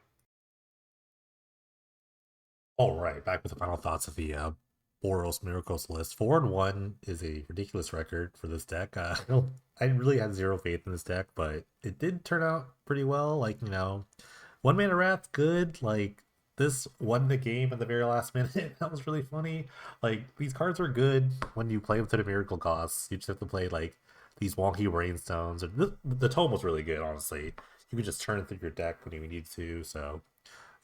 All right, back with the final thoughts of the Boros Miracles list. 4-1 is a ridiculous record for this deck. I really had zero faith in this deck, but it did turn out pretty well. Like, one mana wrath, good. Like, this won the game at the very last minute. That was really funny. Like, these cards are good when you play them to the miracle costs. You just have to play like these wonky rainstones. Or the tome was really good, honestly. You could just turn it through your deck when you need to. So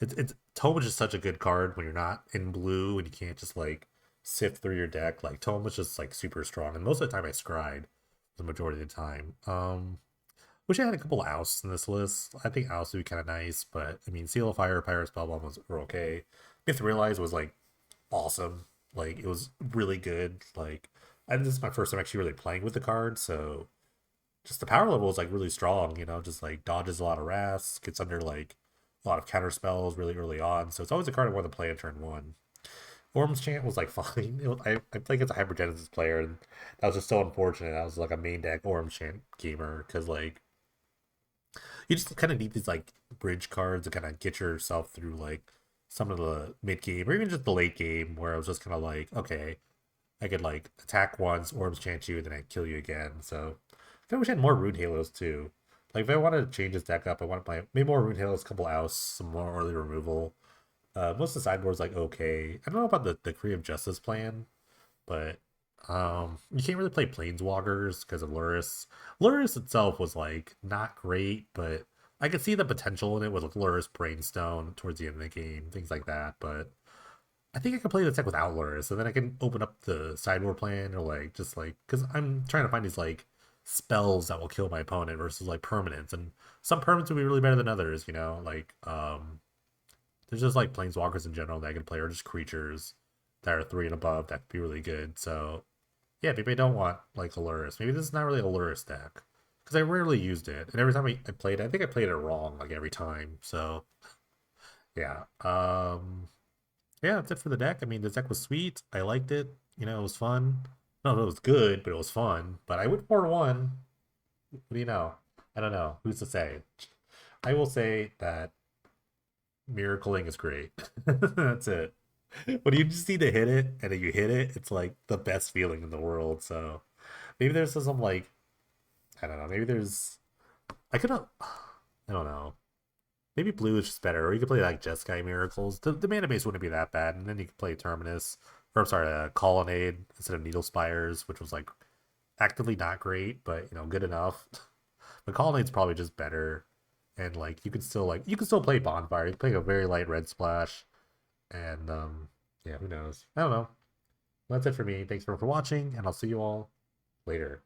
it's tome is just such a good card when you're not in blue and you can't just like sift through your deck. Like tome was just like super strong, and most of the time I scried the majority of the time. Wish I had a couple of ousts in this list. I think ousts would be kind of nice, but I mean, Seal of Fire, Pyro Spellbomb were okay. Myth Realize was like awesome. Like it was really good. Like this is my first time actually really playing with the card, so just the power level is like really strong. Just like dodges a lot of wraths, gets under like a lot of counter spells really early on. So it's always a card I want to play in turn one. Orm's Chant was like fine. I played against a Hypergenesis player, and that was just so unfortunate. I was like a main deck Orm's Chant gamer because like you just kind of need these like bridge cards to kind of get yourself through like some of the mid game or even just the late game where I was just kind of like, okay, I could like attack once, Orbs chant you, and then I kill you again. So I wish I had more Rune Halos too. Like if I wanted to change this deck up, I want to play maybe more Rune Halos, a couple ousts, some more early removal. Most of the sideboard's like okay. I don't know about the Creative Justice plan, but you can't really play Planeswalkers because of Luris. Luris itself was like not great, but I could see the potential in it with like Luris Brainstone towards the end of the game, things like that. But I think I can play the deck without Luris, and then I can open up the sideboard plan or like just like because I'm trying to find these like spells that will kill my opponent versus like permanents, and some permanents would be really better than others. Like there's just like planeswalkers in general that I can play, or just creatures that are 3 and above that could be really good. So yeah, maybe I don't want like a Luris. Maybe this is not really a Luris deck because I rarely used it, and every time I played, I think I played it wrong like every time. So yeah, yeah, that's it for the deck. I mean, the deck was sweet. I liked it. It was fun. No, it was good, but it was fun. But I went 4-1. What do you know? I don't know. Who's to say? I will say that miracling is great. That's it. When you just need to hit it and then you hit it, it's like the best feeling in the world. So maybe there's some like I don't know. Maybe there's I could have I don't know. Maybe blue is just better, or you could play like Jeskai Miracles. The mana base wouldn't be that bad, and then you could play Terminus, or I'm sorry, Colonnade instead of Needle Spires, which was like actively not great, but good enough. But Colonnade's probably just better, and like you can still play Bonfire. You can play a very light red splash, and yeah, who knows? I don't know. That's it for me. Thanks for watching, and I'll see you all later.